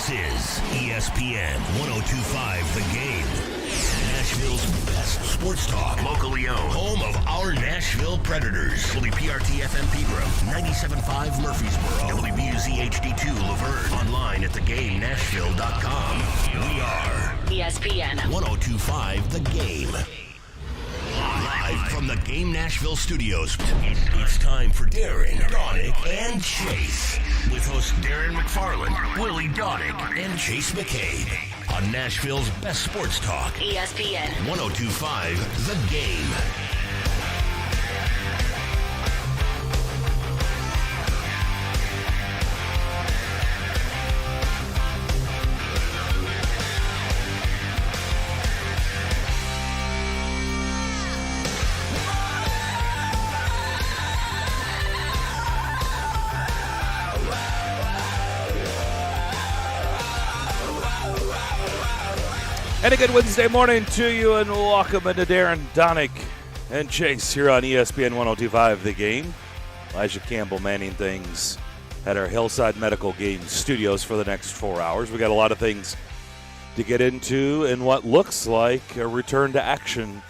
This is ESPN 1025 The Game. Nashville's best sports talk. Locally owned. Home of our Nashville Predators. WPRT-FM Pegram. 97.5 Murfreesboro. WBUZ HD2 Laverne. Online at thegamenashville.com. We are ESPN 1025 The Game. Live from the Game Nashville studios, it's time for Darren, Donick, and Chase. With hosts Darren McFarland, Willie Donick, and Chase McCabe. On Nashville's best sports talk. ESPN 1025 The Game. And a good Wednesday morning to you, and welcome into Darren, Donick, and Chase here on ESPN 1025 The Game. Elijah Campbell manning things at our Hillside Medical Games studios for the next 4 hours. We got a lot of things to get into in what looks like a return to action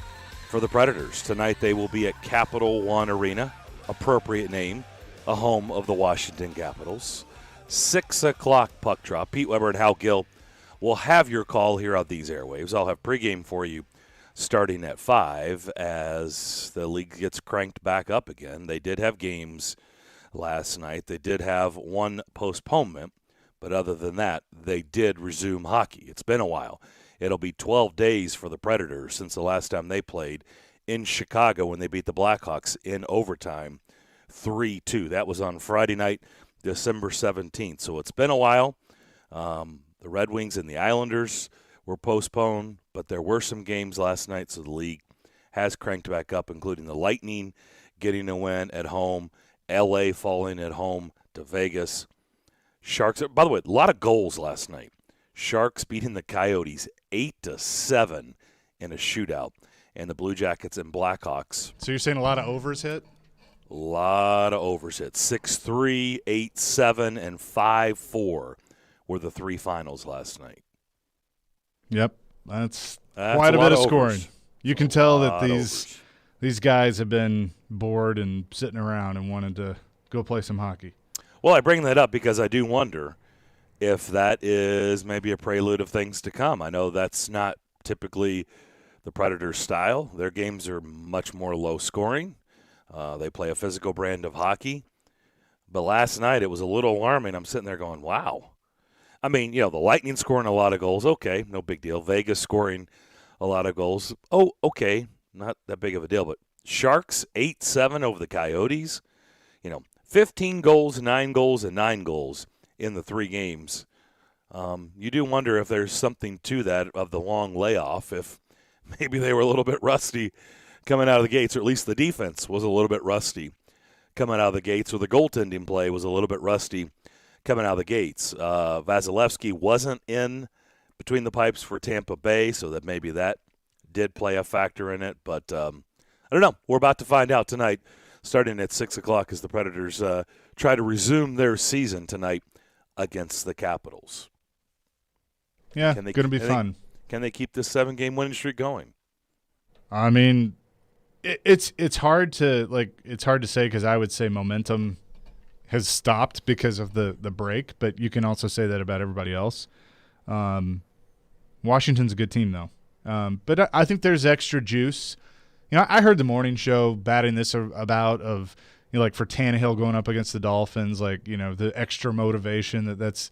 for the Predators. Tonight they will be at Capital One Arena, appropriate name, a home of the Washington Capitals. 6 o'clock puck drop. Pete Weber and Hal Gill will have your call here on these airwaves. I'll have pregame for you starting at 5 as the league gets cranked back up again. They did have games last night. They did have one postponement, but other than that, they did resume hockey. It's been a while. It'll be 12 days for the Predators since the last time they played in Chicago when they beat the Blackhawks in overtime 3-2. That was on Friday night, December 17th. So it's been a while. The Red Wings and the Islanders were postponed, but there were some games last night, so the league has cranked back up, including the Lightning getting a win at home, L.A. falling at home to Vegas. Sharks, by the way, a lot of goals last night. Sharks beating the Coyotes 8-7 in a shootout, and the Blue Jackets and Blackhawks. So you're saying a lot of overs hit? A lot of overs hit. 6-3, 8-7, and 5-4. Were the three finals last night. Yep, that's quite a bit of scoring. You can tell that these guys have been bored and sitting around and wanted to go play some hockey. Well, I bring that up because I do wonder if that is maybe a prelude of things to come. I know that's not typically the Predators' style. Their games are much more low scoring. They play a physical brand of hockey. But last night it was a little alarming. I'm sitting there going, wow. I mean, the Lightning scoring a lot of goals. Okay, no big deal. Vegas scoring a lot of goals. Oh, okay, not that big of a deal. But Sharks, 8-7 over the Coyotes. 15 goals, 9 goals, and 9 goals in the 3 games. You do wonder if there's something to that of the long layoff, if maybe they were a little bit rusty coming out of the gates, or at least the defense was a little bit rusty coming out of the gates, or the goaltending play was a little bit rusty coming out of the gates. Vasilevsky wasn't in between the pipes for Tampa Bay, so that maybe that did play a factor in it. But I don't know. We're about to find out tonight, starting at 6 o'clock as the Predators try to resume their season tonight against the Capitals. Yeah, going to be fun. Can they keep this 7-game winning streak going? I mean, it's hard to say because I would say momentum has stopped because of the break, but you can also say that about everybody else. Washington's a good team, though. But I think there's extra juice. I heard the morning show batting this about of, like for Tannehill going up against the Dolphins, the extra motivation that's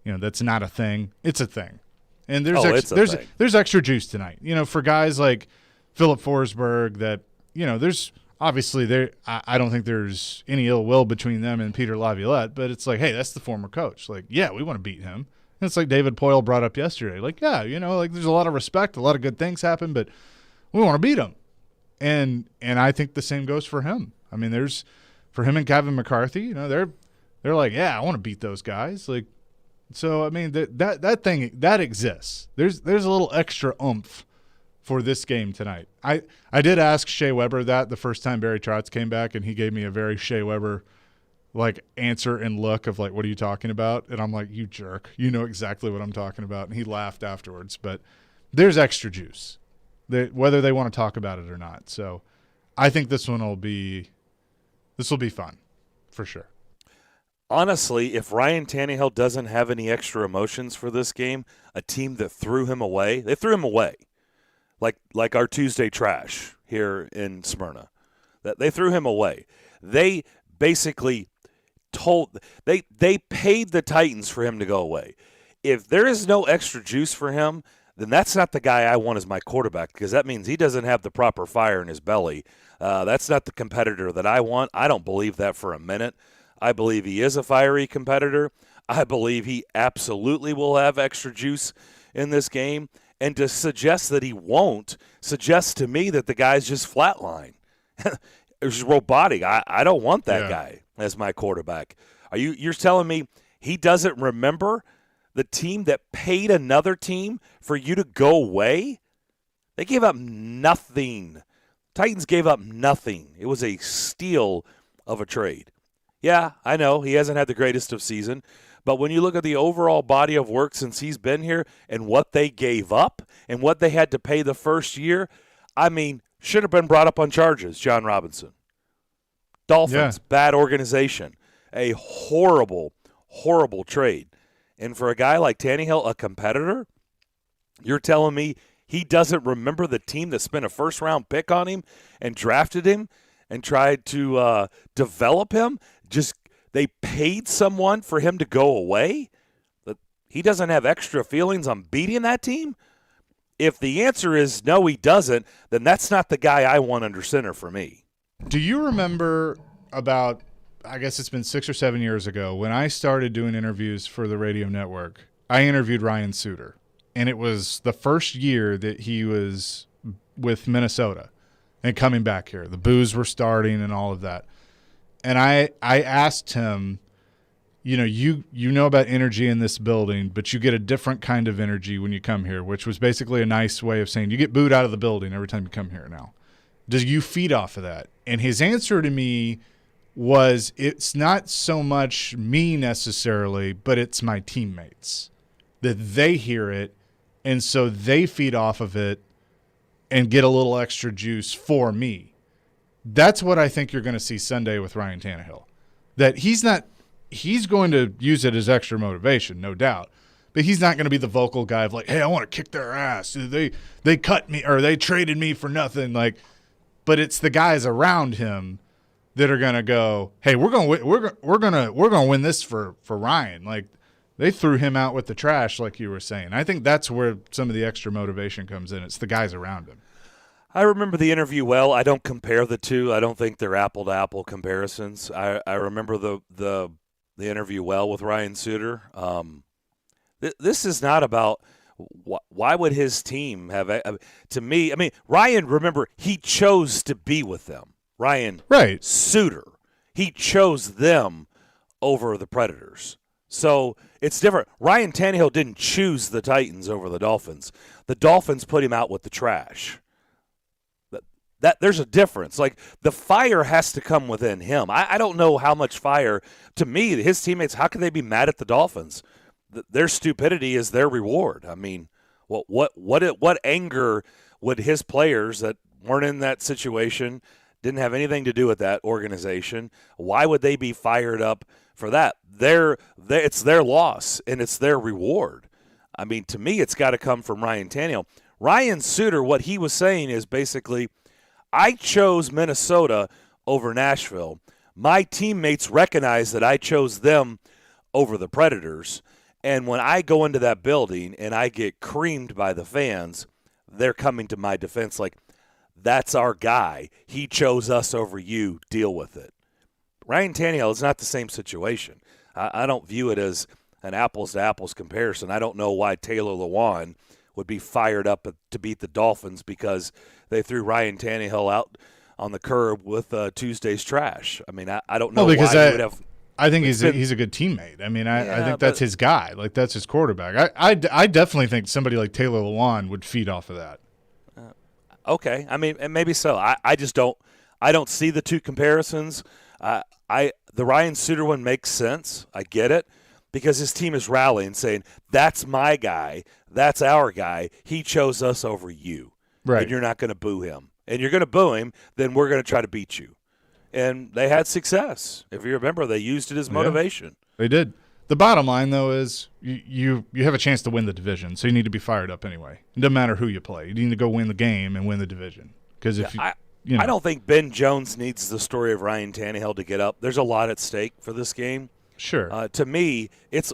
not a thing. It's a thing. And there's extra juice tonight. For guys like Philip Forsberg that, there's – obviously, I don't think there's any ill will between them and Peter Laviolette, but it's like, hey, that's the former coach. Like, yeah, we want to beat him. And it's like David Poyle brought up yesterday. Like, yeah, there's a lot of respect, a lot of good things happen, but we want to beat him. And I think the same goes for him. I mean, there's for him and Kevin McCarthy. They're like, yeah, I want to beat those guys. Like, so I mean that thing that exists. There's a little extra oomph for this game tonight. I did ask Shea Weber that the first time Barry Trotz came back, and he gave me a very Shea Weber like answer and look of like, what are you talking about? And I'm like, you jerk. You know exactly what I'm talking about. And he laughed afterwards. But there's extra juice, whether they want to talk about it or not. So I think this will be fun for sure. Honestly, if Ryan Tannehill doesn't have any extra emotions for this game, a team that threw him away, they threw him away. Like our Tuesday trash here in Smyrna. That they threw him away. They basically they paid the Titans for him to go away. If there is no extra juice for him, then that's not the guy I want as my quarterback, because that means he doesn't have the proper fire in his belly. That's not the competitor that I want. I don't believe that for a minute. I believe he is a fiery competitor. I believe he absolutely will have extra juice in this game. And to suggest that he won't suggests to me that the guy's just flatline. It's robotic. I don't want that guy as my quarterback. You're telling me he doesn't remember the team that paid another team for you to go away? They gave up nothing. Titans gave up nothing. It was a steal of a trade. Yeah, I know he hasn't had the greatest of season, but when you look at the overall body of work since he's been here and what they gave up and what they had to pay the first year, I mean, should have been brought up on charges, John Robinson. Dolphins, bad organization. A horrible, horrible trade. And for a guy like Tannehill, a competitor, you're telling me he doesn't remember the team that spent a first-round pick on him and drafted him and tried to develop him? Just they paid someone for him to go away? He doesn't have extra feelings on beating that team? If the answer is no, he doesn't, then that's not the guy I want under center for me. Do you remember about, I guess it's been 6 or 7 years ago, when I started doing interviews for the radio network, I interviewed Ryan Suter. And it was the first year that he was with Minnesota and coming back here. The boos were starting and all of that. And I asked him, you know about energy in this building, but you get a different kind of energy when you come here, which was basically a nice way of saying you get booed out of the building every time you come here now. Do you feed off of that? And his answer to me was, it's not so much me necessarily, but it's my teammates, that they hear it, and so they feed off of it and get a little extra juice for me. That's what I think you're going to see Sunday with Ryan Tannehill. That he's going to use it as extra motivation, no doubt. But he's not going to be the vocal guy of like, hey, I want to kick their ass. They cut me or they traded me for nothing. But it's the guys around him that are going to go, hey, we're going to win this for Ryan. Like, they threw him out with the trash, like you were saying. I think that's where some of the extra motivation comes in. It's the guys around him. I remember the interview well. I don't compare the two. I don't think they're apple-to-apple comparisons. I remember the interview well with Ryan Suter. This is not about why would his team have – to me, I mean, Ryan, remember, he chose to be with them. Ryan Suter. He chose them over the Predators. So it's different. Ryan Tannehill didn't choose the Titans over the Dolphins. The Dolphins put him out with the trash. That there's a difference. Like, the fire has to come within him. I don't know how much fire. To me, his teammates, how can they be mad at the Dolphins? Their stupidity is their reward. I mean, what anger would his players that weren't in that situation, didn't have anything to do with that organization, why would they be fired up for that? It's their loss, and it's their reward. I mean, to me, it's got to come from Ryan Tannehill. Ryan Suter, what he was saying is basically, I chose Minnesota over Nashville. My teammates recognize that I chose them over the Predators. And when I go into that building and I get creamed by the fans, they're coming to my defense like, that's our guy. He chose us over you. Deal with it. Ryan Tannehill is not the same situation. I don't view it as an apples-to-apples comparison. I don't know why Taylor Lewan would be fired up to beat the Dolphins because they threw Ryan Tannehill out on the curb with Tuesday's trash. I mean, I don't know why he would have. I think he's a good teammate. I mean, I think that's his guy. Like, that's his quarterback. I definitely think somebody like Taylor Lewan would feed off of that. Okay. I mean, and maybe so. I just don't – I don't see the two comparisons. The Ryan Suter one makes sense. I get it because his team is rallying, saying, that's my guy. That's our guy. He chose us over you. Right. And you're not going to boo him. And you're going to boo him, then we're going to try to beat you. And they had success. If you remember, they used it as motivation. Yeah, they did. The bottom line, though, is you have a chance to win the division, so you need to be fired up anyway. It doesn't matter who you play. You need to go win the game and win the division. Because if I don't think Ben Jones needs the story of Ryan Tannehill to get up. There's a lot at stake for this game. Sure. To me, it's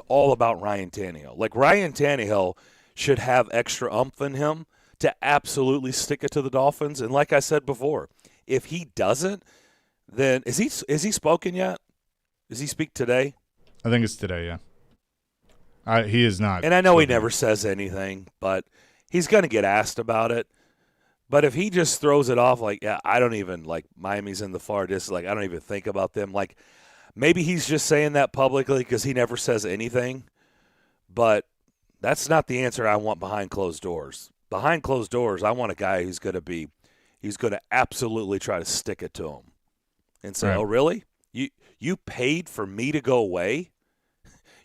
all about Ryan Tannehill. Like, Ryan Tannehill should have extra oomph in him to absolutely stick it to the Dolphins. And like I said before, if he doesn't, then is he spoken yet? Does he speak today? I think it's today, yeah. He is not. And I know he never says anything, but he's going to get asked about it. But if he just throws it off like, yeah, I don't even, like, Miami's in the far distance, like, I don't even think about them. Like, maybe he's just saying that publicly because he never says anything. But that's not the answer I want behind closed doors. Behind closed doors, I want a guy who's going to absolutely try to stick it to him and say, oh, really? You paid for me to go away?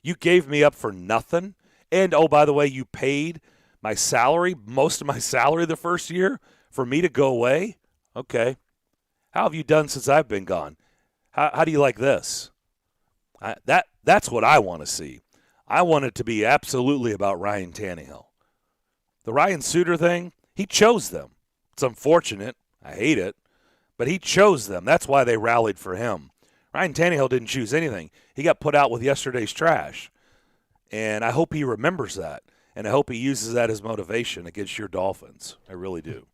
You gave me up for nothing? And, oh, by the way, you paid my salary, most of my salary the first year for me to go away? Okay. How have you done since I've been gone? How do you like this? That's what I want to see. I want it to be absolutely about Ryan Tannehill. The Ryan Suter thing, he chose them. It's unfortunate. I hate it. But he chose them. That's why they rallied for him. Ryan Tannehill didn't choose anything. He got put out with yesterday's trash. And I hope he remembers that. And I hope he uses that as motivation against your Dolphins. I really do.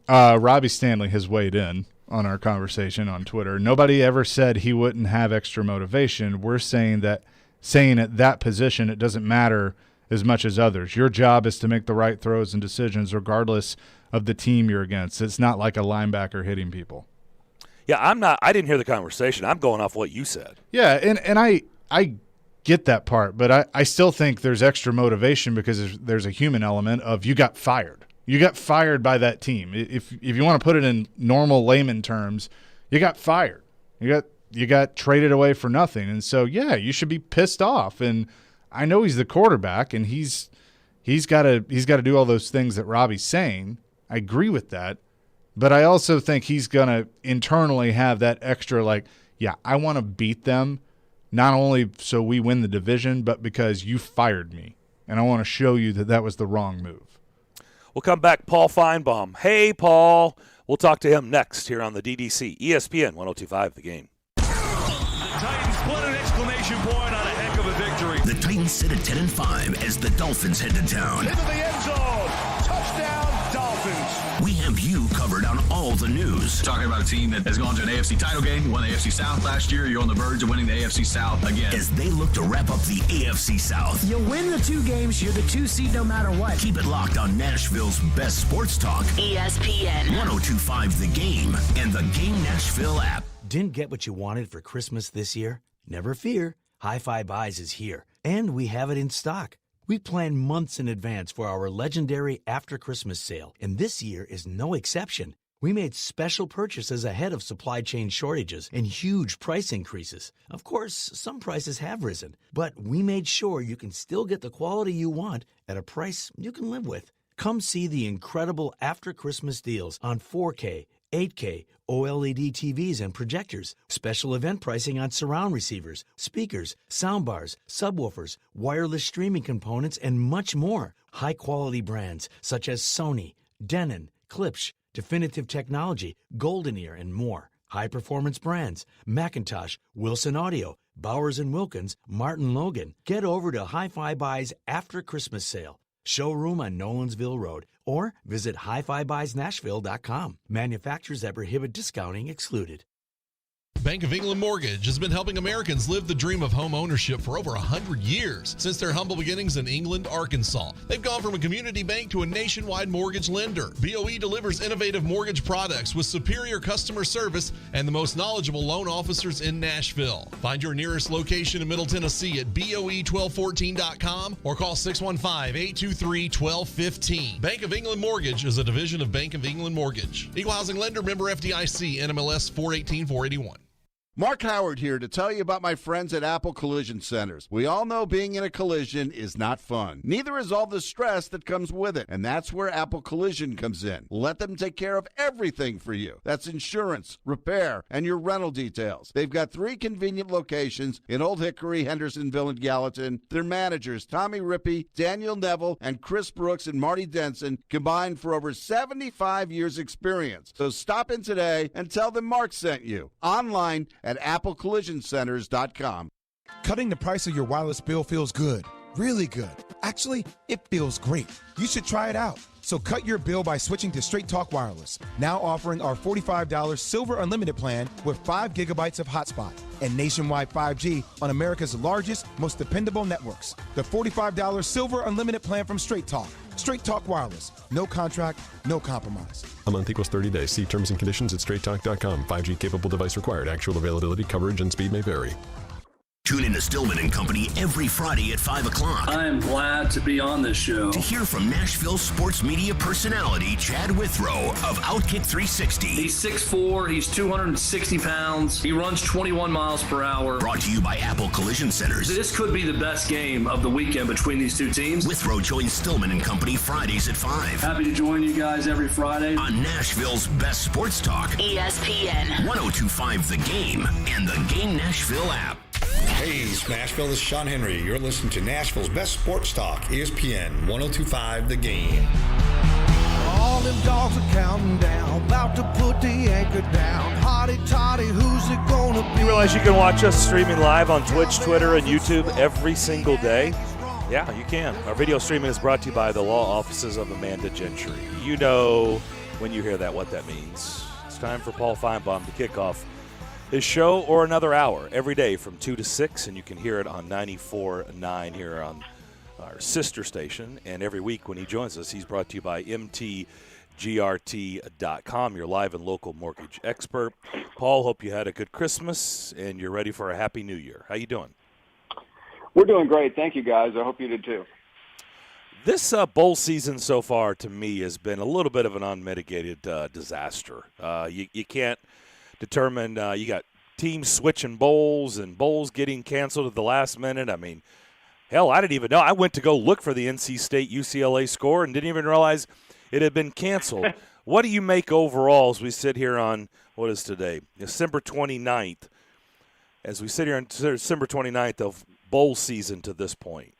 Robbie Stanley has weighed in on our conversation on Twitter. Nobody ever said he wouldn't have extra motivation. We're saying at that position it doesn't matter as much as others. Your job is to make the right throws and decisions regardless of the team you're against. It's not like a linebacker hitting people. Yeah, I didn't hear the conversation. I'm going off what you said. Yeah, and I get that part, but I still think there's extra motivation because there's a human element of you got fired. You got fired by that team. If you want to put it in normal layman terms, you got fired. You got traded away for nothing. And so, yeah, you should be pissed off. And I know he's the quarterback and he's got to do all those things that Robbie's saying. I agree with that. But I also think he's going to internally have that extra, like, yeah, I want to beat them, not only so we win the division, but because you fired me. And I want to show you that was the wrong move. We'll come back, Paul Feinbaum. Hey, Paul. We'll talk to him next here on the DDC, ESPN 102.5 The Game. The Titans put an exclamation point on a heck of a victory. The Titans sit at 10-5 as the Dolphins head to town. Into the end zone. Touchdown, Dolphins. We have you covered on all the news. Talking about a team that has gone to an AFC title game, won the AFC South last year. You're on the verge of winning the AFC South again. As they look to wrap up the AFC South. You win the 2 games, you're the 2 seed no matter what. Keep it locked on Nashville's best sports talk. ESPN 102.5 The Game and the Game Nashville app. Didn't get what you wanted for Christmas this year? Never fear. Hi-Fi Buys is here, and we have it in stock. We plan months in advance for our legendary After Christmas sale, and this year is no exception. We made special purchases ahead of supply chain shortages and huge price increases. Of course, some prices have risen, but we made sure you can still get the quality you want at a price you can live with. Come see the incredible After Christmas deals on 4K, 8K, OLED TVs and projectors, special event pricing on surround receivers, speakers, soundbars, subwoofers, wireless streaming components, and much more. High-quality brands such as Sony, Denon, Klipsch, Definitive Technology, Golden Ear, and more. High-performance brands, Macintosh, Wilson Audio, Bowers & Wilkins, Martin Logan. Get over to Hi-Fi Buy's After Christmas sale. Showroom on Nolansville Road, or visit hifibuysnashville.com. Manufacturers that prohibit discounting excluded. Bank of England Mortgage has been helping Americans live the dream of home ownership for over 100 years. Since their humble beginnings in England, Arkansas, they've gone from a community bank to a nationwide mortgage lender. BOE delivers innovative mortgage products with superior customer service and the most knowledgeable loan officers in Nashville. Find your nearest location in Middle Tennessee at BOE1214.com or call 615-823-1215. Bank of England Mortgage is a division of Bank of England Mortgage. Equal housing lender, member FDIC, NMLS 418-481. Mark Howard here to tell you about my friends at Apple Collision Centers. We all know being in a collision is not fun. Neither is all the stress that comes with it, and that's where Apple Collision comes in. Let them take care of everything for you. That's insurance, repair, and your rental details. They've got 3 convenient locations in Old Hickory, Hendersonville, and Gallatin. Their managers, Tommy Rippey, Daniel Neville, and Chris Brooks and Marty Denson, combined for over 75 years experience. So stop in today and tell them Mark sent you. Online at applecollisioncenters.com. Cutting the price of your wireless bill feels good, really good. Actually, it feels great. You should try it out. So cut your bill by switching to Straight Talk Wireless, now offering our $45 Silver Unlimited plan with 5 gigabytes of hotspot and nationwide 5G on America's largest, most dependable networks. The $45 Silver Unlimited plan from Straight Talk. Straight Talk Wireless. No contract, no compromise. A month equals 30 days. See terms and conditions at straighttalk.com. 5G capable device required. Actual availability, coverage, and speed may vary. Tune in to Stillman and Company every Friday at 5 o'clock. I am glad to be on this show. To hear from Nashville sports media personality Chad Withrow of Outkick 360. He's 6'4", he's 260 pounds, he runs 21 miles per hour. Brought to you by Apple Collision Centers. This could be the best game of the weekend between these two teams. Withrow joins Stillman and Company Fridays at 5. Happy to join you guys every Friday. On Nashville's best sports talk. ESPN. 102.5 The Game and the Game Nashville app. Hey, Nashville, this is Sean Henry. You're listening to Nashville's best sports talk, ESPN 102.5 The Game. All them dogs are counting down, about to put the anchor down. Hotty toddy, who's it gonna be? You realize you can watch us streaming live on Twitch, Twitter, and YouTube every single day? Yeah, you can. Our video streaming is brought to you by the law offices of Amanda Gentry. You know when you hear that what that means. It's time for Paul Feinbaum to kick off his show or another hour every day from 2 to 6, and you can hear it on 94.9 here on our sister station. And every week when he joins us, he's brought to you by MTGRT.com, your live and local mortgage expert. Paul, hope you had a good Christmas and you're ready for a happy new year. How you doing? We're doing great. Thank you, guys. I hope you did too. This bowl season so far to me has been a little bit of an unmitigated disaster. You can't determine, you got teams switching bowls and bowls getting canceled at the last minute. I mean, hell, I didn't even know. I went to go look for the NC State UCLA score and didn't even realize it had been canceled. What do you make overall as we sit here on, what is today, December 29th, as we sit here on December 29th of bowl season to this point?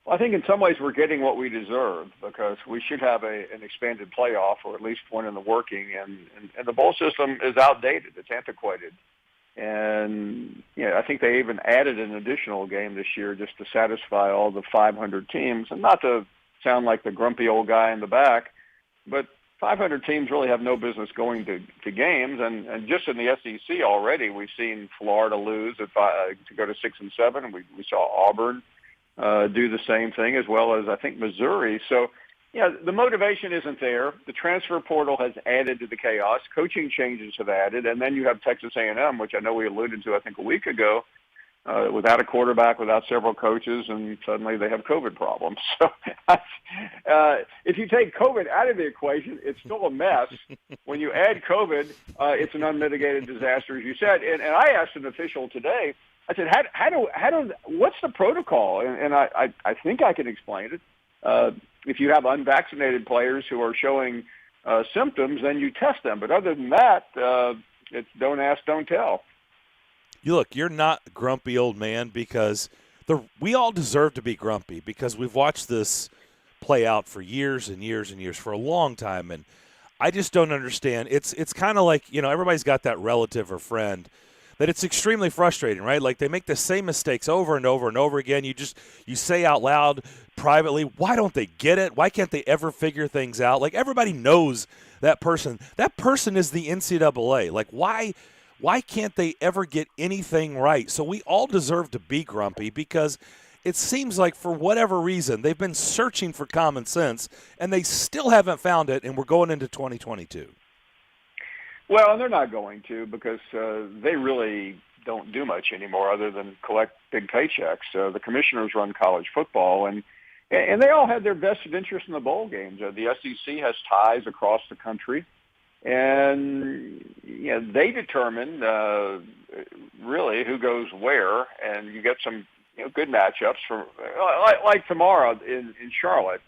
Well, I think in some ways we're getting what we deserve because we should have an expanded playoff or at least one in the working, and the bowl system is outdated. It's antiquated. And, I think they even added an additional game this year just to satisfy all the 500 teams. And not to sound like the grumpy old guy in the back, but 500 teams really have no business going to games. And just in the SEC already, we've seen Florida lose to go to 6 and 7. We saw Auburn do the same thing, as well as I think Missouri. So, the motivation isn't there. The transfer portal has added to the chaos. Coaching changes have added, and then you have Texas A&M, which I know we alluded to I think a week ago, without a quarterback, without several coaches, and suddenly they have COVID problems. So, if you take COVID out of the equation, it's still a mess. When you add COVID, it's an unmitigated disaster, as you said. And I asked an official today. I said, what's the protocol? And I think I can explain it. If you have unvaccinated players who are showing symptoms, then you test them. But other than that, it's don't ask, don't tell. Look, you're not a grumpy old man because we all deserve to be grumpy because we've watched this play out for years and years and years, for a long time. And I just don't understand. It's kind of like, everybody's got that relative or friend that it's extremely frustrating, right? Like they make the same mistakes over and over and over again. You say out loud privately, why don't they get it? Why can't they ever figure things out? Like everybody knows that person. That person is the NCAA. Like why can't they ever get anything right? So we all deserve to be grumpy because it seems like for whatever reason they've been searching for common sense and they still haven't found it, and we're going into 2022. Well, and they're not going to because they really don't do much anymore other than collect big paychecks. The commissioners run college football, and they all had their vested interest in the bowl games. The SEC has ties across the country, and they determine really who goes where, and you get some good matchups for like tomorrow in Charlotte.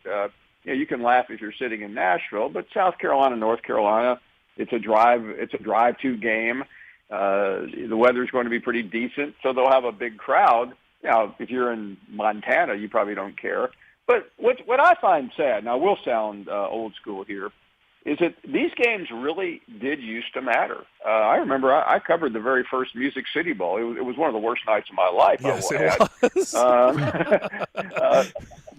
You can laugh if you're sitting in Nashville, but South Carolina, North Carolina, it's a drive-to game. The weather's going to be pretty decent, so they'll have a big crowd. Now, if you're in Montana, you probably don't care. But what I find sad, and I will sound old school here, is that these games really did used to matter. I remember I covered the very first Music City Bowl. It was one of the worst nights of my life. Yes, it was.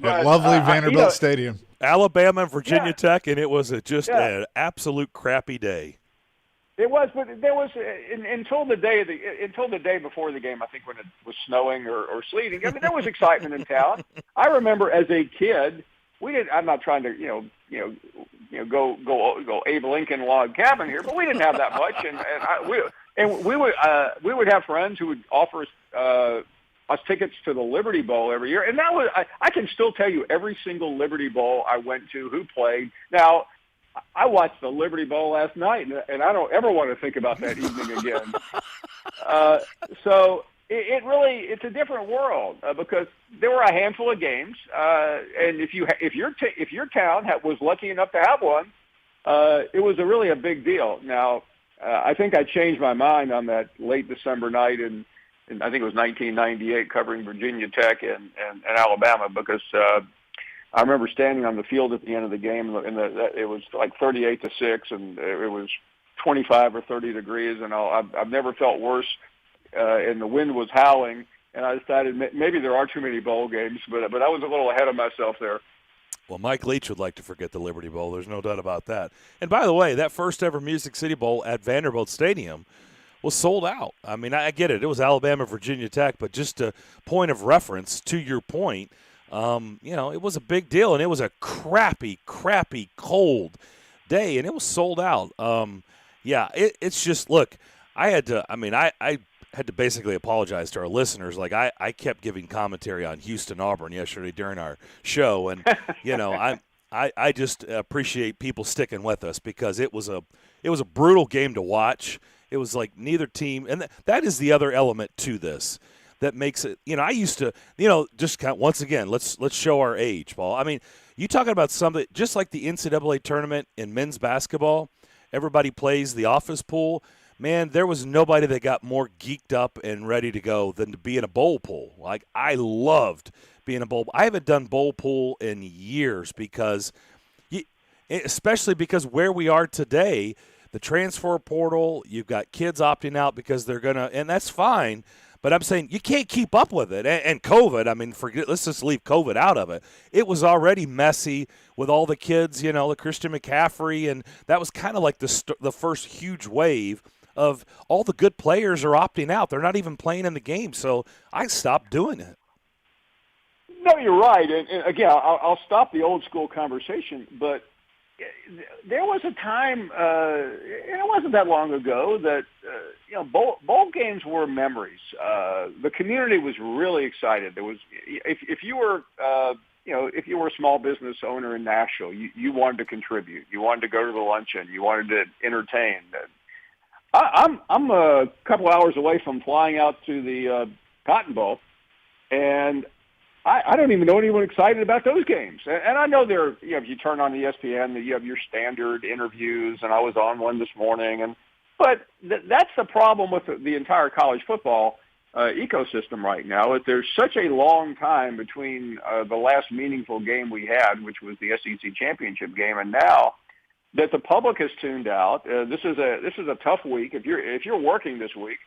Lovely Vanderbilt Stadium. Alabama and Virginia Tech, and it was just an absolute crappy day. It was, but there was until the day before the game. I think when it was snowing or sleeting. I mean, there was excitement in town. I remember as a kid, we did. I'm not trying to go Abe Lincoln log cabin here, but we didn't have that much, we would have friends who would offer us tickets to the Liberty Bowl every year, and that was I can still tell you every single Liberty Bowl I went to who played. Now, I watched the Liberty Bowl last night, and I don't ever want to think about that evening again. So it's a different world because there were a handful of games, and if your town was lucky enough to have one, it was really a big deal. Now, I think I changed my mind on that late December night in I think it was 1998, covering Virginia Tech and Alabama, because I remember standing on the field at the end of the game, and it was like 38-6, and it was 25 or 30 degrees, and I've never felt worse. And the wind was howling, and I decided maybe there are too many bowl games, but I was a little ahead of myself there. Well, Mike Leach would like to forget the Liberty Bowl. There's no doubt about that. And by the way, that first ever Music City Bowl at Vanderbilt Stadium was sold out. I mean, I get it. It was Alabama, Virginia Tech, but just a point of reference to your point, it was a big deal, and it was a crappy cold day, and it was sold out. It's just, look, I had to basically apologize to our listeners. Like, I kept giving commentary on Houston-Auburn yesterday during our show, and, I just appreciate people sticking with us because it was a brutal game to watch. It was like neither team, and that is the other element to this that makes it. I used to, just kind of, once again, let's show our age, Paul. I mean, you talking about something just like the NCAA tournament in men's basketball. Everybody plays the office pool. Man, there was nobody that got more geeked up and ready to go than to be in a bowl pool. Like, I loved being a bowl. I haven't done bowl pool in years because, especially because where we are today. The transfer portal, you've got kids opting out because they're going to – and that's fine, but I'm saying you can't keep up with it. And COVID, I mean, let's just leave COVID out of it. It was already messy with all the kids, the Christian McCaffrey, and that was kind of like the first huge wave of all the good players are opting out. They're not even playing in the game, so I stopped doing it. No, you're right. And again, I'll stop the old school conversation, but – there was a time, it wasn't that long ago, that bowl games were memories. The community was really excited. There was, if you were, if you were a small business owner in Nashville, you wanted to contribute. You wanted to go to the luncheon. You wanted to entertain. I'm a couple hours away from flying out to the Cotton Bowl, and I don't even know anyone excited about those games. And I know if you turn on ESPN, you have your standard interviews, and I was on one this morning. But that's the problem with the entire college football ecosystem right now. That there's such a long time between the last meaningful game we had, which was the SEC championship game, and now that the public has tuned out. This is a tough week. If you're working this week,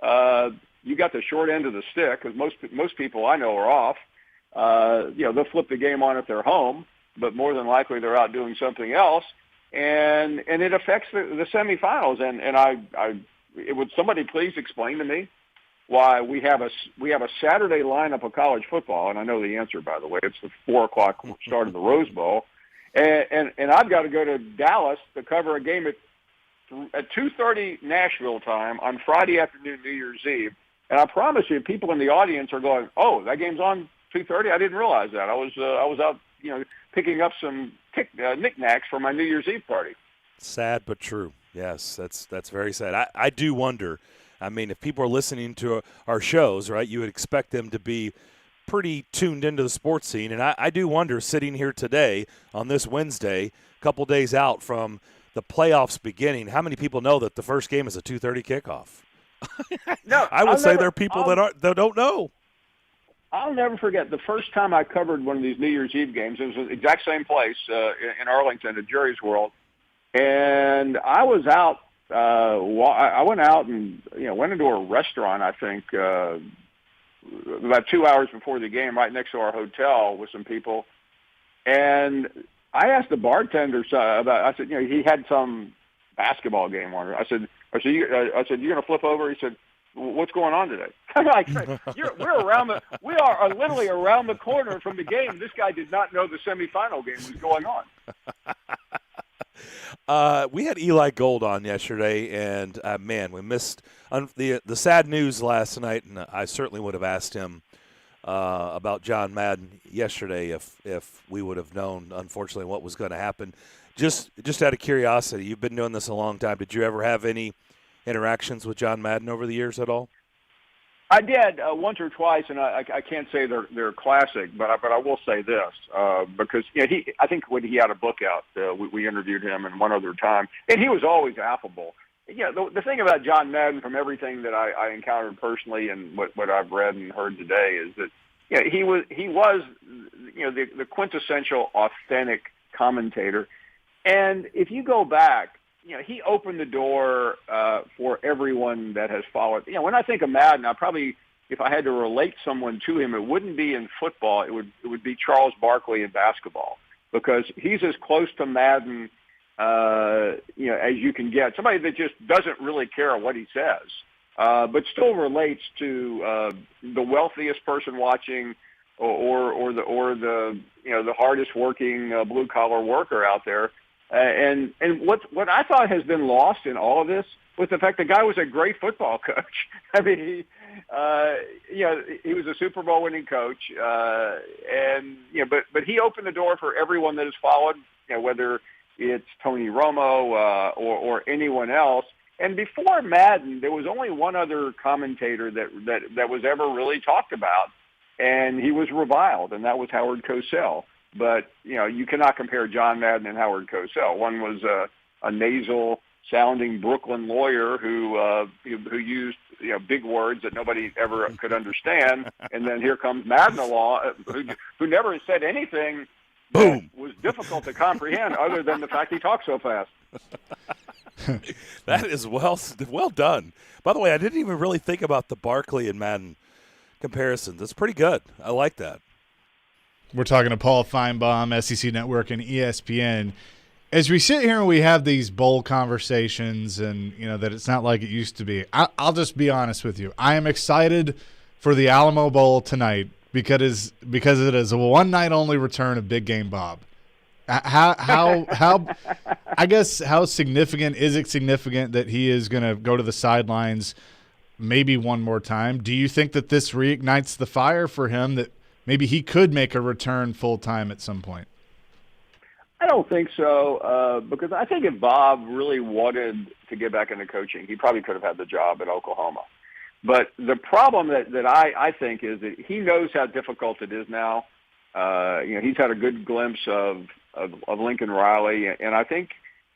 you got the short end of the stick because most people I know are off. They'll flip the game on at their home, but more than likely they're out doing something else, and it affects the semifinals. And would somebody please explain to me why we have a Saturday lineup of college football? And I know the answer, by the way. It's the 4:00 start of the Rose Bowl, and I've got to go to Dallas to cover a game at 2:30 Nashville time on Friday afternoon, New Year's Eve. And I promise you, people in the audience are going, "Oh, that game's on 2:30. I didn't realize that. I was out, picking up some knickknacks for my New Year's Eve party." Sad but true. Yes, that's very sad. I do wonder. I mean, if people are listening to our shows, right, you would expect them to be pretty tuned into the sports scene. And I do wonder, sitting here today on this Wednesday, a couple days out from the playoffs beginning, how many people know that the first game is a 2:30 kickoff? No, I would say there are people that don't know. I'll never forget the first time I covered one of these New Year's Eve games. It was the exact same place in Arlington at Jerry's World. And I was out. I went out and went into a restaurant. I think about 2 hours before the game, right next to our hotel, with some people. And I asked the bartender about. I said, he had some basketball game on. I said, you're going to flip over? He said, what's going on today? I'm like, we are literally around the corner from the game. This guy did not know the semifinal game was going on. We had Eli Gold on yesterday, and man, we missed the sad news last night. And I certainly would have asked him about John Madden yesterday if we would have known, unfortunately, what was going to happen. Just out of curiosity, you've been doing this a long time. Did you ever have any interactions with John Madden over the years at all? I did once or twice, and I can't say they're classic, but I will say this because I think when he had a book out, we interviewed him and one other time, and he was always affable. The thing about John Madden, from everything that I encountered personally and what I've read and heard today, is that he was the quintessential authentic commentator, and if you go back. He opened the door for everyone that has followed. When I think of Madden, if I had to relate someone to him, it wouldn't be in football. It would be Charles Barkley in basketball, because he's as close to Madden, as you can get. Somebody that just doesn't really care what he says, but still relates to the wealthiest person watching, or the hardest working blue collar worker out there. And what I thought has been lost in all of this was the fact the guy was a great football coach. I mean, he was a Super Bowl winning coach, but he opened the door for everyone that has followed, whether it's Tony Romo or anyone else. And before Madden, there was only one other commentator that was ever really talked about, and he was reviled, and that was Howard Cosell. But, you cannot compare John Madden and Howard Cosell. One was a nasal-sounding Brooklyn lawyer who used big words that nobody ever could understand. And then here comes Madden-a-law, who never said anything that was difficult to comprehend other than the fact he talks so fast. That is well done. By the way, I didn't even really think about the Barkley and Madden comparisons. That's pretty good. I like that. We're talking to Paul Feinbaum, SEC Network, and ESPN. As we sit here and we have these bowl conversations, and that it's not like it used to be, I'll just be honest with you. I am excited for the Alamo Bowl tonight because it is a one-night-only return of Big Game Bob. How I guess how significant is it significant that he is going to go to the sidelines maybe one more time? Do you think that this reignites the fire for him, that maybe he could make a return full-time at some point? I don't think so, because I think if Bob really wanted to get back into coaching, he probably could have had the job at Oklahoma. But the problem that I think is that he knows how difficult it is now. He's had a good glimpse of Lincoln Riley, and I think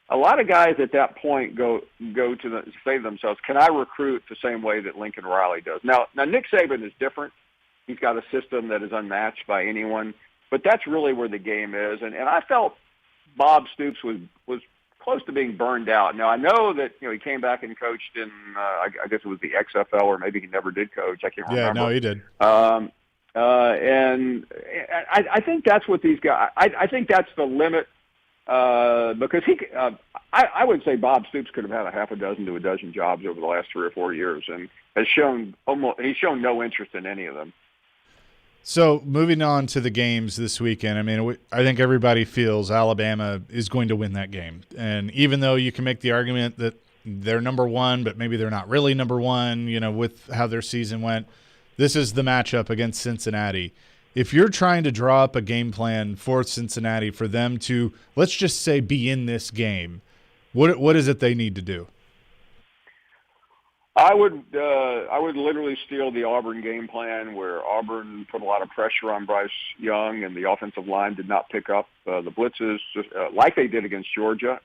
a lot of guys at that point go to say to themselves, can I recruit the same way that Lincoln Riley does? Now Nick Saban is different. He's got a system that is unmatched by anyone, but that's really where the game is. And I felt Bob Stoops was close to being burned out. Now, I know that he came back and coached in, I guess it was the XFL, or maybe he never did coach. I can't remember. Yeah, no, he did. And I think that's what these guys. I think that's the limit, because I would say Bob Stoops could have had a half a dozen to a dozen jobs over the last 3 or 4 years, and he's shown no interest in any of them. So moving on to the games this weekend, I mean, I think everybody feels Alabama is going to win that game. And even though you can make the argument that they're number one, but maybe they're not really number one, with how their season went, this is the matchup against Cincinnati. If you're trying to draw up a game plan for Cincinnati for them to, let's just say, be in this game, What is it they need to do? I would literally steal the Auburn game plan, where Auburn put a lot of pressure on Bryce Young, and the offensive line did not pick up the blitzes just, like they did against Georgia,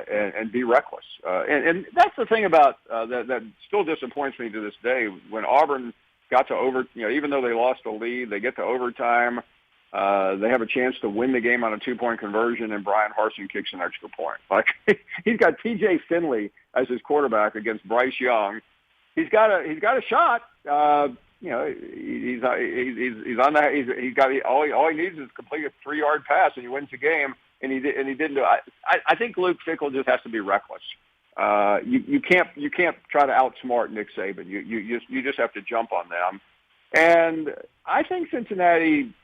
and be reckless. And that's the thing about that still disappoints me to this day. When Auburn got to even though they lost the lead, they get to overtime. They have a chance to win the game on a 2-point conversion, and Brian Harsin kicks an extra point. Like, he's got T.J. Finley as his quarterback against Bryce Young. He's got a shot. He's on the. He's got all he needs is complete a 3-yard pass, and he wins the game. And he didn't do it. I think Luke Fickell just has to be reckless. You can't try to outsmart Nick Saban. You just have to jump on them. And I think Cincinnati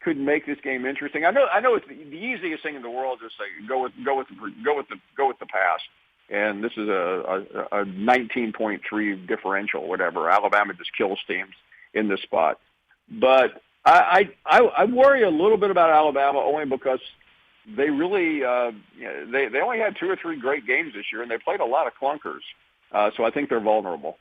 could make this game interesting. I know it's the easiest thing in the world to say go with the pass. And this is a 19.3 differential, whatever. Alabama just kills teams in this spot. But I worry a little bit about Alabama only because they really they only had 2 or 3 great games this year, and they played a lot of clunkers. So I think they're vulnerable.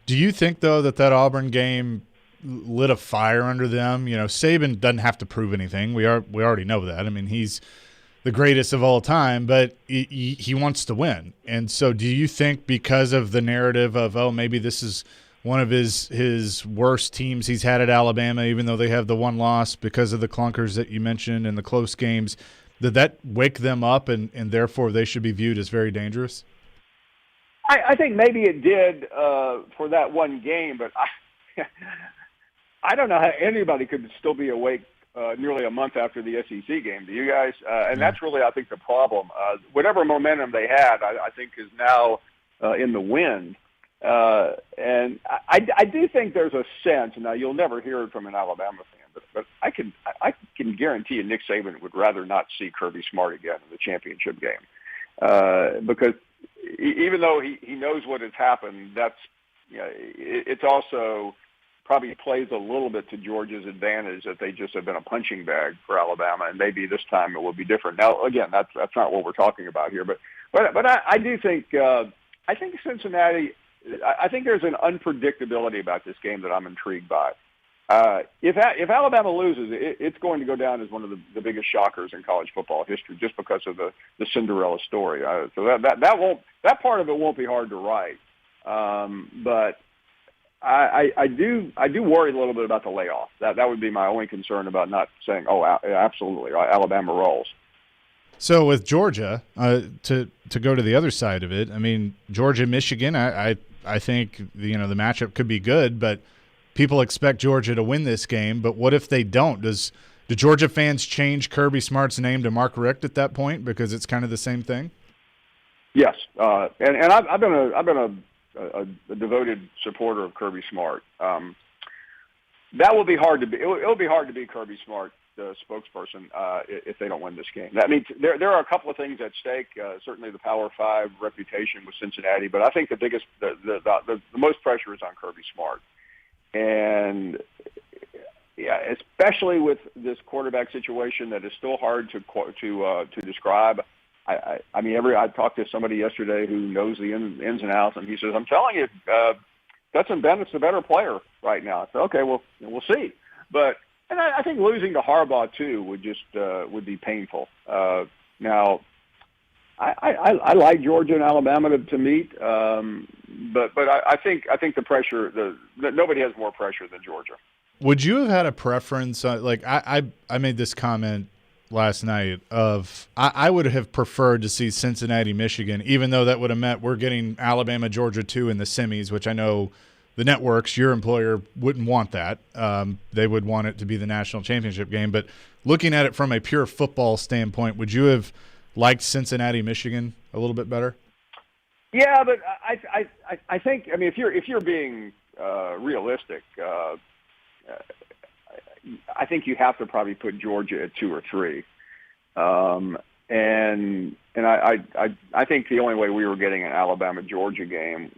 Do you think, though, that Auburn game lit a fire under them? You know, Saban doesn't have to prove anything. We already know that. I mean, he's the greatest of all time, but he wants to win. And so do you think because of the narrative of, oh, maybe this is one of his worst teams he's had at Alabama, even though they have the one loss because of the clunkers that you mentioned and the close games, did that wake them up and therefore they should be viewed as very dangerous? I think maybe it did for that one game, but I don't know how anybody could still be awake nearly a month after the SEC game. Do you guys? And that's really, I think, the problem. Whatever momentum they had, I think, is now in the wind. And I do think there's a sense. Now, you'll never hear it from an Alabama fan, but I can guarantee you Nick Saban would rather not see Kirby Smart again in the championship game, because even though he knows what has happened, it's also probably plays a little bit to Georgia's advantage that they just have been a punching bag for Alabama, and maybe this time it will be different. Now, again, that's not what we're talking about here, but I do think I think Cincinnati. I think there's an unpredictability about this game that I'm intrigued by. If Alabama loses, it's going to go down as one of the biggest shockers in college football history, just because of the Cinderella story. So that part of it won't be hard to write, but I do worry a little bit about the layoff. That would be my only concern about not saying, oh, absolutely, Alabama rolls. So with Georgia, to go to the other side of it, I mean, Georgia, Michigan, I think the matchup could be good, but people expect Georgia to win this game. But what if they don't? Do Georgia fans change Kirby Smart's name to Mark Richt at that point because it's kind of the same thing? Yes, and I've been a devoted supporter of Kirby Smart. That will be hard to be. It'll be hard to be Kirby Smart, the spokesperson, if they don't win this game. I mean, there are a couple of things at stake. Certainly, the Power 5 reputation with Cincinnati, but I think the most pressure is on Kirby Smart, and yeah, especially with this quarterback situation that is still hard to describe. I mean, I talked to somebody yesterday who knows the ins and outs, and he says, "I'm telling you, Stetson Bennett's the better player right now." I said, "Okay, well, we'll see." And I think losing to Harbaugh too would be painful. Now, I like Georgia and Alabama to meet, but I think the pressure, nobody has more pressure than Georgia. Would you have had a preference? Like I made this comment last night of I would have preferred to see Cincinnati, Michigan, even though that would have meant we're getting Alabama, Georgia 2 in the semis, which I know the networks, your employer, wouldn't want that. They would want it to be the national championship game. But looking at it from a pure football standpoint, would you have liked Cincinnati, Michigan a little bit better? Yeah, but I think, I mean, if you're being realistic, I think you have to probably put Georgia at 2 or 3. And I think the only way we were getting an Alabama-Georgia game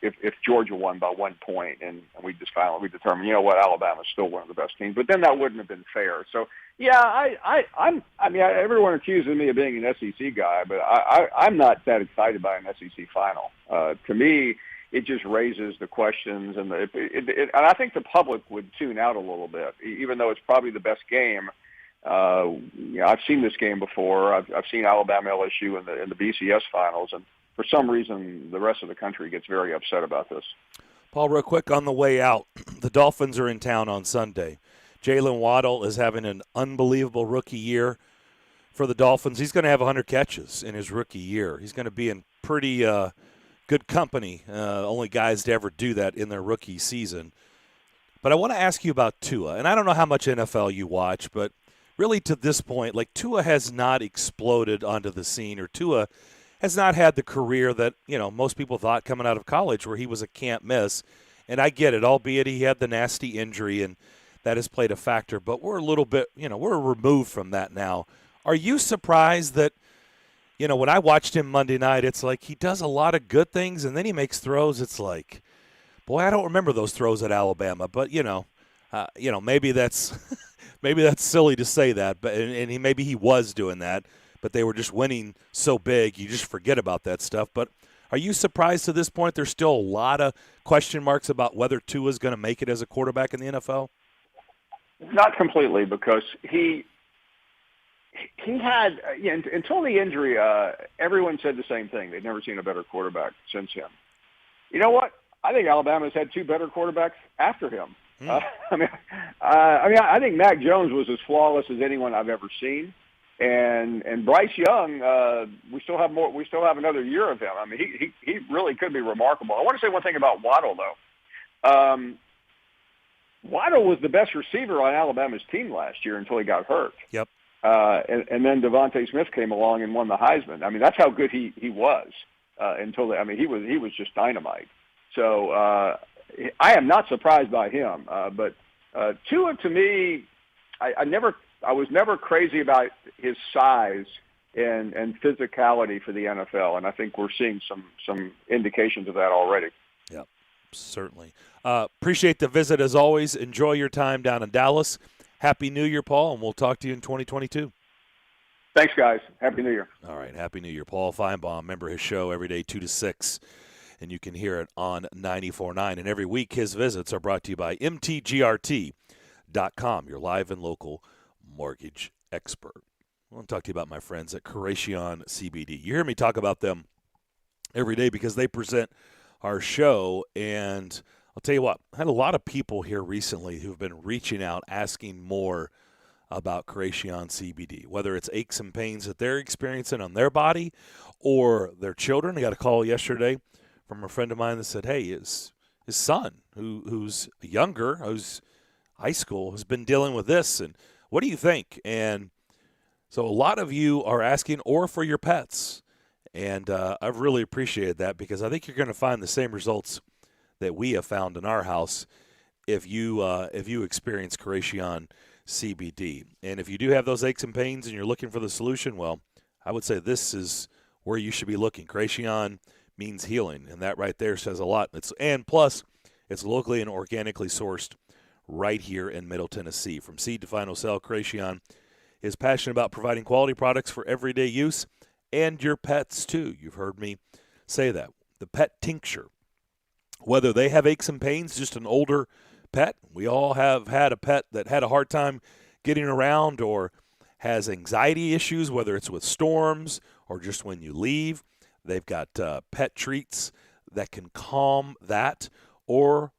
if Georgia won by 1 point, and we determined, you know what, Alabama's still one of the best teams. But then that wouldn't have been fair. So yeah, everyone accuses me of being an SEC guy, but I'm not that excited by an SEC final. To me, it just raises the questions, and and I think the public would tune out a little bit, even though it's probably the best game. I've seen this game before. I've seen Alabama LSU in the BCS finals, and for some reason, the rest of the country gets very upset about this. Paul, real quick on the way out, the Dolphins are in town on Sunday. Jalen Waddle is having an unbelievable rookie year for the Dolphins. He's going to have 100 catches in his rookie year. He's going to be in pretty good company. Only guys to ever do that in their rookie season. But I want to ask you about Tua, and I don't know how much NFL you watch, but really to this point, like Tua has not exploded onto the scene, or Tua has not had the career that, most people thought coming out of college, where he was a can't miss. And I get it, albeit he had the nasty injury, and that has played a factor. But we're a little bit, we're removed from that now. Are you surprised that, when I watched him Monday night, it's like he does a lot of good things, and then he makes throws. It's like, boy, I don't remember those throws at Alabama. But, maybe that's maybe that's silly to say that. But and maybe he was doing that, but they were just winning so big, you just forget about that stuff. But are you surprised to this point there's still a lot of question marks about whether Tua is going to make it as a quarterback in the NFL? Not completely, because he had, until the injury, everyone said the same thing. They'd never seen a better quarterback since him. You know what? I think Alabama's had two better quarterbacks after him. I think Mac Jones was as flawless as anyone I've ever seen. And Bryce Young, we still have another year of him. I mean, he really could be remarkable. I want to say one thing about Waddle, though. Waddle was the best receiver on Alabama's team last year until he got hurt. Yep. And then Devontae Smith came along and won the Heisman. I mean, that's how good he was he was just dynamite. So I am not surprised by him. But Tua, to me, I was never crazy about his size and physicality for the NFL, and I think we're seeing some indications of that already. Yeah, certainly. Appreciate the visit as always. Enjoy your time down in Dallas. Happy New Year, Paul, and we'll talk to you in 2022. Thanks, guys. Happy New Year. All right, Happy New Year. Paul Feinbaum, remember his show every day 2 to 6, and you can hear it on 94.9. And every week his visits are brought to you by mtgrt.com, your live and local mortgage expert. I want to talk to you about my friends at Creation CBD. You hear me talk about them every day because they present our show, and I'll tell you what, I had a lot of people here recently who've been reaching out asking more about Creation CBD, whether it's aches and pains that they're experiencing on their body or their children. I got a call yesterday from a friend of mine that said, hey, his son, who's younger, who's high school, has been dealing with this, and what do you think? And so a lot of you are asking, or for your pets, and I've really appreciated that, because I think you're going to find the same results that we have found in our house if you experience Creation CBD. And if you do have those aches and pains and you're looking for the solution, well, I would say this is where you should be looking. Creation means healing, and that right there says a lot. And plus, it's locally and organically sourced right here in Middle Tennessee. From seed to final sale, Creation is passionate about providing quality products for everyday use and your pets too. You've heard me say that. The pet tincture, whether they have aches and pains, just an older pet. We all have had a pet that had a hard time getting around or has anxiety issues, whether it's with storms or just when you leave. They've got pet treats that can calm that, or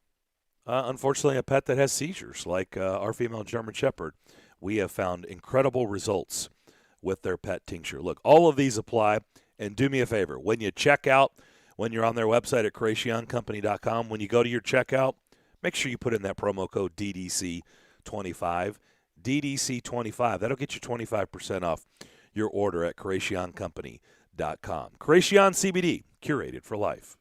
unfortunately a pet that has seizures, like our female German Shepherd. We have found incredible results with their pet tincture. Look, all of these apply, and do me a favor. When you check out, when you're on their website at creationcompany.com, when you go to your checkout, make sure you put in that promo code DDC25. DDC25. That'll get you 25% off your order at creationcompany.com. Creation CBD, curated for life.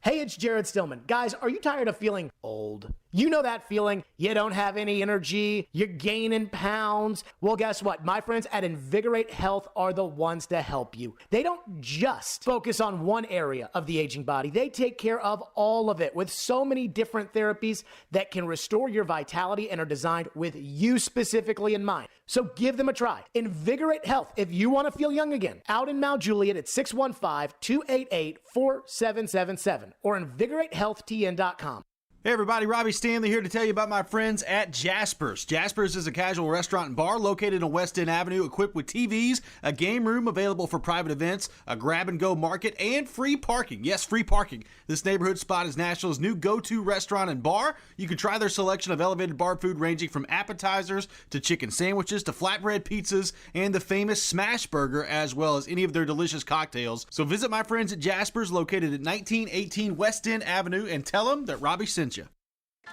Hey, it's Jared Stillman. Guys, are you tired of feeling old? You know that feeling. You don't have any energy. You're gaining pounds. Well, guess what? My friends at Invigorate Health are the ones to help you. They don't just focus on one area of the aging body. They take care of all of it with so many different therapies that can restore your vitality and are designed with you specifically in mind. So give them a try. Invigorate Health if you want to feel young again. Out in Mount Juliet at 615-288-4777 or invigoratehealthtn.com. Hey everybody, Robbie Stanley here to tell you about my friends at Jasper's. Jasper's is a casual restaurant and bar located on West End Avenue, equipped with TVs, a game room available for private events, a grab-and-go market, and free parking. Yes, free parking. This neighborhood spot is Nashville's new go-to restaurant and bar. You can try their selection of elevated bar food ranging from appetizers to chicken sandwiches to flatbread pizzas and the famous smash burger, as well as any of their delicious cocktails. So visit my friends at Jasper's located at 1918 West End Avenue and tell them that Robbie sent you.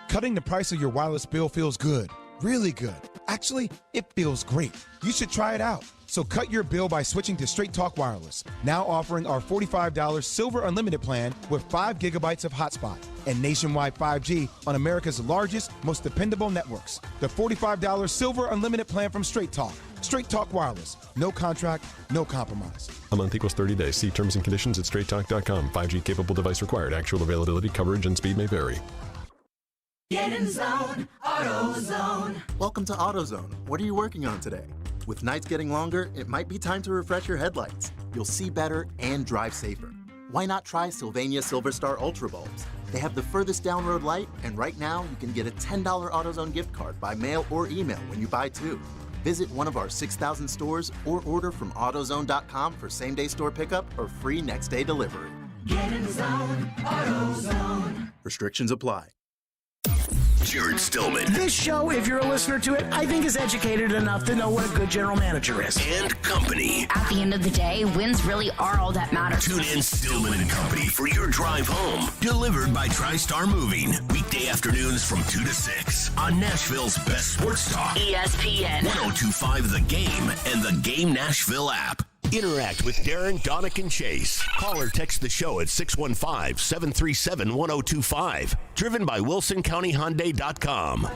Cutting the price of your wireless bill feels good, really good. Actually, it feels great. You should try it out. So cut your bill by switching to Straight Talk Wireless, now offering our $45 Silver Unlimited plan with 5 gigabytes of hotspot and nationwide 5G on America's largest, most dependable networks. The $45 Silver Unlimited plan from Straight Talk. Straight Talk Wireless. No contract, no compromise. A month equals 30 days. See terms and conditions at straighttalk.com. 5G capable device required. Actual availability, coverage, and speed may vary. Get in zone, AutoZone. Welcome to AutoZone. What are you working on today? With nights getting longer, it might be time to refresh your headlights. You'll see better and drive safer. Why not try Sylvania Silver Star Ultra bulbs? They have the furthest down road light, and right now you can get a $10 AutoZone gift card by mail or email when you buy two. Visit one of our 6,000 stores or order from AutoZone.com for same-day store pickup or free next-day delivery. Get in zone, AutoZone. Restrictions apply. Jared Stillman. This show, if you're a listener to it, I think is educated enough to know what a good general manager is. And company. At the end of the day, wins really are all that matters. Tune in Stillman and Company for your drive home. Delivered by TriStar Moving. Weekday afternoons from 2 to 6 on Nashville's best sports talk. ESPN. 102.5 The Game and the Game Nashville app. Interact with Darren, Donick, and Chase. Call or text the show at 615-737-1025. Driven by WilsonCountyHyundai.com.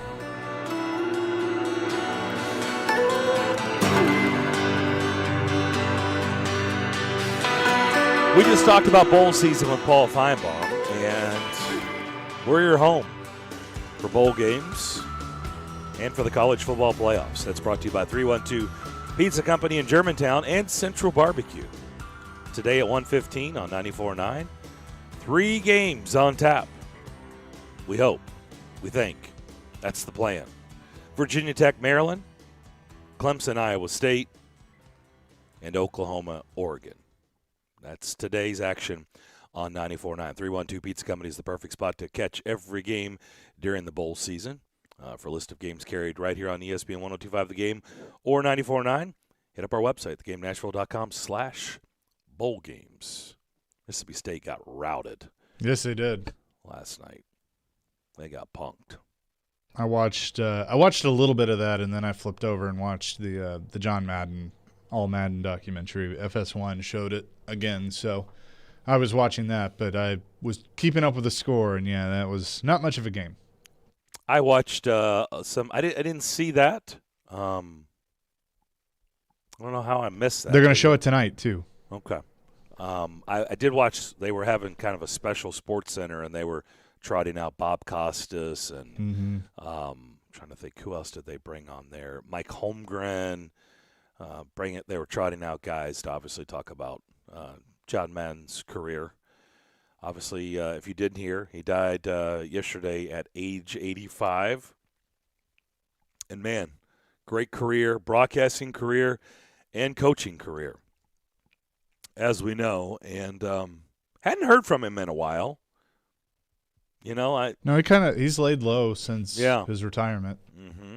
We just talked about bowl season with Paul Feinbaum, and we're your home for bowl games and for the college football playoffs. That's brought to you by 312 Pizza Company in Germantown and Central Barbecue. Today at 1:15 on 94.9. 3 games on tap. We hope. We think. That's the plan. Virginia Tech, Maryland. Clemson, Iowa State. And Oklahoma, Oregon. That's today's action on 94.9. 312 Pizza Company is the perfect spot to catch every game during the bowl season. For a list of games carried right here on ESPN 102.5 The Game or 94.9, hit up our website, thegamenashville.com/bowl games. Mississippi State got routed. Yes, they did. Last night. They got punked. I watched a little bit of that, and then I flipped over and watched the John Madden, All Madden documentary. FS1 showed it again, so I was watching that, but I was keeping up with the score, and yeah, that was not much of a game. I watched some. I didn't see that. I don't know how I missed that. They're going to show it tonight too. Okay. I did watch. They were having kind of a special sports center, and they were trotting out Bob Costas and trying to think who else did they bring on there. Mike Holmgren. They were trotting out guys to obviously talk about John Madden's career. Obviously, if you didn't hear, he died yesterday at age 85. And, man, great career, broadcasting career, and coaching career, as we know. And hadn't heard from him in a while. You know, he's laid low since his retirement. Mm-hmm.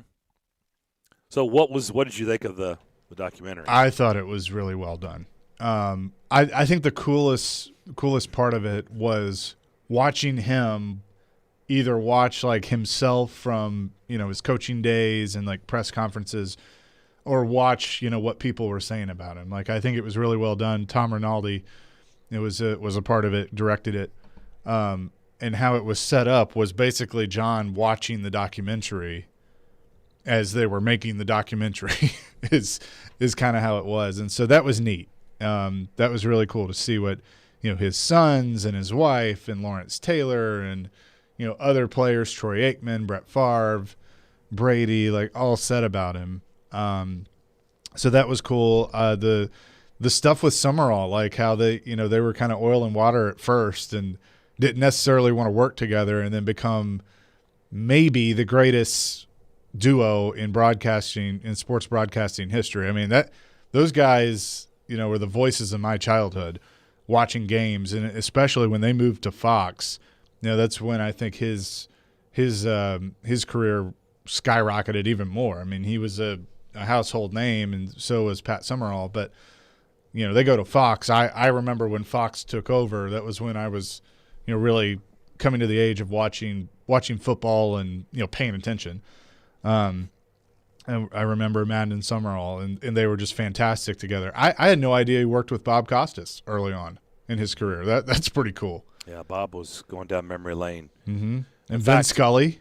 So what did you think of the documentary? I thought it was really well done. I think the coolest part of it was watching him either watch like himself from, his coaching days and like press conferences, or watch, what people were saying about him. Like, I think it was really well done. Tom Rinaldi, it was a part of it, directed it. and how it was set up was basically John watching the documentary as they were making the documentary is kind of how it was. And so that was neat. That was really cool to see what, his sons and his wife and Lawrence Taylor and, other players, Troy Aikman, Brett Favre, Brady, like all said about him. So that was cool. The stuff with Summerall, like how they were kind of oil and water at first and didn't necessarily want to work together and then become maybe the greatest duo in broadcasting, in sports broadcasting history. I mean, those guys, were the voices of my childhood watching games, and especially when they moved to Fox, that's when I think his career skyrocketed even more. I mean, he was a household name, and so was Pat Summerall, but they go to Fox. I remember when Fox took over, that was when I was, really coming to the age of watching football and, paying attention. And I remember Madden and Summerall, and they were just fantastic together. I had no idea he worked with Bob Costas early on in his career. That's pretty cool. Yeah, Bob was going down memory lane. Mm-hmm. And Vin Scully.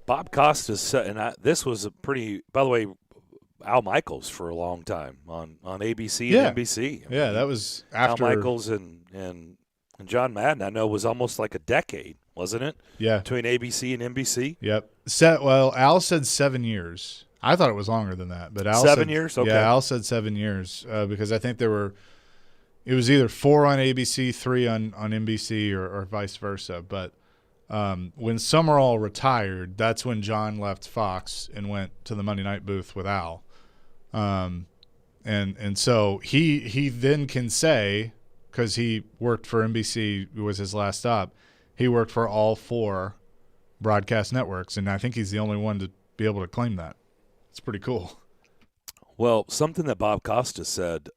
Bob Costas, this was a pretty, by the way, Al Michaels for a long time on ABC and NBC. Yeah, that was after. Al Michaels and John Madden, I know, was almost like a decade, wasn't it? Yeah. Between ABC and NBC? Yep. Al said 7 years. I thought it was longer than that, but Al 7 said, years? Okay. Yeah, Al said 7 years because I think it was either 4 on ABC, 3 on NBC, or vice versa. But when Summerall retired, that's when John left Fox and went to the Monday night booth with Al. And so he then can say, because he worked for NBC, was his last stop, he worked for all 4 broadcast networks, and I think he's the only one to be able to claim that. It's pretty cool. Well, something that Bob Costa said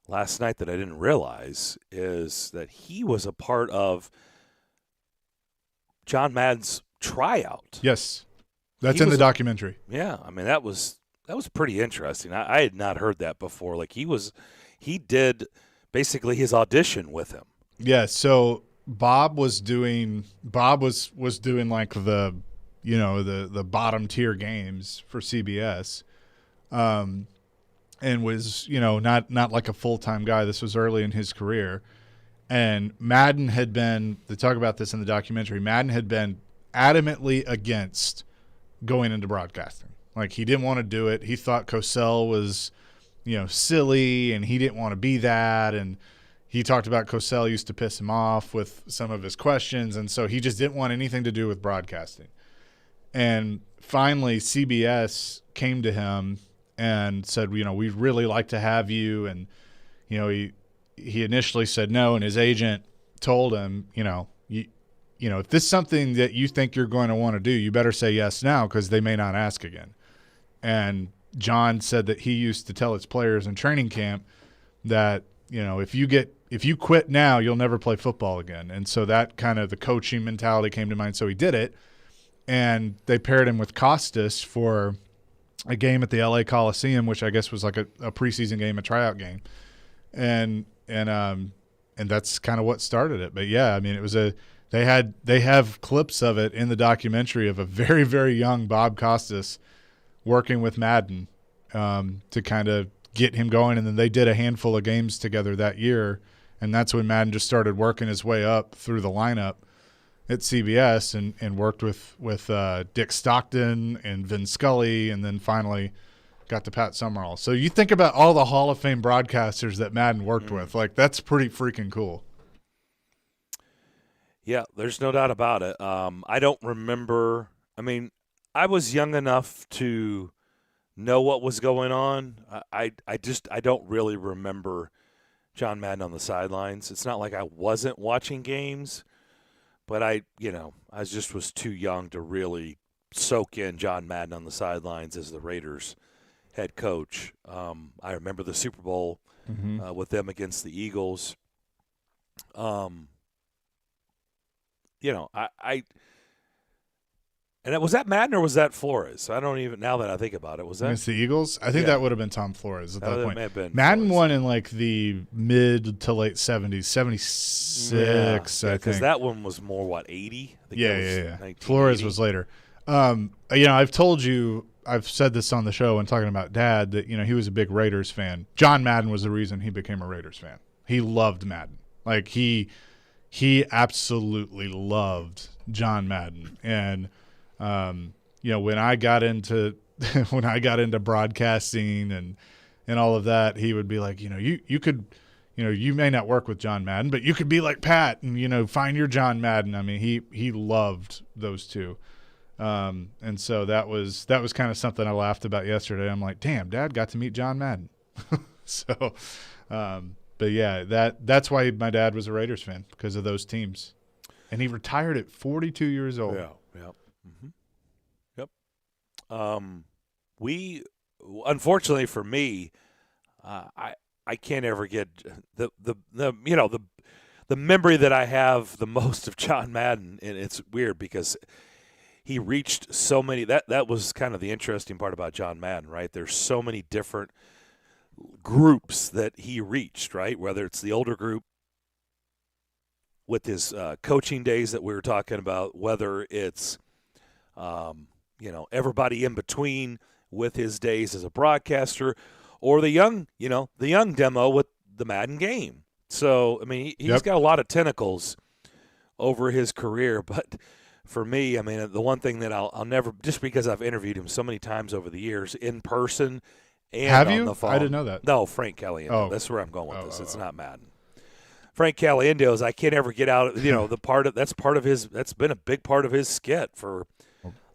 last night that I didn't realize is that he was a part of John Madden's tryout. Yes. That's in the documentary. Yeah, I mean that was pretty interesting. I had not heard that before. Like he did basically his audition with him. Yeah, so Bob was doing like the the bottom tier games for CBS. And was, not like a full-time guy. This was early in his career. And Madden had been, they talk about this in the documentary, Madden had been adamantly against going into broadcasting. Like, he didn't want to do it. He thought Cosell was, silly, and he didn't want to be that. And he talked about Cosell used to piss him off with some of his questions, and so he just didn't want anything to do with broadcasting. And finally, CBS came to him and said, we'd really like to have you. And, he initially said no, and his agent told him, if this is something that you think you're going to want to do, you better say yes now because they may not ask again. And John said that he used to tell his players in training camp that, if you quit now, you'll never play football again. And so that kind of the coaching mentality came to mind. So he did it, and they paired him with Costas for a game at the LA Coliseum, which I guess was like a preseason game, a tryout game. And that's kind of what started it. But yeah, I mean, it was they have clips of it in the documentary of a very, very young Bob Costas working with Madden to kind of get him going. And then they did a handful of games together that year. And that's when Madden just started working his way up through the lineup at CBS and worked with Dick Stockton and Vin Scully, and then finally got to Pat Summerall. So you think about all the Hall of Fame broadcasters that Madden worked with. Like, that's pretty freaking cool. Yeah, there's no doubt about it. I don't remember. I mean, I was young enough to know what was going on. I don't really remember John Madden on the sidelines. It's not like I wasn't watching games, but I was too young to really soak in John Madden on the sidelines as the Raiders head coach. I remember the Super Bowl with them against the Eagles. And And was that Madden or was that Flores? I don't even, now that I think about it, was that? Against the Eagles? I think that would have been Tom Flores at that point. May have been Madden Flores. won in like the mid to late 70s, 76, I think. Because that one was more, 80? I think Yeah. Flores was later. I've told you, I've said this on the show when talking about Dad, that, he was a big Raiders fan. John Madden was the reason he became a Raiders fan. He loved Madden. Like, he absolutely loved John Madden. And, when I got into broadcasting and all of that, he would be like, you could, you may not work with John Madden, but you could be like Pat and, find your John Madden. I mean, he loved those two. And so that was kind of something I laughed about yesterday. I'm like, damn, Dad got to meet John Madden. So, but yeah, that's why my dad was a Raiders fan, because of those teams. And he retired at 42 years old. Yeah. We, unfortunately for me, I can't ever get the memory that I have the most of John Madden, and it's weird because he reached so many. That was kind of the interesting part about John Madden, right? There's so many different groups that he reached, right? Whether it's the older group with his coaching days that we were talking about, whether it's everybody in between with his days as a broadcaster, or the young demo with the Madden game. So, I mean, he's got a lot of tentacles over his career. But for me, I mean, the one thing that I'll never, just because I've interviewed him so many times over the years in person and on the phone. I didn't know that. No, Frank Caliendo. Oh. That's where I'm going with this. It's not Madden. Frank Caliendo's, I can't ever get out, that's been a big part of his skit for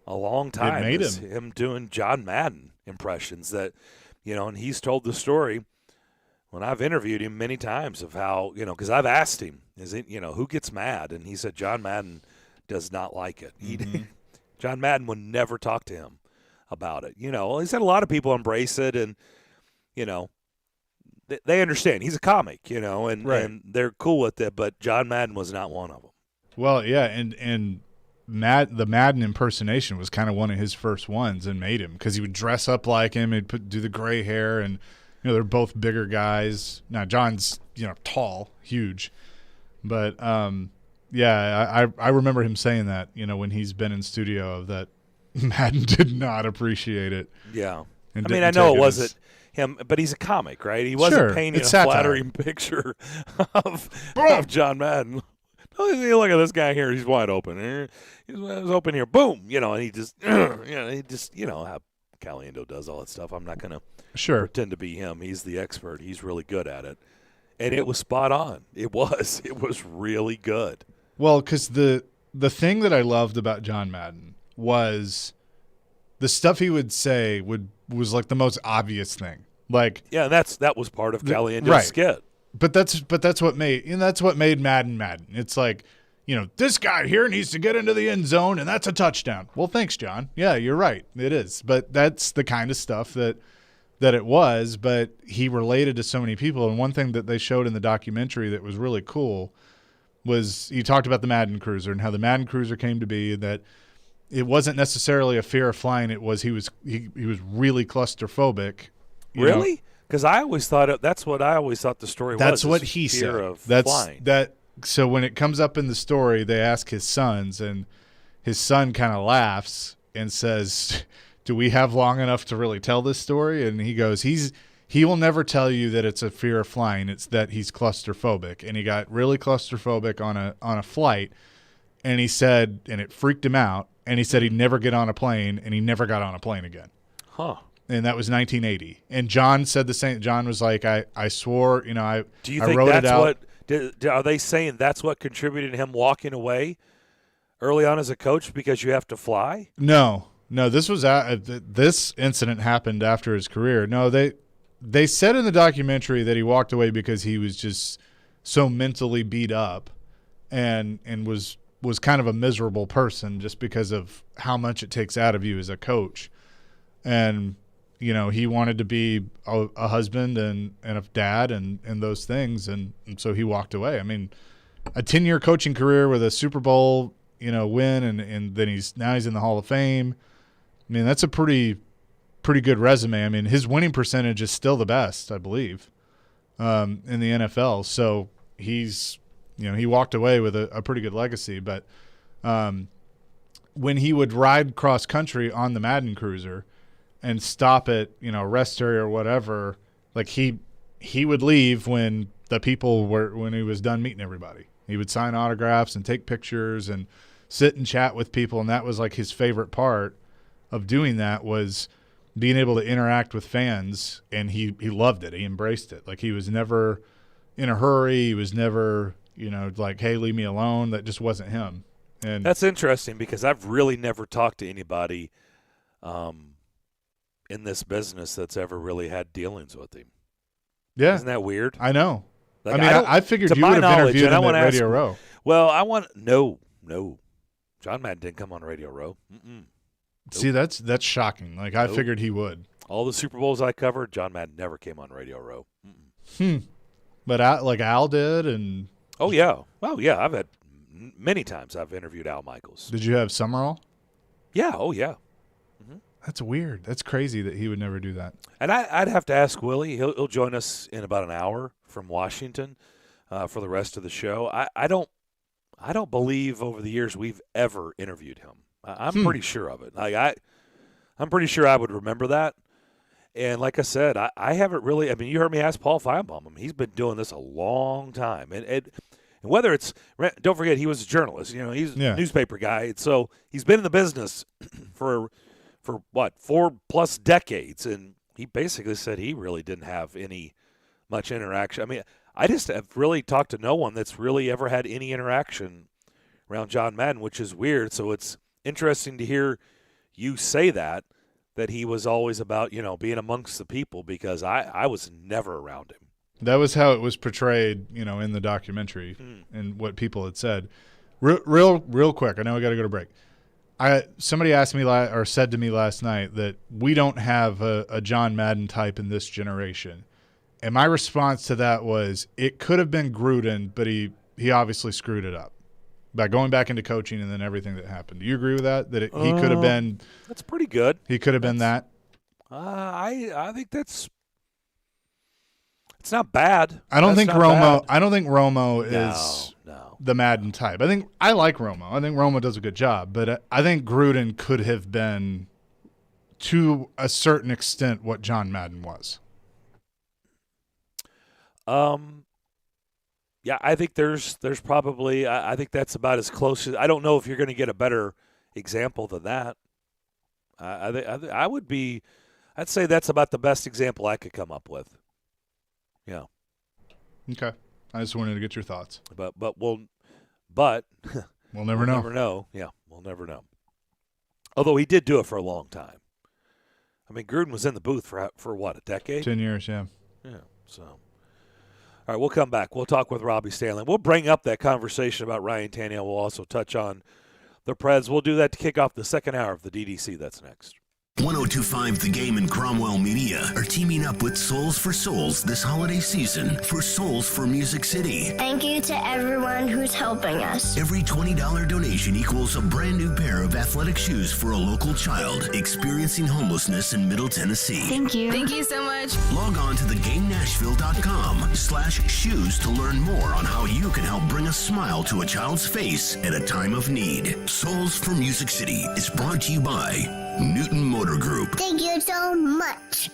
a long time. It made him doing John Madden impressions that, and he's told the story when I've interviewed him many times of how, because I've asked him, who gets mad? And he said John Madden does not like it. John Madden would never talk to him about it. He said a lot of people embrace it, and, they understand. He's a comic, and they're cool with it, but John Madden was not one of them. Well, yeah, and the Madden impersonation was kind of one of his first ones, and made him, because he would dress up like him and do the gray hair, and they're both bigger guys. Now John's tall, huge, but I remember him saying that when he's been in studio, that Madden did not appreciate it. Yeah, and I mean, I know it wasn't him, but he's a comic, right? He wasn't painting a flattering picture of John Madden. Look at this guy here. He's wide open. He's open here. Boom. And he just, how Caliendo does all that stuff. I'm not going to pretend to be him. He's the expert. He's really good at it. And it was spot on. It was really good. Well, because the thing that I loved about John Madden was the stuff he would say was like the most obvious thing. Like, yeah, that was part of Caliendo's skit. But that's what made Madden Madden. It's like, this guy here needs to get into the end zone, and that's a touchdown. Well, thanks, John. Yeah, you're right. It is. But that's the kind of stuff that it was. But he related to so many people. And one thing that they showed in the documentary that was really cool was he talked about the Madden Cruiser and how the Madden Cruiser came to be, that it wasn't necessarily a fear of flying. It was he was really claustrophobic. Really? Because I always thought that's what I always thought the story was. That's what he fear said. Of flying. Flying. So when it comes up in the story, they ask his sons, and his son kind of laughs and says, "Do we have long enough to really tell this story?" And he goes, "He will never tell you that it's a fear of flying. It's that he's claustrophobic, and he got really claustrophobic on a flight, and he said, and it freaked him out, and he said he'd never get on a plane, and he never got on a plane again." Huh. And that was 1980. And John said the same. John was like, I swore, Do you I think wrote that's it out. what? Are they saying that's what contributed to him walking away early on as a coach, because you have to fly? No. This was this incident happened after his career. No, they said in the documentary that he walked away because he was just so mentally beat up, and was kind of a miserable person just because of how much it takes out of you as a coach, and. He wanted to be a husband and a dad and those things. And so he walked away. I mean, a 10-year coaching career with a Super Bowl, win, and then he's in the Hall of Fame. I mean, that's a pretty good resume. I mean, his winning percentage is still the best, I believe, in the NFL. So he's, he walked away with a pretty good legacy. But when he would ride cross country on the Madden Cruiser and stop at, a rest area or whatever, like he would leave when he was done meeting everybody. He would sign autographs and take pictures and sit and chat with people, and that was like his favorite part of doing that, was being able to interact with fans, and he loved it. He embraced it. Like, he was never in a hurry. He was never, like, hey, leave me alone. That just wasn't him. And that's interesting, because I've really never talked to anybody in this business that's ever really had dealings with him. Yeah. Isn't that weird? I know. Like, I figured you would have interviewed him at Radio Row. Well, no. John Madden didn't come on Radio Row. Mm-mm. See, that's shocking. Like, I figured he would. All the Super Bowls I covered, John Madden never came on Radio Row. Mm-mm. But Al did, and oh yeah, well yeah, I've had many times I've interviewed Al Michaels. Did you have Summerall? Yeah. Oh yeah. Mm-hmm. That's weird. That's crazy that he would never do that. And I'd have to ask Willie. He'll join us in about an hour from Washington for the rest of the show. I don't believe over the years we've ever interviewed him. I'm pretty sure of it. Like I'm pretty sure I would remember that. And like I said, I haven't really. I mean, you heard me ask Paul Feinbaum. I mean, he's been doing this a long time, and whether it's, don't forget, he was a journalist. He's a newspaper guy, and so he's been in the business for what, 4+ decades, and he basically said he really didn't have much interaction. I mean, I just have really talked to no one that's really ever had any interaction around John Madden, which is weird. So it's interesting to hear you say that he was always about, being amongst the people, because I was never around him. That was how it was portrayed, in the documentary and what people had said. Real quick, I know we got to go to break. Somebody asked me or said to me last night that we don't have a John Madden type in this generation. And my response to that was, it could have been Gruden, but he obviously screwed it up by going back into coaching and then everything that happened. Do you agree with that? That he could have been – that's pretty good. He could have been that? I think that's – it's not bad. I don't think Romo is the Madden type. I like Romo. I think Romo does a good job, but I think Gruden could have been, to a certain extent, what John Madden was. Yeah, I think there's probably, I think that's about as close as, I don't know if you're going to get a better example than that. I'd say that's about the best example I could come up with. Yeah. Okay. I just wanted to get your thoughts. But we'll never know. Never know. Yeah, we'll never know. Although he did do it for a long time. I mean, Gruden was in the booth for what, a decade? 10 years, yeah. Yeah. So, all right, we'll come back. We'll talk with Robbie Stanley. We'll bring up that conversation about Ryan Tannehill. We'll also touch on the Preds. We'll do that to kick off the second hour of the DDC. That's next. 1025 The Game and Cromwell Media are teaming up with Souls for Souls this holiday season for Souls for Music City. Thank you to everyone who's helping us. Every $20 donation equals a brand new pair of athletic shoes for a local child experiencing homelessness in Middle Tennessee. Thank you. Thank you so much. Log on to theGameNashville.com/shoes to learn more on how you can help bring a smile to a child's face at a time of need. Souls for Music City is brought to you by Newton Motor Group. Thank you so much.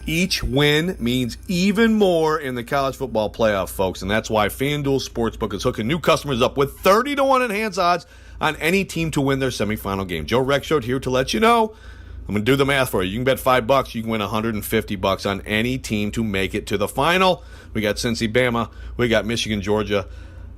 Each win means even more in the college football playoff, folks, and that's why FanDuel Sportsbook is hooking new customers up with 30-1 enhanced odds on any team to win their semifinal game. Joe Rexrode here to let you know. I'm going to do the math for you. You can bet $5. You can win $150 on any team to make it to the final. We got Cincy, Bama. We got Michigan, Georgia.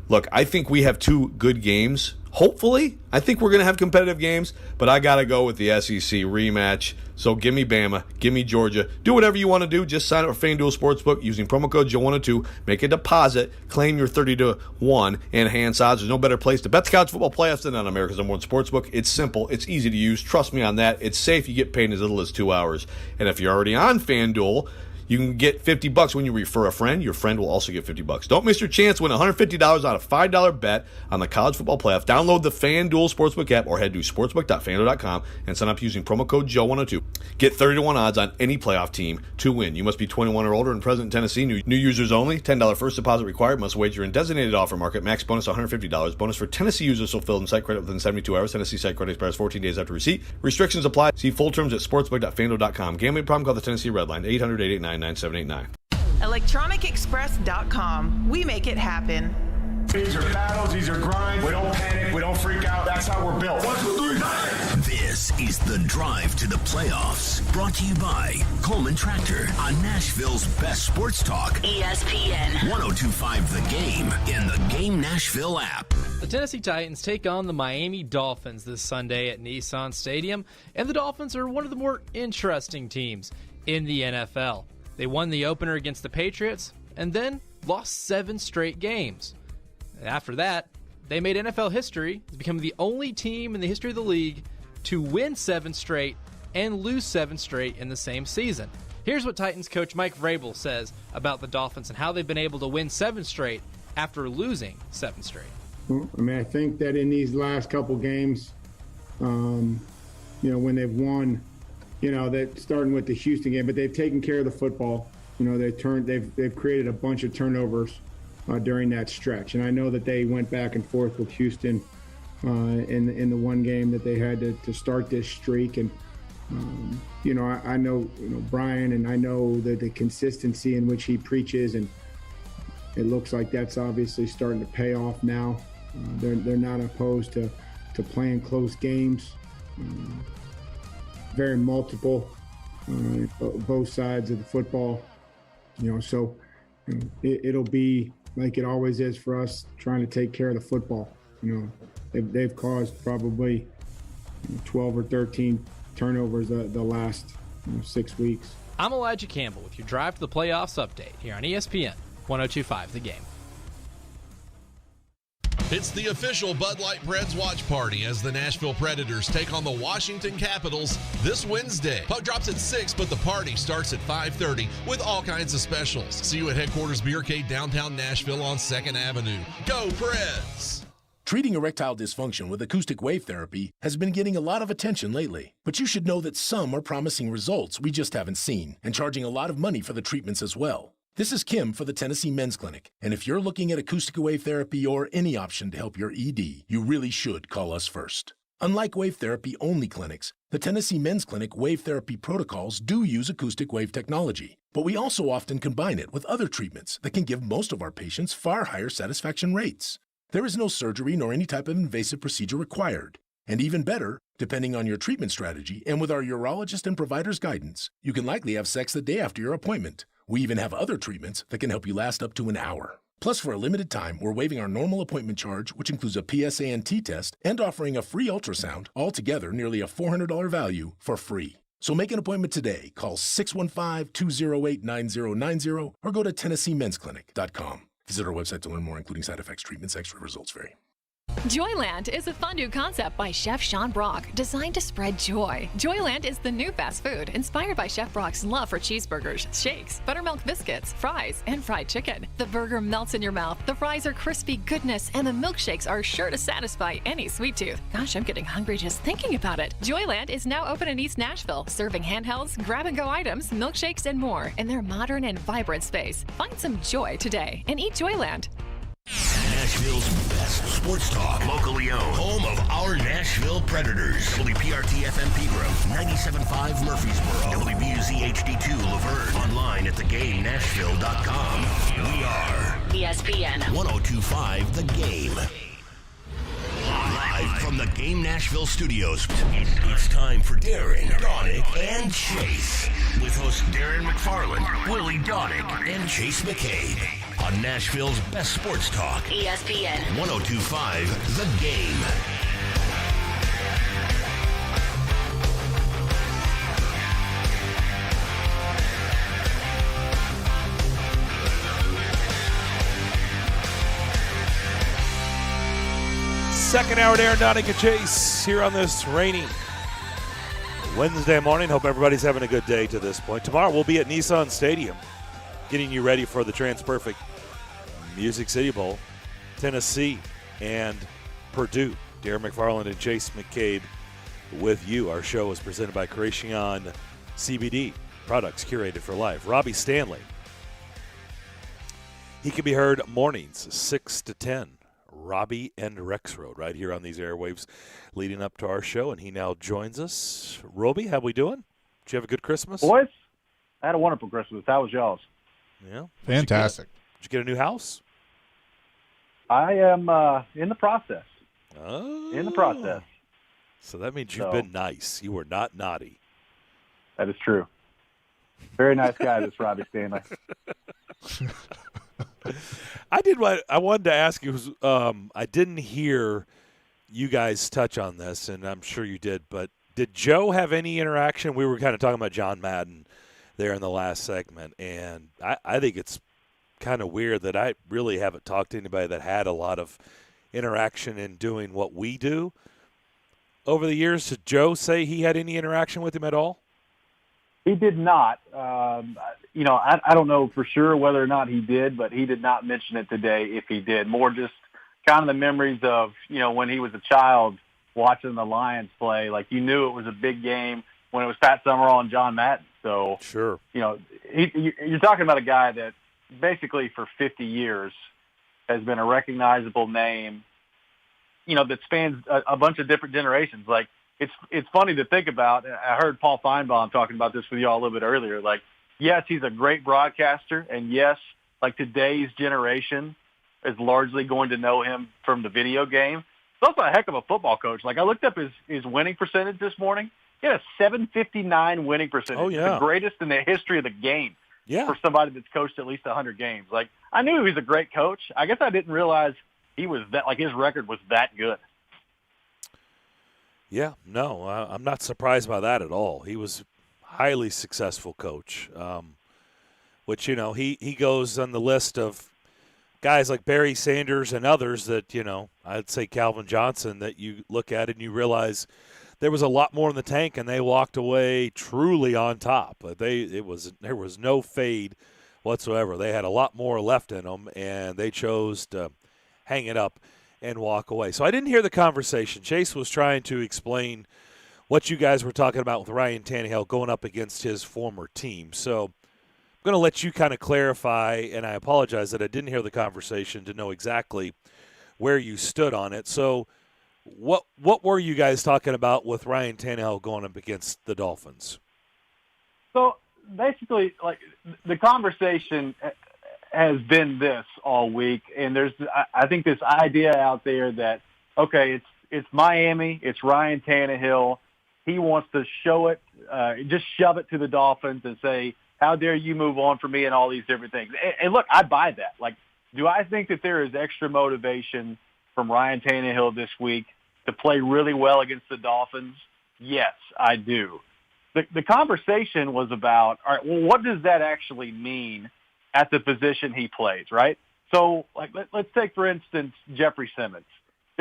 Look, I think we have two good games. Hopefully, I think we're going to have competitive games, but I got to go with the SEC rematch. So give me Bama, give me Georgia. Do whatever you want to do. Just sign up for FanDuel Sportsbook using promo code Joe102. Make a deposit. Claim your 30-1 enhanced odds. There's no better place to bet the college football playoffs than on America's #1 Sportsbook. It's simple. It's easy to use. Trust me on that. It's safe. You get paid in as little as 2 hours. And if you're already on FanDuel, You can get $50 when you refer a friend. Your friend will also get $50. Don't miss your chance to win $150 on a $5 bet on the college football playoff. Download the FanDuel Sportsbook app or head to sportsbook.fanduel.com and sign up using promo code Joe102. Get 30-1 odds on any playoff team to win. You must be 21 or older and present in Tennessee. New users only. $10 first deposit required. Must wager in designated offer market. Max bonus $150. Bonus for Tennessee users fulfilled in site credit within 72 hours. Tennessee site credit expires 14 days after receipt. Restrictions apply. See full terms at sportsbook.fanduel.com. Gambling problem? Call the Tennessee Red Line 800-889-9789. ElectronicExpress.com. We make it happen. These are battles, these are grinds. We don't panic, we don't freak out. That's how we're built. 1, 2, 3, 9. This is The Drive to the Playoffs, brought to you by Coleman Tractor on Nashville's best sports talk. ESPN 102.5 The Game in the Game Nashville app. The Tennessee Titans take on the Miami Dolphins this Sunday at Nissan Stadium, and the Dolphins are one of the more interesting teams in the NFL. They won the opener against the Patriots and then lost 7 straight games. After that, they made NFL history, becoming the only team in the history of the league to win 7 straight and lose 7 straight in the same season. Here's what Titans coach Mike Vrabel says about the Dolphins and how they've been able to win 7 straight after losing 7 straight. Well, I think that in these last couple games, when they've won, that starting with the Houston game, but they've taken care of the football. They've created a bunch of turnovers during that stretch, and I know that they went back and forth with Houston in the one game that they had to start this streak, and I know Brian, and I know the consistency in which he preaches, and it looks like that's obviously starting to pay off now. They're not opposed to playing close games, very multiple, both sides of the football. So it'll be like it always is for us, trying to take care of the football. They've caused probably 12 or 13 turnovers the last 6 weeks. I'm Elijah Campbell with your Drive to the Playoffs update here on ESPN 102.5 The Game. It's the official Bud Light Preds watch party as the Nashville Predators take on the Washington Capitals this Wednesday. Puck drops at 6, but the party starts at 5:30 with all kinds of specials. See you at Headquarters Beercade downtown Nashville on 2nd Avenue. Go Preds! Treating erectile dysfunction with acoustic wave therapy has been getting a lot of attention lately. But you should know that some are promising results we just haven't seen and charging a lot of money for the treatments as well. This is Kim for the Tennessee Men's Clinic, and if you're looking at acoustic wave therapy or any option to help your ED, you really should call us first. Unlike wave therapy-only clinics, the Tennessee Men's Clinic wave therapy protocols do use acoustic wave technology, but we also often combine it with other treatments that can give most of our patients far higher satisfaction rates. There is no surgery nor any type of invasive procedure required. And even better, depending on your treatment strategy and with our urologist and provider's guidance, you can likely have sex the day after your appointment. We even have other treatments that can help you last up to an hour. Plus, for a limited time, we're waiving our normal appointment charge, which includes a PSA and T test, and offering a free ultrasound, altogether nearly a $400 value, for free. So make an appointment today. Call 615-208-9090 or go to TennesseeMen'sClinic.com. Visit our website to learn more, including side effects, treatments, extra results vary. Joyland is a fun new concept by Chef Sean Brock, designed to spread joy. Joyland is the new fast food, inspired by Chef Brock's love for cheeseburgers, shakes, buttermilk biscuits, fries, and fried chicken. The burger melts in your mouth, the fries are crispy goodness, and the milkshakes are sure to satisfy any sweet tooth. Gosh, I'm getting hungry just thinking about it. Joyland is now open in East Nashville, serving handhelds, grab-and-go items, milkshakes, and more in their modern and vibrant space. Find some joy today and eat Joyland. Nashville's best sports talk, locally owned, home of our Nashville Predators. WPRT FM Pegram, 97.5 Murfreesboro, WBUZ HD2 Laverne, online at thegamenashville.com. We are ESPN 102.5 The Game. Live from the Game Nashville studios, it's time for Darren, Donick, and Chase. With hosts Darren McFarland, Willie Donick, and Chase McCabe. On Nashville's best sports talk, ESPN 102.5 The Game. Second hour, Darren, Donick, and Chase here on this rainy Wednesday morning. Hope everybody's having a good day to this point. Tomorrow we'll be at Nissan Stadium getting you ready for the TransPerfect Music City Bowl. Tennessee and Purdue. Darren McFarland and Chase McCabe with you. Our show is presented by Creation CBD, products curated for life. Robbie Stanley. He can be heard mornings 6 to 10. Robbie and Rex Road right here on these airwaves leading up to our show, and he now joins us. Roby, how we doing? Did you have a good Christmas? Boys, I had a wonderful Christmas. How was y'all's? Yeah. Fantastic. Did you get a new house? I am in the process. Oh. In the process. So that means you've been nice. You were not naughty. That is true. Very nice guy, this Robbie Stanley. I did what I wanted to ask you. I didn't hear you guys touch on this, and I'm sure you did, but did Joe have any interaction? We were kind of talking about John Madden there in the last segment, and I think it's kind of weird that I really haven't talked to anybody that had a lot of interaction in doing what we do over the years. Did Joe say he had any interaction with him at all? He did not. I don't know for sure whether or not he did, but he did not mention it today if he did. More just kind of the memories of, when he was a child watching the Lions play. Like, you knew it was a big game when it was Pat Summerall and John Madden. So, sure. You're talking about a guy that basically for 50 years has been a recognizable name, that spans a bunch of different generations. Like, it's funny to think about. I heard Paul Feinbaum talking about this with you all a little bit earlier. Like, yes, he's a great broadcaster, and yes, like today's generation is largely going to know him from the video game. He's also a heck of a football coach. Like, I looked up his winning percentage this morning. He had a 759 winning percentage. Oh, yeah. The greatest in the history of the game. Yeah. For somebody that's coached at least 100 games. Like, I knew he was a great coach. I guess I didn't realize he was that, like, his record was that good. Yeah, no, I'm not surprised by that at all. He was a highly successful coach, which, he goes on the list of guys like Barry Sanders and others that, I'd say Calvin Johnson, that you look at and you realize there was a lot more in the tank, and they walked away truly on top. But there was no fade whatsoever. They had a lot more left in them, and they chose to hang it up and walk away. So I didn't hear the conversation. Chase was trying to explain what you guys were talking about with Ryan Tannehill going up against his former team. So I'm going to let you kind of clarify, and I apologize that I didn't hear the conversation to know exactly where you stood on it. So what were you guys talking about with Ryan Tannehill going up against the Dolphins? So basically, like, the conversation has been this all week, and there's, I think, this idea out there that, okay, it's Miami, it's Ryan Tannehill. He wants to show it, just shove it to the Dolphins and say, how dare you move on from me and all these different things. And look, I buy that. Like, do I think that there is extra motivation from Ryan Tannehill this week to play really well against the Dolphins? Yes, I do. The conversation was about, all right, well, what does that actually mean at the position he plays, right? So, like, let's take, for instance, Jeffrey Simmons.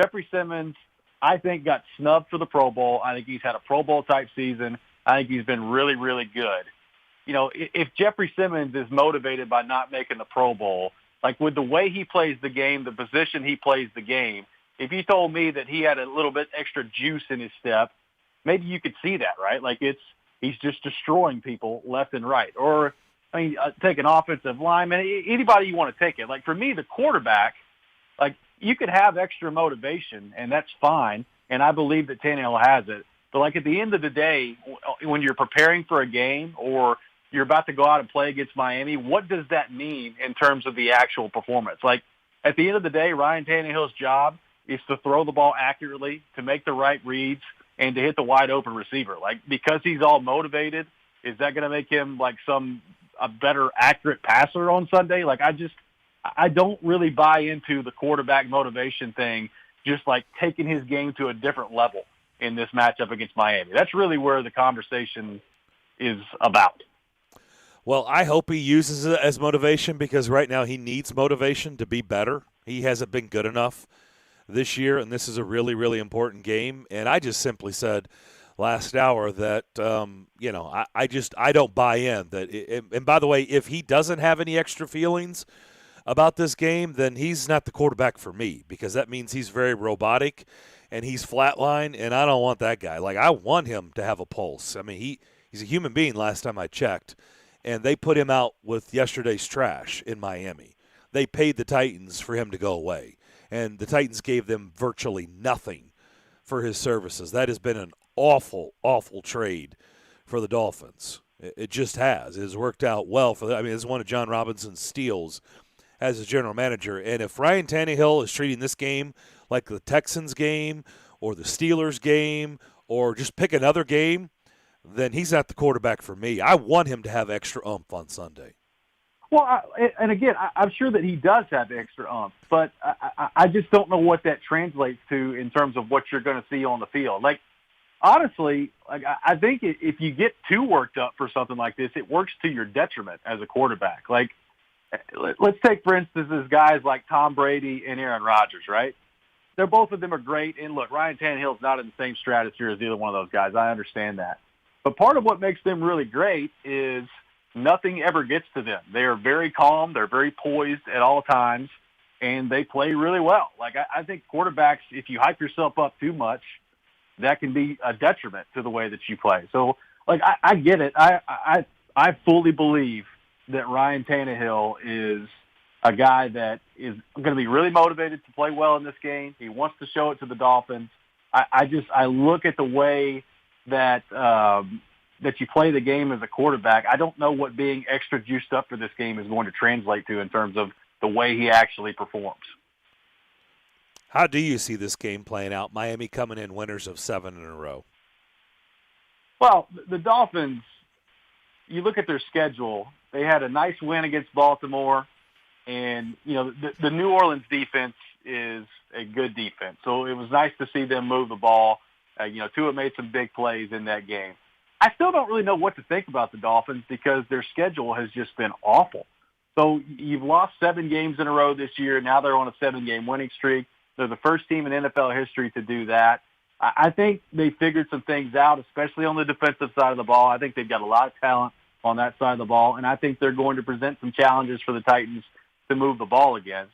Jeffrey Simmons, I think, got snubbed for the Pro Bowl. I think he's had a Pro Bowl-type season. I think he's been really, really good. If Jeffrey Simmons is motivated by not making the Pro Bowl, like, with the way he plays the game, the position he plays the game, if you told me that he had a little bit extra juice in his step, maybe you could see that, right? Like, he's just destroying people left and right. Or, take an offensive lineman, anybody you want to take it. Like, for me, the quarterback, like, you could have extra motivation, and that's fine, and I believe that Tannehill has it. But, like, at the end of the day, when you're preparing for a game or you're about to go out and play against Miami, what does that mean in terms of the actual performance? Like, at the end of the day, Ryan Tannehill's job is to throw the ball accurately, to make the right reads, and to hit the wide-open receiver. Like, because he's all motivated, is that going to make him, like, a better accurate passer on Sunday? Like, I don't really buy into the quarterback motivation thing, just like taking his game to a different level in this matchup against Miami. That's really where the conversation is about. Well, I hope he uses it as motivation, because right now he needs motivation to be better. He hasn't been good enough this year, and this is a really, really important game. And I just simply said, last hour that, I don't buy in. And by the way, if he doesn't have any extra feelings about this game, then he's not the quarterback for me, because that means he's very robotic and he's flatline, and I don't want that guy. Like, I want him to have a pulse. I mean, he's a human being last time I checked, and they put him out with yesterday's trash in Miami. They paid the Titans for him to go away, and the Titans gave them virtually nothing for his services. That has been an awful, awful trade for the Dolphins. It just has. It has worked out well for them. I mean, it's one of John Robinson's steals as a general manager. And if Ryan Tannehill is treating this game like the Texans game or the Steelers game or just pick another game, then he's not the quarterback for me. I want him to have extra oomph on Sunday. Well, I'm sure that he does have extra oomph, but I just don't know what that translates to in terms of what you're going to see on the field. Like, honestly, I think if you get too worked up for something like this, it works to your detriment as a quarterback. Like, let's take, for instance, guys like Tom Brady and Aaron Rodgers, right? Both of them are great. And look, Ryan Tannehill's not in the same stratosphere as either one of those guys. I understand that. But part of what makes them really great is nothing ever gets to them. They are very calm. They're very poised at all times, and they play really well. Like, I think quarterbacks, if you hype yourself up too much, that can be a detriment to the way that you play. So, like, I get it. I fully believe that Ryan Tannehill is a guy that is going to be really motivated to play well in this game. He wants to show it to the Dolphins. I look at the way that that you play the game as a quarterback. I don't know what being extra juiced up for this game is going to translate to in terms of the way he actually performs. How do you see this game playing out? Miami coming in winners of 7 in a row. Well, the Dolphins, you look at their schedule, they had a nice win against Baltimore, and, you know, the New Orleans defense is a good defense. So it was nice to see them move the ball. Tua made some big plays in that game. I still don't really know what to think about the Dolphins because their schedule has just been awful. So you've lost 7 games in a row this year. Now they're on a 7-game winning streak. They're the first team in NFL history to do that. I think they figured some things out, especially on the defensive side of the ball. I think they've got a lot of talent on that side of the ball, and I think they're going to present some challenges for the Titans to move the ball against.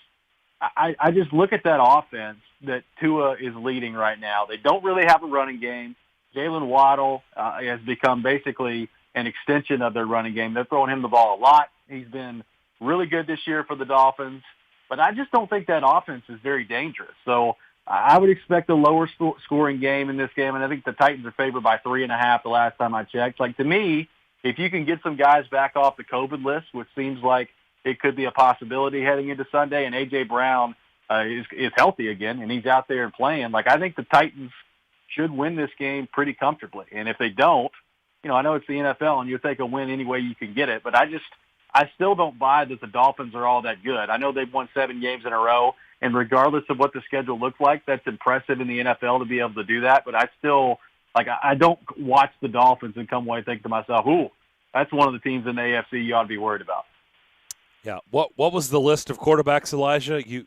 I just look at that offense that Tua is leading right now. They don't really have a running game. Jalen Waddle has become basically an extension of their running game. They're throwing him the ball a lot. He's been really good this year for the Dolphins, but I just don't think that offense is very dangerous. So I would expect a lower scoring game in this game, and I think the Titans are favored by 3.5 the last time I checked. Like, to me, if you can get some guys back off the COVID list, which seems like it could be a possibility heading into Sunday, and A.J. Brown is healthy again, and he's out there and playing, like, I think the Titans should win this game pretty comfortably. And if they don't, I know it's the NFL, and you'll take a win any way you can get it, but I still don't buy that the Dolphins are all that good. I know they've won 7 games in a row, and regardless of what the schedule looks like, that's impressive in the NFL to be able to do that. But I still, I don't watch the Dolphins and come away and think to myself, ooh, that's one of the teams in the AFC you ought to be worried about. Yeah. What was the list of quarterbacks, Elijah? You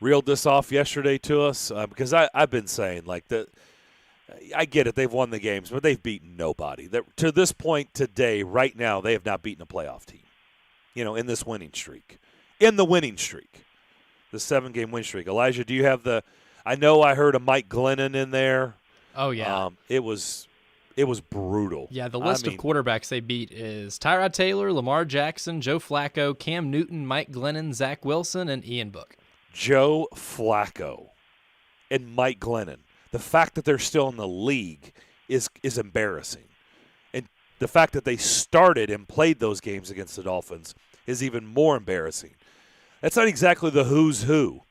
reeled this off yesterday to us because I've been saying, I get it. They've won the games, but they've beaten nobody. To this point today, right now, they have not beaten a playoff team, in this winning streak. In the winning streak, the 7-game win streak. Elijah, do you have I know I heard a Mike Glennon in there. Oh, yeah. It was brutal. Yeah, the list of quarterbacks they beat is Tyrod Taylor, Lamar Jackson, Joe Flacco, Cam Newton, Mike Glennon, Zach Wilson, and Ian Book. Joe Flacco and Mike Glennon. The fact that they're still in the league is embarrassing. And the fact that they started and played those games against the Dolphins is even more embarrassing. That's not exactly the who's who.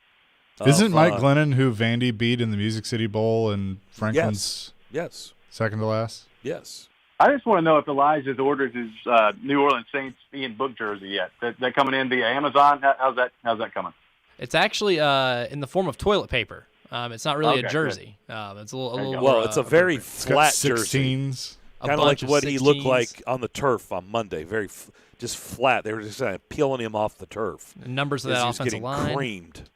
Isn't Mike Glennon who Vandy beat in the Music City Bowl and Franklin's yes. second to last? Yes. I just want to know if Elijah's ordered his New Orleans Saints Ian Book jersey yet. That coming in via Amazon? How's that coming? It's actually in the form of toilet paper. It's not really a jersey. It's a little. Well, it's a very flat jersey. 16s. Kind of like what he looked like on the turf on Monday. Very just flat. They were just kind of peeling him off the turf. The numbers of that offensive line. Creamed.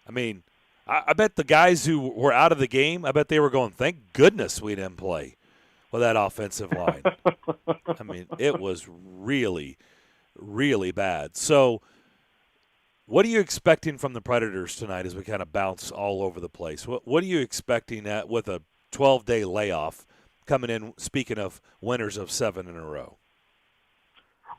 I mean, I bet the guys who were out of the game, I bet they were going, thank goodness we didn't play with that offensive line. I mean, it was really, really bad. So what are you expecting from the Predators tonight as we kind of bounce all over the place? What are you expecting with a 12-day layoff coming in, speaking of winners of 7 in a row?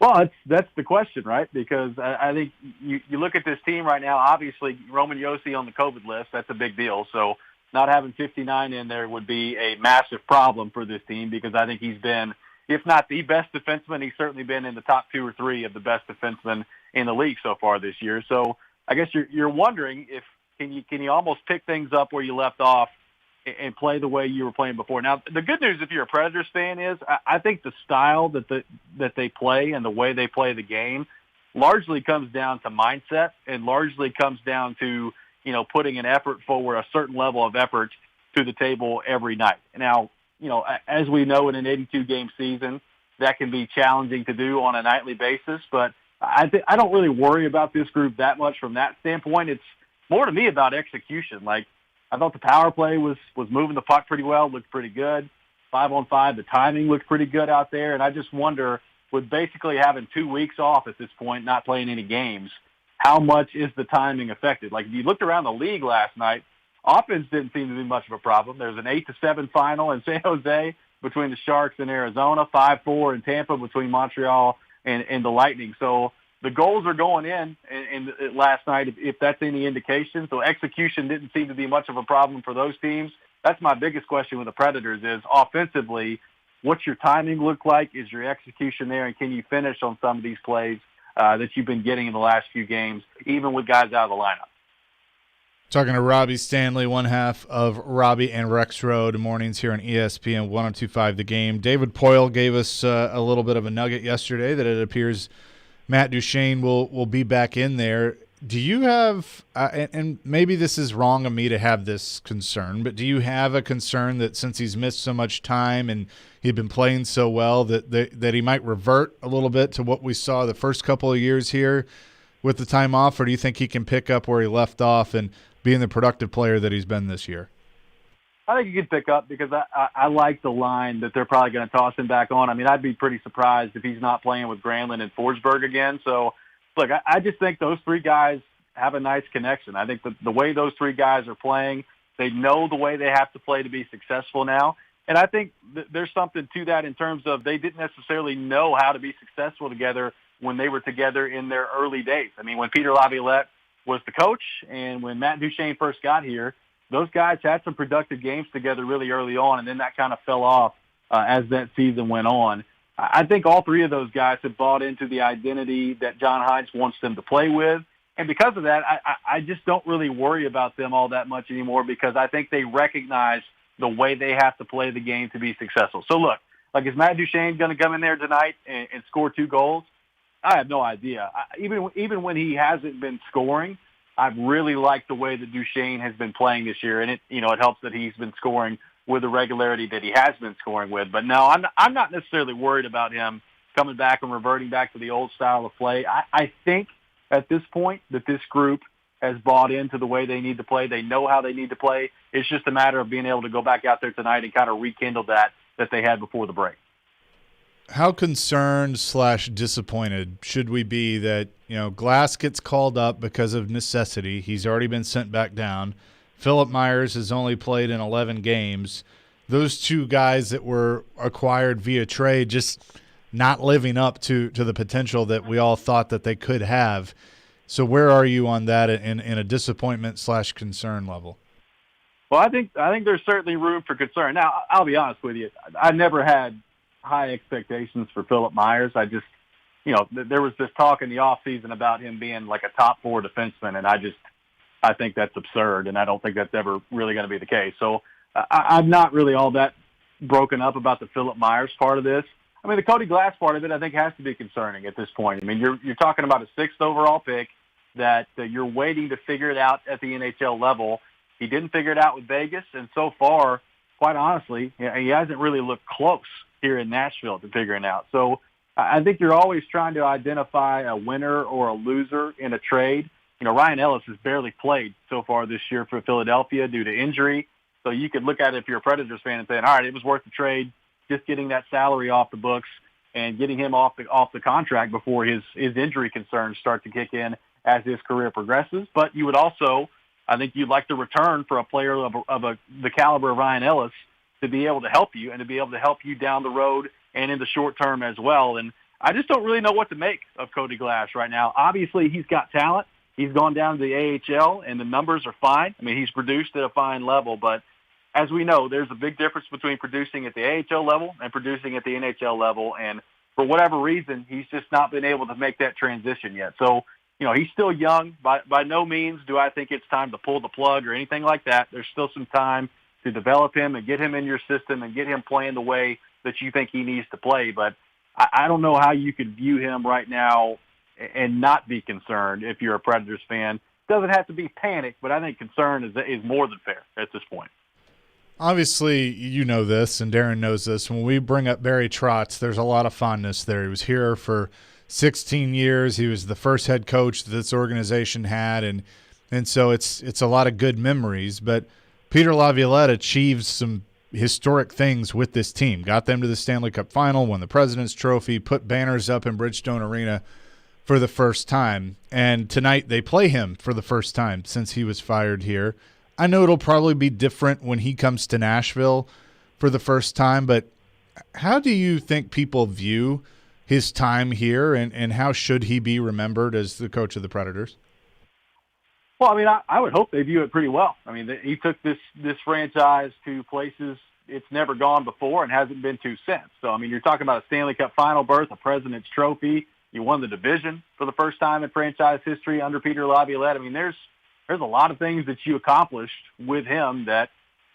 Well, that's the question, right? Because I think you look at this team right now, obviously Roman Josi on the COVID list, that's a big deal. So not having 59 in there would be a massive problem for this team because I think he's been, if not the best defenseman, he's certainly been in the top 2 or 3 of the best defensemen in the league so far this year. So I guess you're wondering if can you almost pick things up where you left off and play the way you were playing before. Now, the good news if you're a Predators fan is I think the style that they play and the way they play the game largely comes down to mindset and largely comes down to, putting an effort forward, a certain level of effort to the table every night. Now, as we know in an 82-game season, that can be challenging to do on a nightly basis, but I don't really worry about this group that much from that standpoint. It's more to me about execution. Like, I thought the power play was moving the puck pretty well, looked pretty good. 5-on-5, the timing looked pretty good out there, and I just wonder, with basically having 2 weeks off at this point, not playing any games, how much is the timing affected? Like, if you looked around the league last night, offense didn't seem to be much of a problem. There was an 8-7 final in San Jose between the Sharks and Arizona, 5-4 in Tampa between Montreal and the Lightning. So the goals are going in last night, if that's any indication. So execution didn't seem to be much of a problem for those teams. That's my biggest question with the Predators is offensively, what's your timing look like? Is your execution there? And can you finish on some of these plays that you've been getting in the last few games, even with guys out of the lineup? Talking to Robbie Stanley, one half of Robbie and Rex Road mornings here on ESPN 102.5 The Game. David Poyle gave us a little bit of a nugget yesterday that it appears Matt Duchene will be back in there. Do you have, and maybe this is wrong of me to have this concern, but do you have a concern that since he's missed so much time and he'd been playing so well that he might revert a little bit to what we saw the first couple of years here with the time off, or do you think he can pick up where he left off and being the productive player that he's been this year? I think he can pick up because I like the line that they're probably going to toss him back on. I mean, I'd be pretty surprised if he's not playing with Granlund and Forsberg again. So, look, I just think those 3 guys have a nice connection. I think the way those 3 guys are playing, they know the way they have to play to be successful now. And I think there's something to that in terms of they didn't necessarily know how to be successful together when they were together in their early days. I mean, when Peter Laviolette was the coach and when Matt Duchene first got here, those guys had some productive games together really early on, and then that kind of fell off as that season went on. I think all 3 of those guys have bought into the identity that John Hines wants them to play with. And because of that, I just don't really worry about them all that much anymore because I think they recognize the way they have to play the game to be successful. So, look, like is Matt Duchene going to come in there tonight and score 2 goals? I have no idea. Even when he hasn't been scoring, I've really liked the way that Duchene has been playing this year, and it helps that he's been scoring with the regularity that he has been scoring with. But no, I'm not necessarily worried about him coming back and reverting back to the old style of play. I think at this point that this group has bought into the way they need to play. They know how they need to play. It's just a matter of being able to go back out there tonight and kind of rekindle that they had before the break. How concerned / disappointed should we be that, Glass gets called up because of necessity? He's already been sent back down. Philip Myers has only played in 11 games. Those 2 guys that were acquired via trade just not living up to the potential that we all thought that they could have. So where are you on that in a disappointment / concern level? Well, I think there's certainly room for concern. Now, I'll be honest with you. I never had high expectations for Philip Myers. I just, there was this talk in the offseason about him being like a top 4 defenseman, and I think that's absurd, and I don't think that's ever really going to be the case. So I'm not really all that broken up about the Philip Myers part of this. I mean, the Cody Glass part of it, I think, has to be concerning at this point. I mean, you're talking about a 6th overall pick that you're waiting to figure it out at the NHL level. He didn't figure it out with Vegas, and so far, quite honestly, he hasn't really looked close here in Nashville to figuring out. So I think you're always trying to identify a winner or a loser in a trade. Ryan Ellis has barely played so far this year for Philadelphia due to injury. So you could look at it if you're a Predators fan and saying, all right, it was worth the trade, just getting that salary off the books and getting him off the contract before his injury concerns start to kick in as his career progresses. But you would also, I think you'd like to return for a player of the caliber of Ryan Ellis to be able to help you and to be able to help you down the road and in the short term as well. And I just don't really know what to make of Cody Glass right now. Obviously, he's got talent. He's gone down to the AHL, and the numbers are fine. I mean, he's produced at a fine level, but as we know, there's a big difference between producing at the AHL level and producing at the NHL level, and for whatever reason, he's just not been able to make that transition yet. So, he's still young. By no means do I think it's time to pull the plug or anything like that. There's still some time to develop him and get him in your system and get him playing the way that you think he needs to play. But I don't know how you could view him right now and not be concerned if you're a Predators fan. Doesn't have to be panic, but I think concern is more than fair at this point. Obviously, you know this, and Darren knows this. When we bring up Barry Trotz, there's a lot of fondness there. He was here for 16 years. He was the first head coach that this organization had, and so it's a lot of good memories. But Peter Laviolette achieved some historic things with this team, got them to the Stanley Cup Final, won the President's Trophy, put banners up in Bridgestone Arena for the first time. And tonight they play him for the first time since he was fired here. I know it'll probably be different when he comes to Nashville for the first time, but how do you think people view his time here, and how should he be remembered as the coach of the Predators? Well, I mean, I would hope they view it pretty well. I mean, he took this franchise to places it's never gone before and hasn't been to since. So, I mean, you're talking about a Stanley Cup Final berth, a President's Trophy. You won the division for the first time in franchise history under Peter Laviolette. I mean, there's a lot of things that you accomplished with him that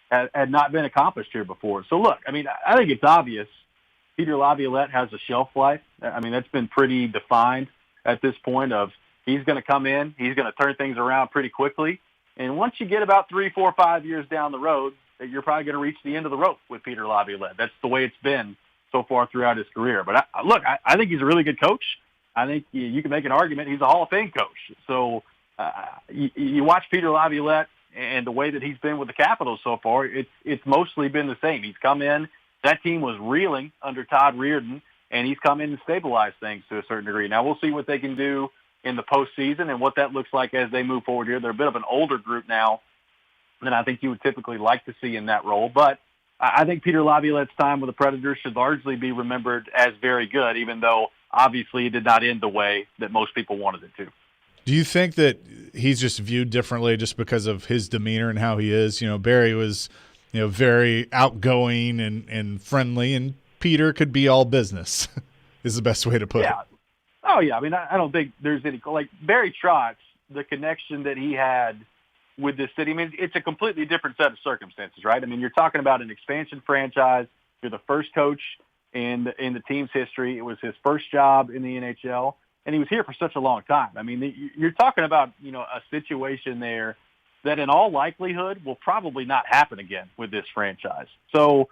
had not been accomplished here before. So, look, I mean, I think it's obvious Peter Laviolette has a shelf life. I mean, that's been pretty defined at this point of he's going to come in, he's going to turn things around pretty quickly. And once you get about 3, 4, 5 years down the road, you're probably going to reach the end of the rope with Peter Laviolette. That's the way it's been so far throughout his career. But, I think he's a really good coach. I think you can make an argument he's a Hall of Fame coach. So you watch Peter Laviolette and the way that he's been with the Capitals so far, it's mostly been the same. He's come in, that team was reeling under Todd Reirden, and he's come in and stabilized things to a certain degree. Now we'll see what they can do in the postseason and what that looks like as they move forward here. They're a bit of an older group now than I think you would typically like to see in that role. But I think Peter Laviolette's time with the Predators should largely be remembered as very good, even though obviously it did not end the way that most people wanted it to. Do you think that he's just viewed differently just because of his demeanor and how he is? Barry was, very outgoing and friendly, and Peter could be all business is the best way to put it. Oh, yeah. I mean, I don't think there's any – like Barry Trotz, the connection that he had with this city, I mean, it's a completely different set of circumstances, right? I mean, you're talking about an expansion franchise. You're the first coach in the team's history. It was his first job in the NHL, and he was here for such a long time. I mean, you're talking about, a situation there that in all likelihood will probably not happen again with this franchise. So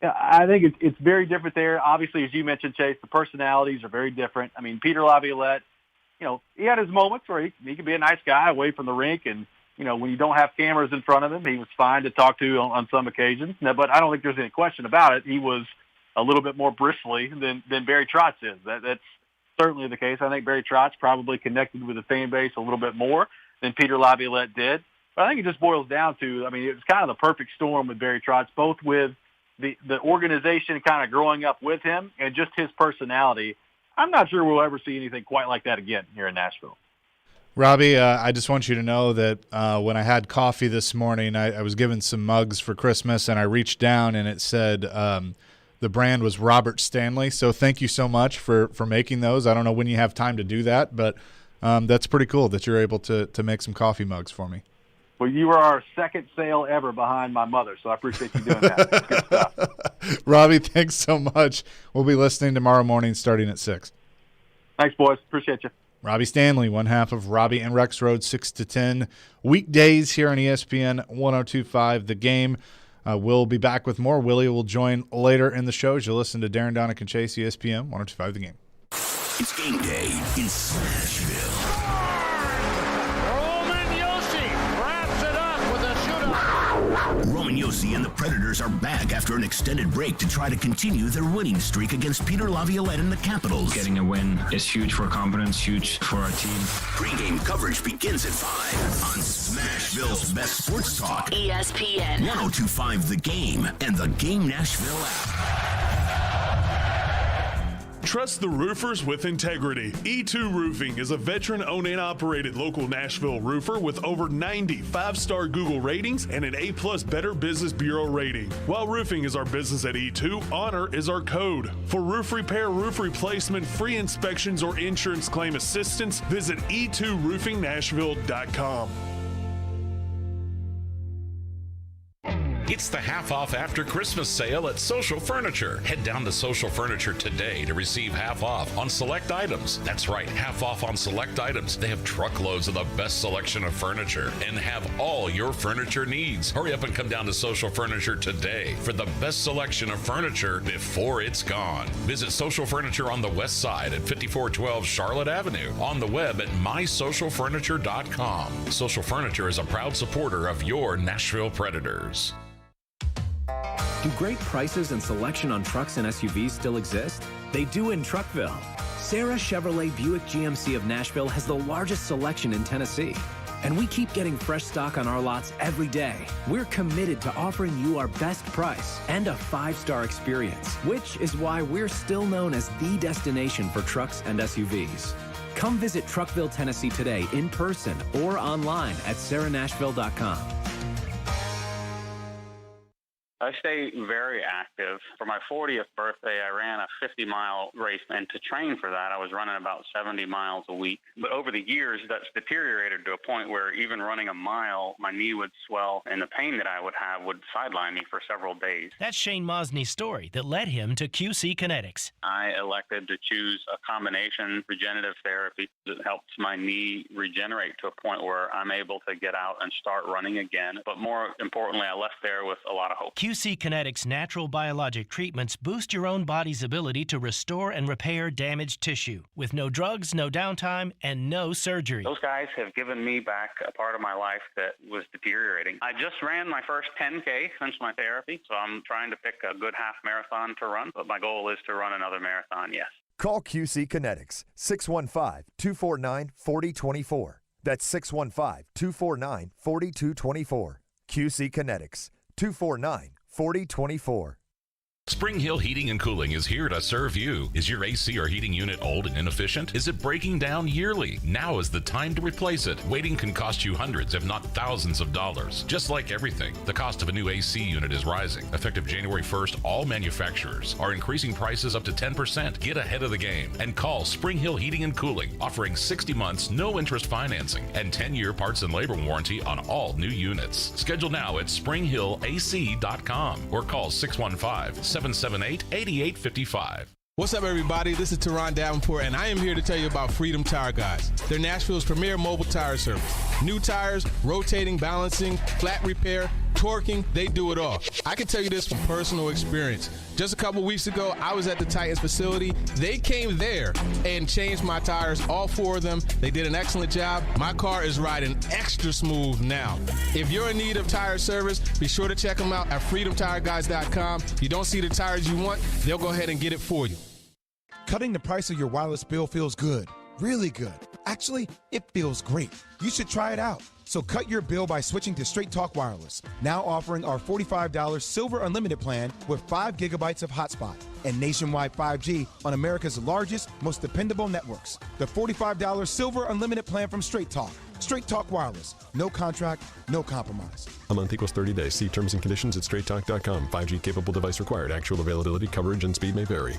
I think it's very different there. Obviously, as you mentioned, Chase, the personalities are very different. I mean, Peter Laviolette, he had his moments where he could be a nice guy away from the rink, and, when you don't have cameras in front of him, he was fine to talk to on some occasions. But I don't think there's any question about it. He was a little bit more bristly than Barry Trotz is. That's certainly the case. I think Barry Trotz probably connected with the fan base a little bit more than Peter Laviolette did. But I think it just boils down to, I mean, it was kind of the perfect storm with Barry Trotz, both with the organization kind of growing up with him and just his personality. I'm not sure we'll ever see anything quite like that again here in Nashville. Robbie, I just want you to know that when I had coffee this morning, I was given some mugs for Christmas, and I reached down and it said the brand was Robert Stanley. So thank you so much for making those. I don't know when you have time to do that, but that's pretty cool that you're able to make some coffee mugs for me. Well, you were our second sale ever behind my mother, so I appreciate you doing that. That's good stuff. Robbie, thanks so much. We'll be listening tomorrow morning starting at 6. Thanks, boys. Appreciate you. Robbie Stanley, one half of Robbie and Rex Road, 6 to 10. Weekdays here on ESPN 102.5 The Game. We'll be back with more. Willie will join later in the show as you listen to Darren, Donick, and Chase, ESPN 102.5 The Game. It's game day in Smashville. QC and the Predators are back after an extended break to try to continue their winning streak against Peter Laviolette and the Capitals. Getting a win is huge for confidence, huge for our team. Pre-game coverage begins at 5 on Smashville's Best Sports Talk. ESPN 102.5 The Game and the Game Nashville app. Trust the roofers with integrity. E2 Roofing is a veteran-owned and operated local Nashville roofer with over 90 5-star Google ratings and an A+ Better Business Bureau rating. While roofing is our business at E2, honor is our code. For roof repair, roof replacement, free inspections, or insurance claim assistance, visit e2roofingnashville.com. It's the half-off after Christmas sale at Social Furniture. Head down to Social Furniture today to receive half off on select items. That's right, half off on select items. They have truckloads of the best selection of furniture and have all your furniture needs. Hurry up and come down to Social Furniture today for the best selection of furniture before it's gone. Visit Social Furniture on the west side at 5412 Charlotte Avenue, on the web at mysocialfurniture.com. Social Furniture is a proud supporter of your Nashville Predators. Do great prices and selection on trucks and SUVs still exist? They do in Truckville. Sarah Chevrolet Buick GMC of Nashville has the largest selection in Tennessee. And we keep getting fresh stock on our lots every day. We're committed to offering you our best price and a 5-star experience, which is why we're still known as the destination for trucks and SUVs. Come visit Truckville, Tennessee today in person or online at sarahnashville.com. I stay very active. For my 40th birthday, I ran a 50-mile race, and to train for that, I was running about 70 miles a week. But over the years, that's deteriorated to a point where even running a mile, my knee would swell, and the pain that I would have would sideline me for several days. That's Shane Mosney's story that led him to QC Kinetics. I elected to choose a combination regenerative therapy that helps my knee regenerate to a point where I'm able to get out and start running again. But more importantly, I left there with a lot of hope. QC Kinetics natural biologic treatments boost your own body's ability to restore and repair damaged tissue with no drugs, no downtime, and no surgery. Those guys have given me back a part of my life that was deteriorating. I just ran my first 10K since my therapy, so I'm trying to pick a good half marathon to run, but my goal is to run another marathon, yes. Call QC Kinetics, 615-249-4024. That's 615-249-4224. QC Kinetics, 249-4024. Spring Hill Heating and Cooling is here to serve you. Is your AC or heating unit old and inefficient? Is it breaking down yearly? Now is the time to replace it. Waiting can cost you hundreds, if not thousands of dollars. Just like everything, the cost of a new AC unit is rising. Effective January 1st, all manufacturers are increasing prices up to 10%. Get ahead of the game and call Spring Hill Heating and Cooling, offering 60 months, no interest financing, and 10-year parts and labor warranty on all new units. Schedule now at springhillac.com or call 615-778-8855. What's up, everybody? This is Teron Davenport, and I am here to tell you about Freedom Tire Guys. They're Nashville's premier mobile tire service. New tires, rotating, balancing, flat repair, torquing, they do it all. I can tell you this from personal experience. Just a couple weeks ago, I was at the Titans facility. They came there and changed my tires, all 4 of them. They did an excellent job. My car is riding extra smooth now. If you're in need of tire service, be sure to check them out at freedomtireguys.com. If you don't see the tires you want, they'll go ahead and get it for you. Cutting the price of your wireless bill feels good, really good. Actually, it feels great. You should try it out. So cut your bill by switching to Straight Talk Wireless, now offering our $45 Silver Unlimited plan with 5 gigabytes of hotspot and nationwide 5G on America's largest, most dependable networks. The $45 Silver Unlimited plan from Straight Talk. Straight Talk Wireless. No contract, no compromise. A month equals 30 days. See terms and conditions at straighttalk.com. 5G capable device required. Actual availability, coverage, and speed may vary.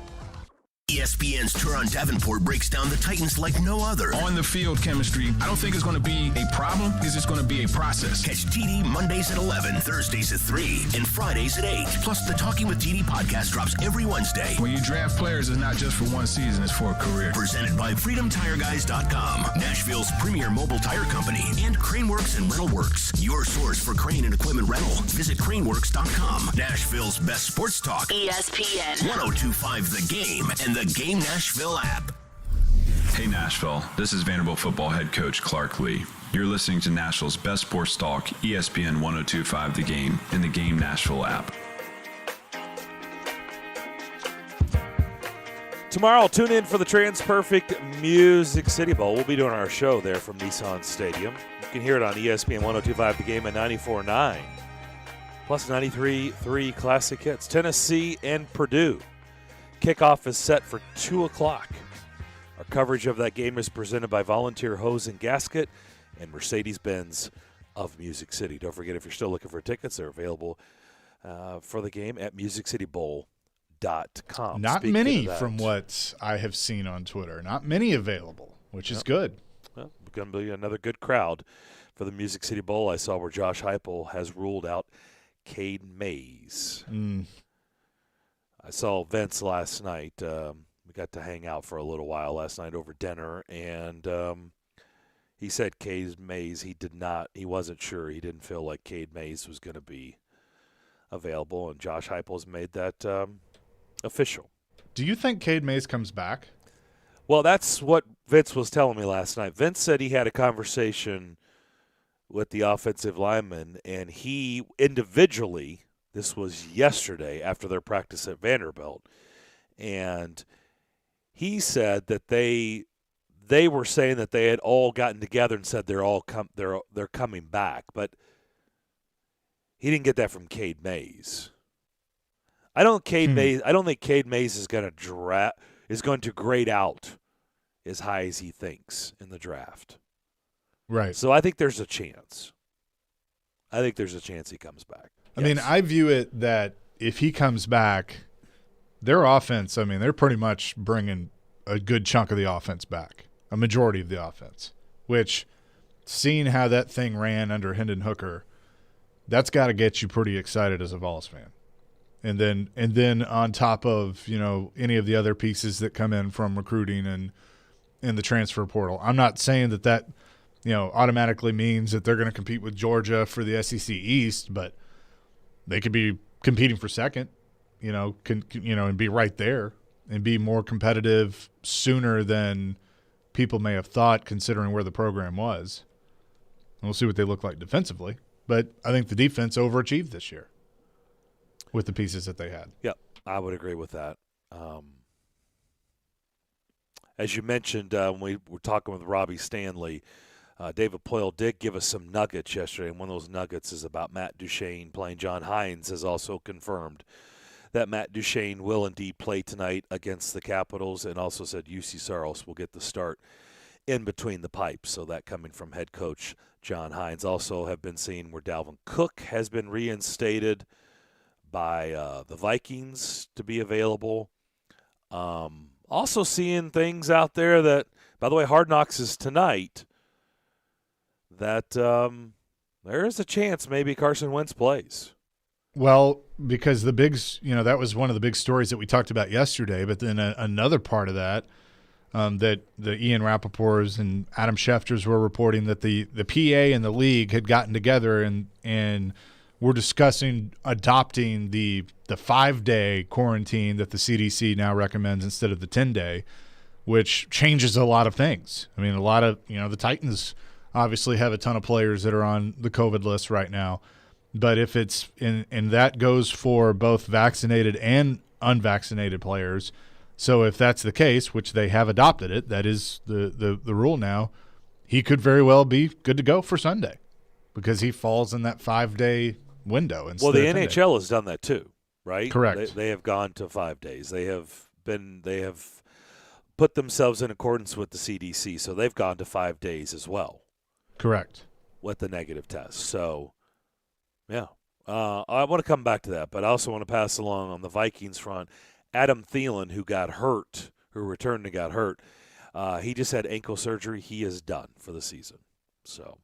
ESPN's Teron Davenport breaks down the Titans like no other. On the field chemistry, I don't think it's going to be a problem. It's just going to be a process. Catch TD Mondays at 11, Thursdays at 3, and Fridays at 8. Plus, the Talking with TD podcast drops every Wednesday. When you draft players, it's not just for one season, it's for a career. Presented by FreedomTireGuys.com, Nashville's premier mobile tire company, and Craneworks and Rental Works, your source for crane and equipment rental. Visit Craneworks.com. Nashville's best sports talk. ESPN 102.5 The Game and the Game Nashville app. Hey Nashville, this is Vanderbilt football head coach Clark Lee. You're listening to Nashville's best sports talk, ESPN 102.5 The Game, and the Game Nashville app. Tomorrow, tune in for the TransPerfect Music City Bowl. We'll be doing our show there from Nissan Stadium. You can hear it on ESPN 102.5 The Game at 94.9, plus 93.3 Classic Hits. Tennessee and Purdue. Kickoff is set for 2 o'clock. Our coverage of that game is presented by Volunteer Hose and Gasket and Mercedes-Benz of Music City. Don't forget, if you're still looking for tickets, they're available for the game at musiccitybowl.com. Not many from what I have seen on Twitter. Not many available, which is good. Well, going to be another good crowd for the Music City Bowl. I saw where Josh Heupel has ruled out Cade Mays. I saw Vince last night. We got to hang out for a little while last night over dinner, and he said Cade Mays, he wasn't sure. He didn't feel like Cade Mays was going to be available, and Josh Heupel's made that official. Do you think Cade Mays comes back? Well, that's what Vince was telling me last night. Vince said he had a conversation with the offensive lineman, and he individually, this was yesterday after their practice at Vanderbilt, and he said that they were saying that they had all gotten together and said they're coming back, but he didn't get that from Cade Mays. I don't think Cade Mays is going to grade out as high as he thinks in the draft. Right. So I think there's a chance. He comes back. I mean, I view it that if he comes back, their offense, they're pretty much bringing a good chunk of the offense back, a majority of the offense, which, seeing how that thing ran under Hendon Hooker, that's got to get you pretty excited as a Vols fan. And then on top of, any of the other pieces that come in from recruiting and in the transfer portal. I'm not saying that automatically means that they're going to compete with Georgia for the SEC East, but they could be competing for second, and be right there and be more competitive sooner than people may have thought, considering where the program was. And we'll see what they look like defensively. But I think the defense overachieved this year with the pieces that they had. Yep, I would agree with that. As you mentioned, when we were talking with Robbie Stanley, David Poyle did give us some nuggets yesterday, and one of those nuggets is about Matt Duchene playing. John Hines has also confirmed that Matt Duchene will indeed play tonight against the Capitals, and also said UC Saros will get the start in between the pipes. So that coming from head coach John Hines. Also have been seen where Dalvin Cook has been reinstated by the Vikings to be available. Also seeing things out there that, by the way, Hard Knocks is tonight, that there is a chance maybe Carson Wentz plays. Well, because that was one of the big stories that we talked about yesterday, but then another part of that, that the Ian Rappaports and Adam Schefters were reporting that the PA and the league had gotten together and were discussing adopting the 5-day quarantine that the CDC now recommends instead of the 10-day, which changes a lot of things. I mean, a lot of, the Titans obviously have a ton of players that are on the COVID list right now. But if it's and that goes for both vaccinated and unvaccinated players. So if that's the case, which they have adopted it, that is the rule now, he could very well be good to go for Sunday because he falls in that 5-day window. Well, the NHL has done that too, right? Correct. They have gone to 5 days. They have put themselves in accordance with the CDC, so they've gone to 5 days as well. Correct. With the negative test. So, yeah. I want to come back to that, but I also want to pass along on the Vikings front. Adam Thielen, who returned and got hurt, he just had ankle surgery. He is done for the season. So,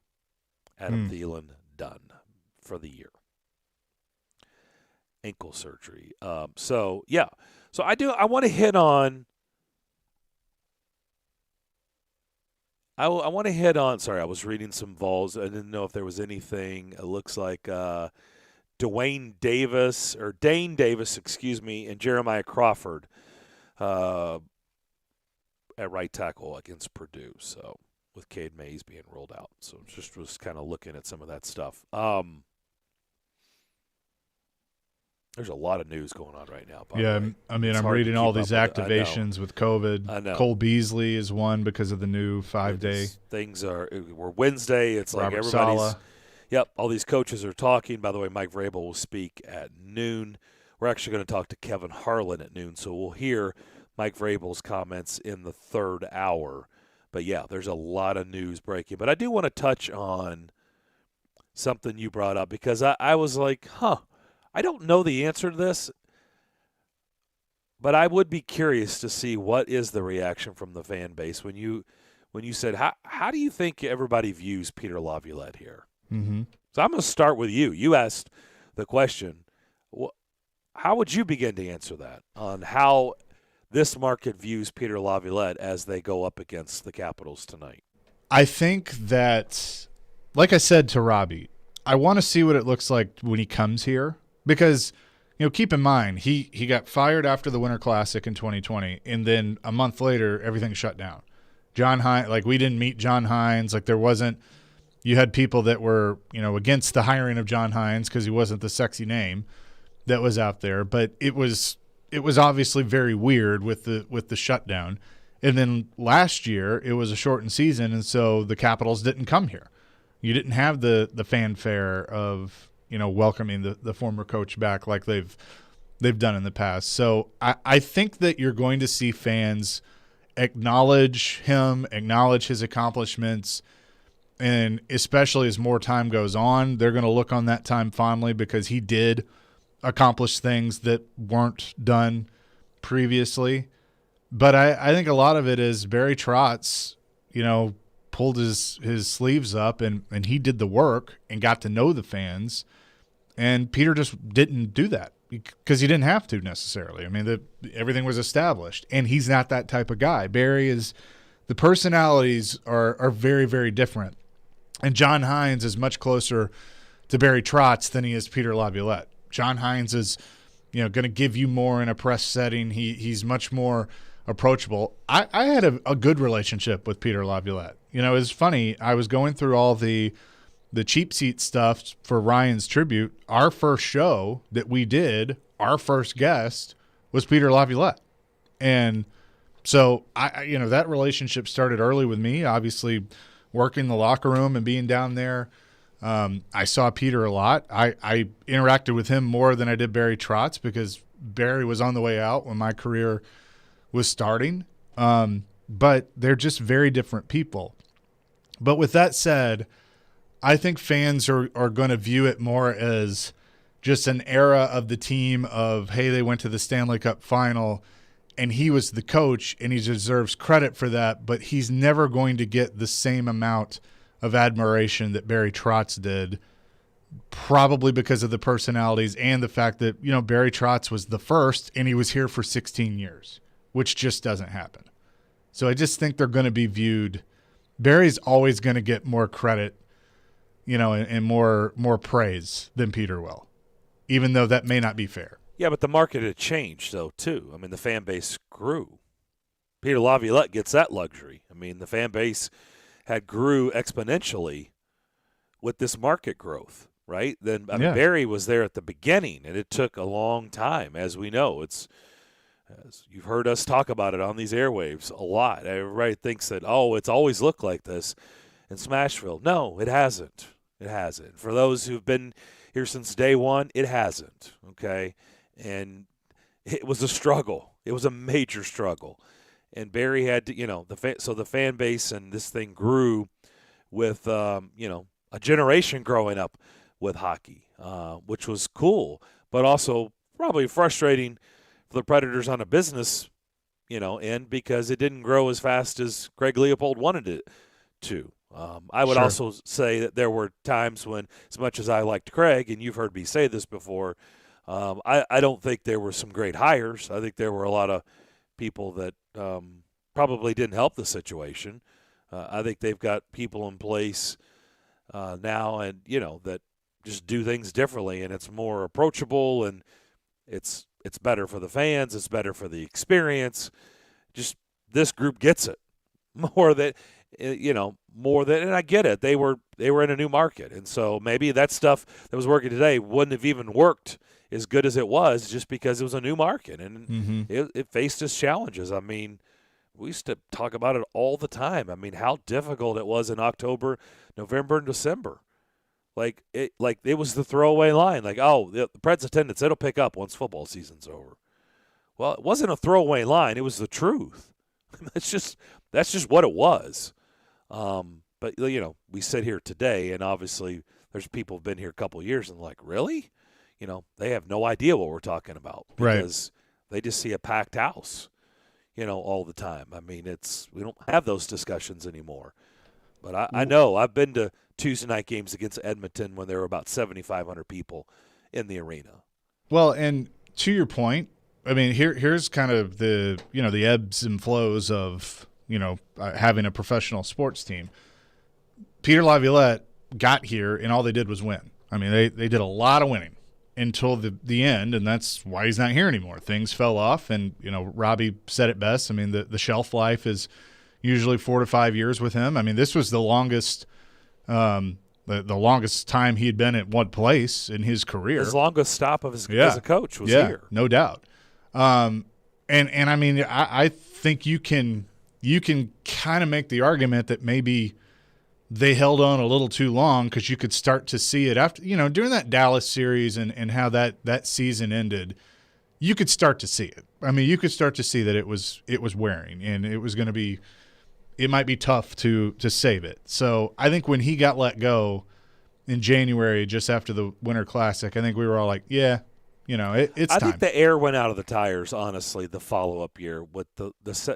Adam Thielen done for the year. Ankle surgery. So I want to hit on. I want to hit on. Sorry, I was reading some Vols. I didn't know if there was anything. It looks like Dane Davis, and Jeremiah Crawford at right tackle against Purdue. So with Cade Mays being rolled out. So just was kind of looking at some of that stuff. There's a lot of news going on right now. Yeah, I mean, I'm reading all these activations with COVID. I know. Cole Beasley is one because of the new 5-day. Things we're Wednesday. It's like Robert everybody's. Saleh. Yep, all these coaches are talking. By the way, Mike Vrabel will speak at noon. We're actually going to talk to Kevin Harlan at noon, so we'll hear Mike Vrabel's comments in the third hour. But, yeah, there's a lot of news breaking. But I do want to touch on something you brought up because I was like, I don't know the answer to this, but I would be curious to see what is the reaction from the fan base when you said, how do you think everybody views Peter Laviolette here? Mm-hmm. So I'm going to start with you. You asked the question. How would you begin to answer that on how this market views Peter Laviolette as they go up against the Capitals tonight? I think that, like I said to Robbie, I want to see what it looks like when he comes here because, keep in mind, he got fired after the Winter Classic in 2020, and then a month later, everything shut down. John Hines, we didn't meet John Hines. There wasn't – you had people that were, against the hiring of John Hines because he wasn't the sexy name that was out there. But it was obviously very weird with the shutdown. And then last year it was a shortened season, and so the Capitals didn't come here. You didn't have the fanfare of welcoming the former coach back like they've done in the past. So I think that you're going to see fans acknowledge him, acknowledge his accomplishments. And especially as more time goes on, they're going to look on that time fondly because he did accomplish things that weren't done previously. But I think a lot of it is Barry Trotz, pulled his sleeves up and he did the work and got to know the fans. And Peter just didn't do that because he didn't have to necessarily. I mean, everything was established. And he's not that type of guy. Barry is – the personalities are very, very different. And John Hines is much closer to Barry Trotz than he is Peter Laviolette. John Hines is, going to give you more in a press setting. He's much more approachable. I had a good relationship with Peter Laviolette. It was funny. I was going through all the cheap seat stuff for Ryan's tribute. Our first show that we did, our first guest was Peter Laviolette. And so that relationship started early with me, obviously working the locker room and being down there. I saw Peter a lot. I interacted with him more than I did Barry Trotz because Barry was on the way out when my career was starting. But they're just very different people. But with that said, I think fans are going to view it more as just an era of the team of, hey, they went to the Stanley Cup final and he was the coach and he deserves credit for that, but he's never going to get the same amount of admiration that Barry Trotz did, probably because of the personalities and the fact that, Barry Trotz was the first and he was here for 16 years, which just doesn't happen. So I just think they're going to be viewed – Barry's always going to get more credit, and more praise than Peter will, even though that may not be fair. Yeah, but the market had changed, though, too. I mean, the fan base grew. Peter Laviolette gets that luxury. I mean, the fan base had grew exponentially with this market growth, right? Then mean, Barry was there at the beginning, and it took a long time, as we know. As you've heard us talk about it on these airwaves a lot. Everybody thinks that, it's always looked like this in Smashville. No, it hasn't. It hasn't. For those who've been here since day one, it hasn't, okay? And it was a struggle. It was a major struggle. And Barry had to, so the fan base and this thing grew with, a generation growing up with hockey, which was cool, but also probably frustrating for the Predators on a business, end because it didn't grow as fast as Greg Leopold wanted it to. I would also say that there were times when, as much as I liked Craig, and you've heard me say this before, I don't think there were some great hires. I think there were a lot of people that probably didn't help the situation. I think they've got people in place now and, that just do things differently, and it's more approachable, and it's better for the fans. It's better for the experience. Just this group gets it more that, more than, and I get it. They were in a new market, and so maybe that stuff that was working today wouldn't have even worked as good as it was just because it was a new market and it faced its challenges. I mean, we used to talk about it all the time. I mean, how difficult it was in October, November, and December. Like it was the throwaway line. Like, oh, the Preds attendance, it'll pick up once football season's over. Well, it wasn't a throwaway line. It was the truth. That's just what it was. But we sit here today, and obviously there's people who've been here a couple of years and like, really? They have no idea what we're talking about because they just see a packed house, all the time. I mean, we don't have those discussions anymore. But I know I've been to Tuesday night games against Edmonton when there were about 7,500 people in the arena. Well, and to your point, I mean, here's kind of the ebbs and flows of having a professional sports team. Peter Laviolette got here, and all they did was win. I mean, they did a lot of winning until the end, and that's why he's not here anymore. Things fell off, and Robbie said it best. I mean, the shelf life is usually 4 to 5 years with him. I mean, this was the longest the longest time he had been at one place in his career. His longest stop of as a coach was here. No doubt. And I mean, I think you can kind of make the argument that maybe they held on a little too long because you could start to see it after, during that Dallas series and how that season ended, you could start to see it. I mean, you could start to see that it was wearing, and it was going to be, it might be tough to save it. So I think when he got let go in January, just after the Winter Classic, I think we were all like, yeah, it's time. I think the air went out of the tires, honestly, the follow-up year with the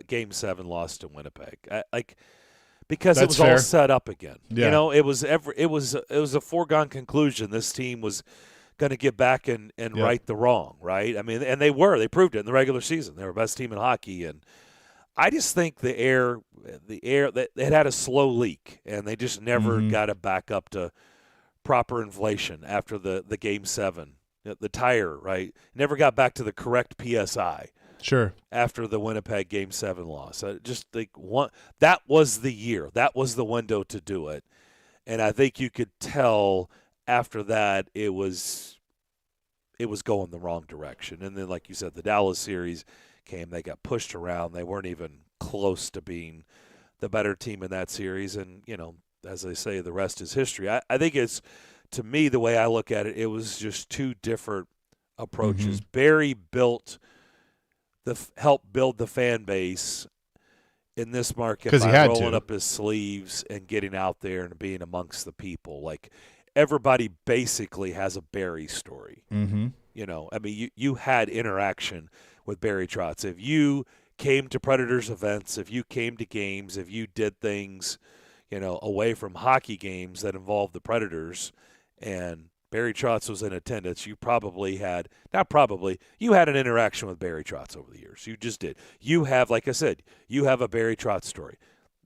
Game 7 loss to Winnipeg. Because it was all set up again. Yeah. It was a foregone conclusion this team was going to get back and right the wrong, right? I mean, and they proved it in the regular season. They were the best team in hockey, and I just think the air that it had a slow leak, and they just never got it back up to proper inflation after the Game 7. The tire, right? Never got back to the correct PSI. Sure. After the Winnipeg Game 7 loss. I just think that was the year. That was the window to do it. And I think you could tell after that it was going the wrong direction. And then, like you said, the Dallas series came. They got pushed around. They weren't even close to being the better team in that series. And, as they say, the rest is history. I think it's, to me, the way I look at it, it was just two different approaches. Barry helped build the fan base in this market by rolling up his sleeves and getting out there and being amongst the people. Like, everybody basically has a Barry story. I mean, you had interaction with Barry Trotz. If you came to Predators events, if you came to games, if you did things, away from hockey games that involved the Predators, and Barry Trotz was in attendance, you had an interaction with Barry Trotz over the years. You just did. You have, like I said, you have a Barry Trotz story.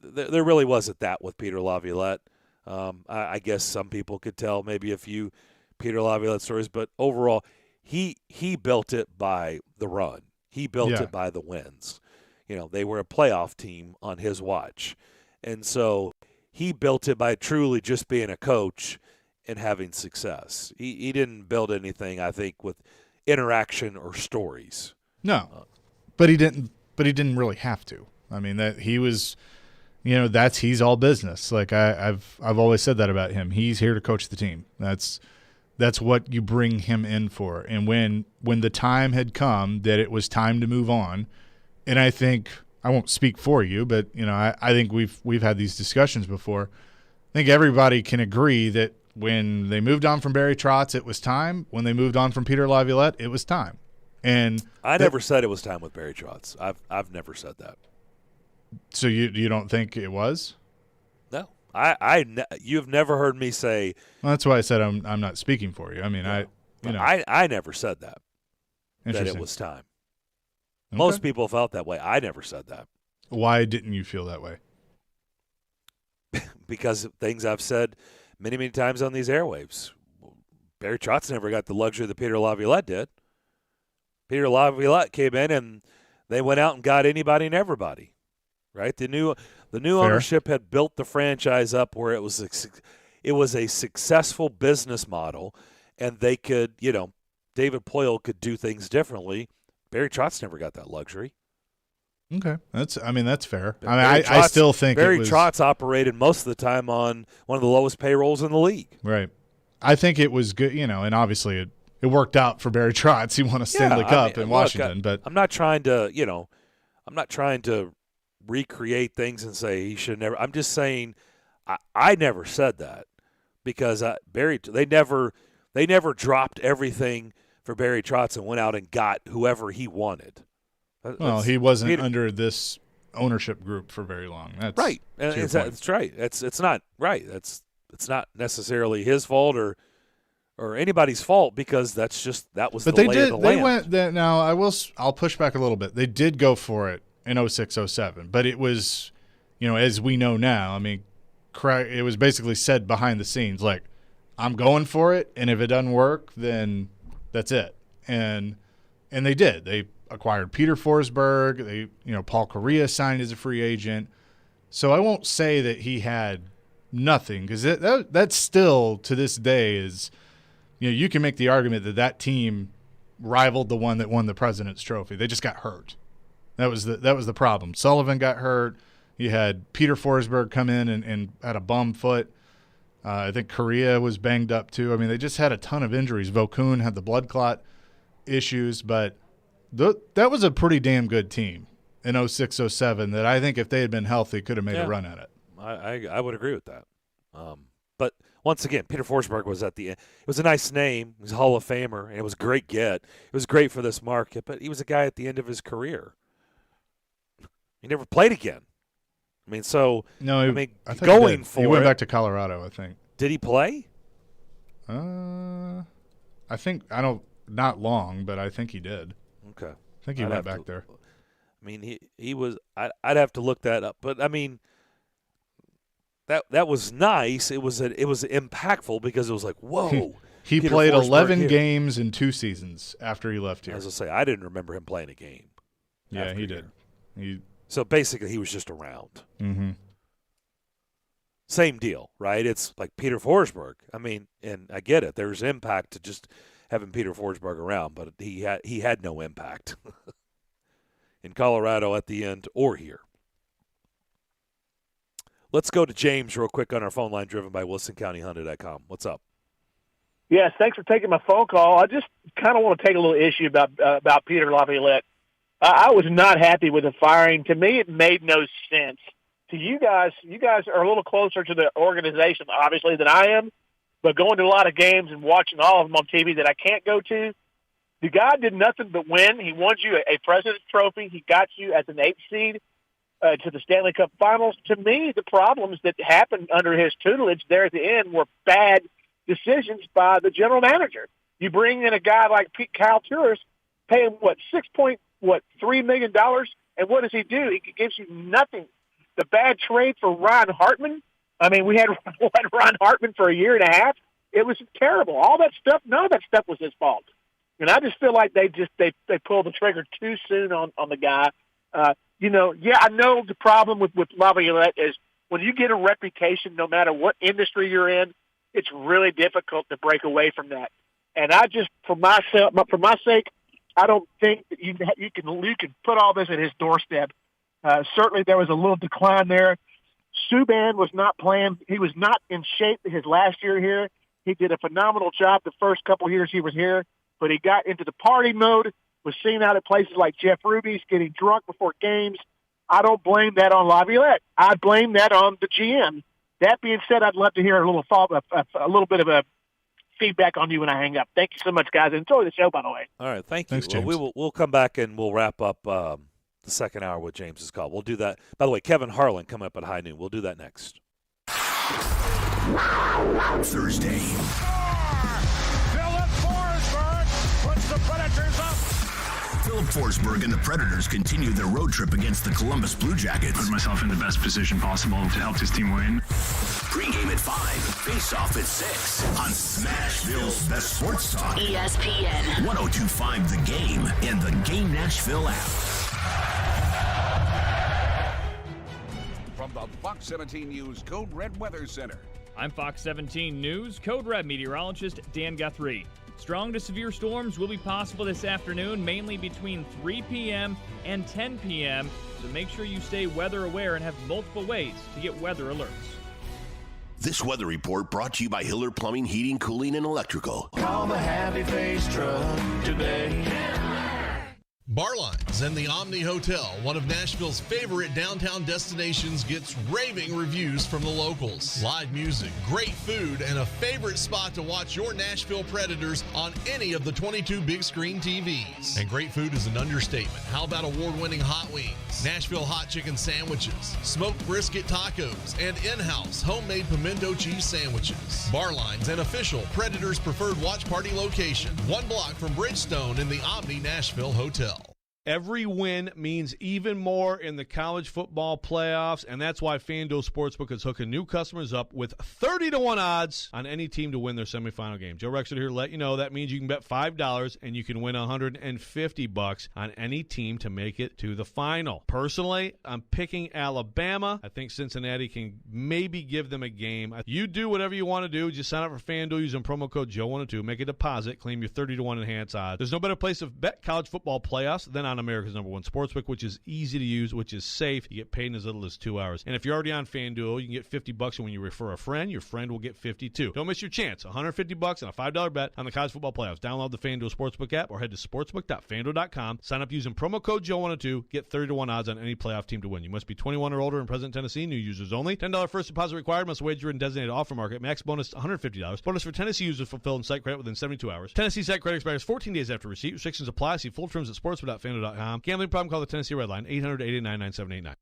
There really wasn't that with Peter Laviolette. I guess some people could tell maybe a few Peter Laviolette stories, but overall, he built it by the run. He built it by the wins. They were a playoff team on his watch. And so he built it by truly just being a coach and having success. He didn't build anything, I think, with interaction or stories. No, but he didn't really have to. I mean, that he was, he's all business. Like I've always said that about him. He's here to coach the team. That's what you bring him in for. And when the time had come that it was time to move on, and I think, I won't speak for you, but I think we've had these discussions before. I think everybody can agree that when they moved on from Barry Trotz, it was time. When they moved on from Peter Laviolette, it was time. And I never said it was time with Barry Trotz. I've never said that. So you don't think it was? No, you've never heard me say. Well, that's why I said I'm not speaking for you. I mean, I never said that it was time. Okay. Most people felt that way. I never said that. Why didn't you feel that way? Because of things I've said many, many times on these airwaves. Barry Trotz never got the luxury that Peter Laviolette did. Peter Laviolette came in and they went out and got anybody and everybody, right? They knew The new ownership had built the franchise up where it was a successful business model, and they could, David Poyle could do things differently. Barry Trotz never got that luxury. Okay, that's fair. I still think Barry Trotz operated most of the time on one of the lowest payrolls in the league. Right. I think it was good, and obviously it worked out for Barry Trotz. He won a Stanley Cup in Washington, but I'm not trying to recreate things and say he should never. I'm just saying I never said that because they never dropped everything for Barry Trotz and went out and got whoever he wanted. Well, he wasn't under this ownership group for very long. That's right. That's right. It's not right. It's not necessarily his fault or anybody's fault because that was the lay of the land. Now I'll push back a little bit. They did go for it in 06-07, but it was, as we know now, it was basically said behind the scenes, like, I'm going for it, and if it doesn't work, then that's it. And they did. They acquired Peter Forsberg. Paul Correa signed as a free agent. So I won't say that he had nothing because that still to this day is, you can make the argument that team rivaled the one that won the President's Trophy. They just got hurt. That was the problem. Sullivan got hurt. You had Peter Forsberg come in and had a bum foot. I think Correa was banged up too. They just had a ton of injuries. Vokun had the blood clot issues, but that was a pretty damn good team in 06-07 that I think if they had been healthy could have made a run at it. I would agree with that. But once again, Peter Forsberg was at the end. It was a nice name. He was a Hall of Famer, and it was a great get. It was great for this market, but he was a guy at the end of his career. He never played again. I think going for it. He went back to Colorado, I think. Did he play? I think not long, but I think he did. Okay. I think he went back there. He was. I'd have to look that up, but that was nice. It was impactful because it was like, whoa. He played 11 games in 2 seasons after he left here. As I say, I didn't remember him playing a game. Yeah, he did. So basically, he was just around. Mm-hmm. Same deal, right? It's like Peter Forsberg. And I get it. There's impact to just having Peter Forsberg around, but he had no impact in Colorado at the end or here. Let's go to James real quick on our phone line, driven by WilsonCountyHonda.com. What's up? Yes, thanks for taking my phone call. I just kind of want to take a little issue about Peter Laviolette. I was not happy with the firing. To me, it made no sense. To you guys are a little closer to the organization, obviously, than I am, but going to a lot of games and watching all of them on TV that I can't go to, the guy did nothing but win. He won you a President's Trophy. He got you as an 8th seed to the Stanley Cup Finals. To me, the problems that happened under his tutelage there at the end were bad decisions by the general manager. You bring in a guy like Kyle Turris, pay him, $3 million, and what does he do? He gives you nothing. The bad trade for Ryan Hartman. We had Ryan Hartman for a year and a half. It was terrible. All that stuff, none of that stuff was his fault. And I just feel like they pulled the trigger too soon on the guy. I know the problem with Laviolette is when you get a reputation, no matter what industry you're in, it's really difficult to break away from that. And I just, for my sake, I don't think that you can put all this at his doorstep. Certainly, there was a little decline there. Subban was not playing. He was not in shape his last year here. He did a phenomenal job the first couple of years he was here, but he got into the party mode, was seen out at places like Jeff Ruby's, getting drunk before games. I don't blame that on Laviolette. I blame that on the GM. That being said, I'd love to hear a little bit of a feedback on you when I hang up. Thank you so much, guys. Enjoy the show, by the way. All right, thank you. Thanks, James. We'll come back and we'll wrap up the second hour with James's call. We'll do that. By the way, Kevin Harlan coming up at high noon. We'll do that next. Thursday. Philip Forsberg puts the Predators up. Philip Forsberg and the Predators continue their road trip against the Columbus Blue Jackets. Put myself in the best position possible to help this team win. Pre-game at 5, face-off at 6 on Smashville's Best Sports Talk. ESPN 102.5 The Game and the Game Nashville app. From the Fox 17 News Code Red Weather Center. I'm Fox 17 News Code Red meteorologist Dan Guthrie. Strong to severe storms will be possible this afternoon, mainly between 3 p.m. and 10 p.m., so make sure you stay weather aware and have multiple ways to get weather alerts. This weather report brought to you by Hiller Plumbing, Heating, Cooling, and Electrical. Call the Happy Face Truck today. Barlines and the Omni Hotel, one of Nashville's favorite downtown destinations, gets raving reviews from the locals. Live music, great food, and a favorite spot to watch your Nashville Predators on any of the 22 big screen TVs. And great food is an understatement. How about award-winning hot wings, Nashville hot chicken sandwiches, smoked brisket tacos, and in-house homemade pimento cheese sandwiches. Barlines, an official Predators preferred watch party location, 1 block from Bridgestone in the Omni Nashville Hotel. Every win means even more in the college football playoffs, and that's why FanDuel Sportsbook is hooking new customers up with 30-1 odds on any team to win their semifinal game. Joe Rexford here to let you know that means you can bet $5 and you can win $150 on any team to make it to the final. Personally, I'm picking Alabama. I think Cincinnati can maybe give them a game. You do whatever you want to do. Just sign up for FanDuel using promo code Joe102. Make a deposit. Claim your 30-1 enhanced odds. There's no better place to bet college football playoffs than on America's #1 sportsbook, which is easy to use, which is safe. You get paid in as little as 2 hours. And if you're already on FanDuel, you can get $50, and when you refer a friend, your friend will get $50 too. Don't miss your chance. $150 and a $5 bet on the college football playoffs. Download the FanDuel Sportsbook app or head to sportsbook.fanduel.com. Sign up using promo code Joe102. Get 30-1 odds on any playoff team to win. You must be 21 or older in present Tennessee. New users only. $10 first deposit required. Must wager in designated offer market. Max bonus $150. Bonus for Tennessee users fulfilled in site credit within 72 hours. Tennessee site credit expires 14 days after receipt. Restrictions apply. See full terms at sportsbook.fanduel.com. Gambling problem? Call the Tennessee Red Line, 800-889-9789.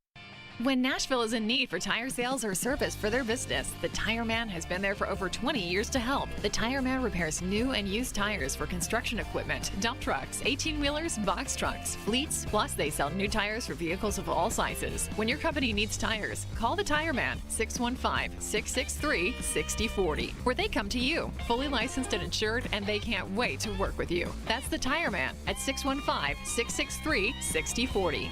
When Nashville is in need for tire sales or service for their business, the Tire Man has been there for over 20 years to help. The Tire Man repairs new and used tires for construction equipment, dump trucks, 18-wheelers, box trucks, fleets, plus they sell new tires for vehicles of all sizes. When your company needs tires, call the Tire Man, 615-663-6040, where they come to you, fully licensed and insured, and they can't wait to work with you. That's the Tire Man at 615-663-6040.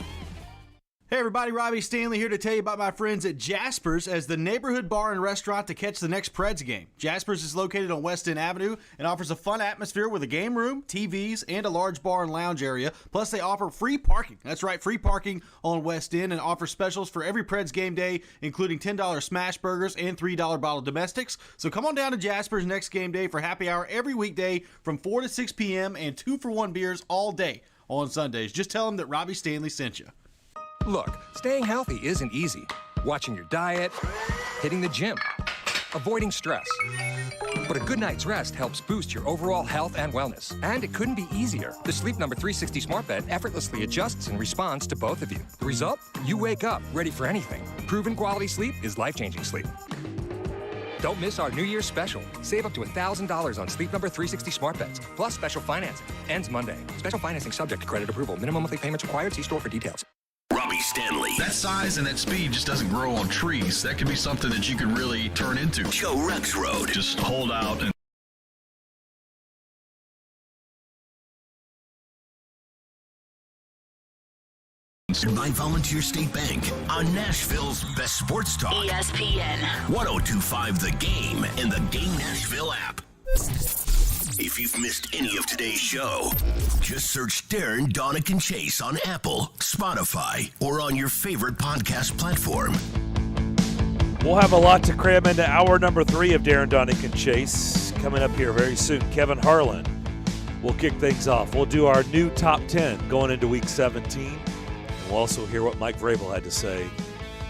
Hey everybody, Robbie Stanley here to tell you about my friends at Jasper's as the neighborhood bar and restaurant to catch the next Preds game. Jasper's is located on West End Avenue and offers a fun atmosphere with a game room, TVs, and a large bar and lounge area. Plus they offer free parking. That's right, free parking on West End, and offer specials for every Preds game day, including $10 smash burgers and $3 bottle domestics. So come on down to Jasper's next game day for happy hour every weekday from 4 to 6 p.m. and 2-for-1 beers all day on Sundays. Just tell them that Robbie Stanley sent you. Look, staying healthy isn't easy. Watching your diet, hitting the gym, avoiding stress. But a good night's rest helps boost your overall health and wellness. And it couldn't be easier. The Sleep Number 360 smart bed effortlessly adjusts and responds to both of you. The result? You wake up ready for anything. Proven quality sleep is life-changing sleep. Don't miss our New Year's special. Save up to $1,000 on Sleep Number 360 smart beds, plus special financing. Ends Monday. Special financing subject to credit approval. Minimum monthly payments required. See store for details. Robbie Stanley. That size and that speed just doesn't grow on trees. That could be something that you could really turn into. Joe Rex Road. Just hold out and by Volunteer State Bank on Nashville's best sports talk. ESPN 102.5 The Game and the Game Nashville app. If you've missed any of today's show, just search Darren, Donick, and Chase on Apple, Spotify, or on your favorite podcast platform. We'll have a lot to cram into hour number 3 of Darren, Donick, and Chase coming up here very soon. Kevin Harlan will kick things off. We'll do our new top 10 going into Week 17. We'll also hear what Mike Vrabel had to say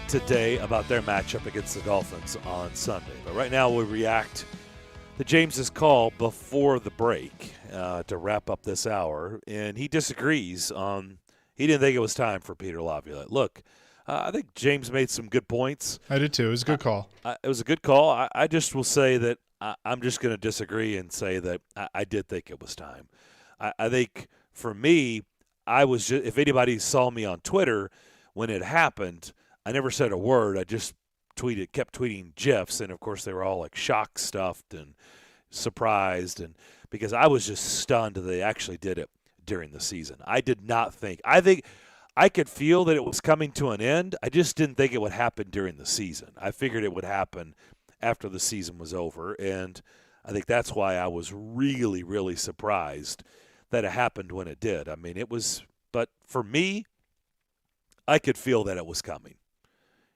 today about their matchup against the Dolphins on Sunday. But right now we'll react to James's call before the break to wrap up this hour, and he disagrees on he didn't think it was time for Peter Laviolette. Look, I think James made some good points. I did too. It was a good call. It was a good call. I just will say that I'm just going to disagree and say that I did think it was time. I think for me, I was just, if anybody saw me on Twitter when it happened, I never said a word. I just kept tweeting GIFs, and of course they were all like shock stuffed and surprised, and because I was just stunned that they actually did it during the season. I did not think. I think I could feel that it was coming to an end. I just didn't think it would happen during the season. I figured it would happen after the season was over, and I think that's why I was really, really surprised that it happened when it did. I mean, but for me, I could feel that it was coming.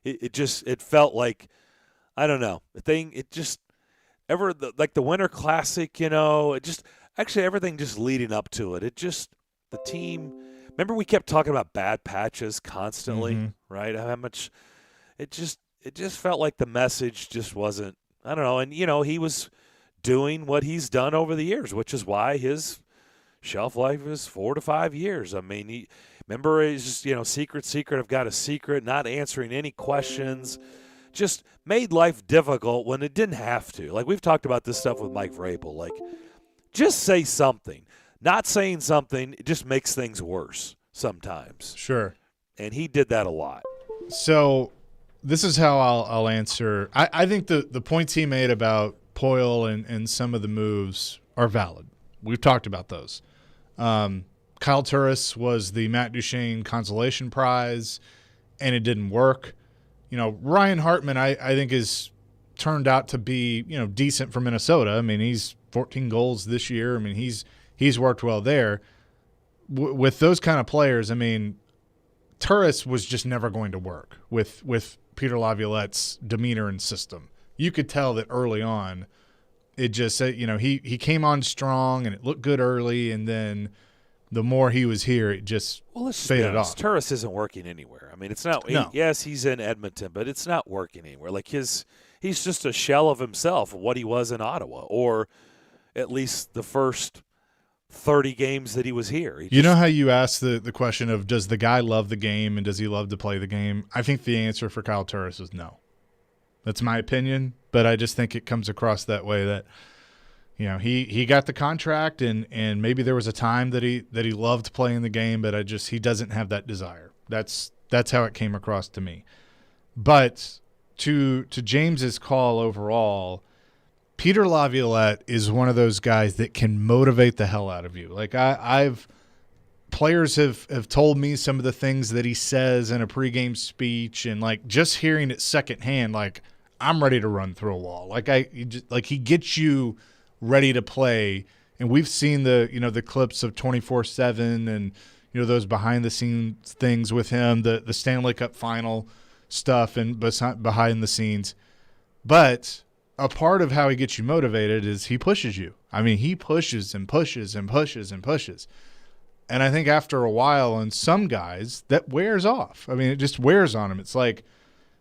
It felt like, I don't know, the Winter Classic, actually everything just leading up to it. The team, remember we kept talking about bad patches constantly, right? How much, it just felt like the message just wasn't, I don't know. And, he was doing what he's done over the years, which is why his shelf life is 4 to 5 years. I mean, remember, it's just, secret, I've got a secret, not answering any questions, just made life difficult when it didn't have to. Like, we've talked about this stuff with Mike Vrabel. Like, just say something. Not saying something, it just makes things worse sometimes. Sure. And he did that a lot. So this is how I'll answer. I think the points he made about Poyle and some of the moves are valid. We've talked about those. Kyle Turris was the Matt Duchene consolation prize, and it didn't work. Ryan Hartman, I think, is turned out to be, decent for Minnesota. I mean, he's 14 goals this year. I mean, he's worked well there. With those kind of players, I mean, Turris was just never going to work with Peter Laviolette's demeanor and system. You could tell that early on. It just said, he came on strong and it looked good early, and then the more he was here, it just faded off. Turris isn't working anywhere. I mean, it's not. No. Yes, he's in Edmonton, but it's not working anywhere. Like he's just a shell of himself, of what he was in Ottawa, or at least the first 30 games that he was here. You know how you asked the question of, does the guy love the game and does he love to play the game? I think the answer for Kyle Turris is no. That's my opinion, but I just think it comes across that way that, he got the contract and maybe there was a time that he loved playing the game, but he doesn't have that desire. That's how it came across to me. But to James's call overall, Peter Laviolette is one of those guys that can motivate the hell out of you. Like players have told me some of the things that he says in a pregame speech, and like just hearing it secondhand, like I'm ready to run through a wall. Like he gets you ready to play. And we've seen the clips of 24/7 and those behind the scenes things with him, the Stanley Cup final stuff and behind the scenes. But a part of how he gets you motivated is he pushes you. I mean, he pushes and pushes and pushes and pushes. And I think after a while, on some guys, that wears off. I mean, it just wears on them. It's like,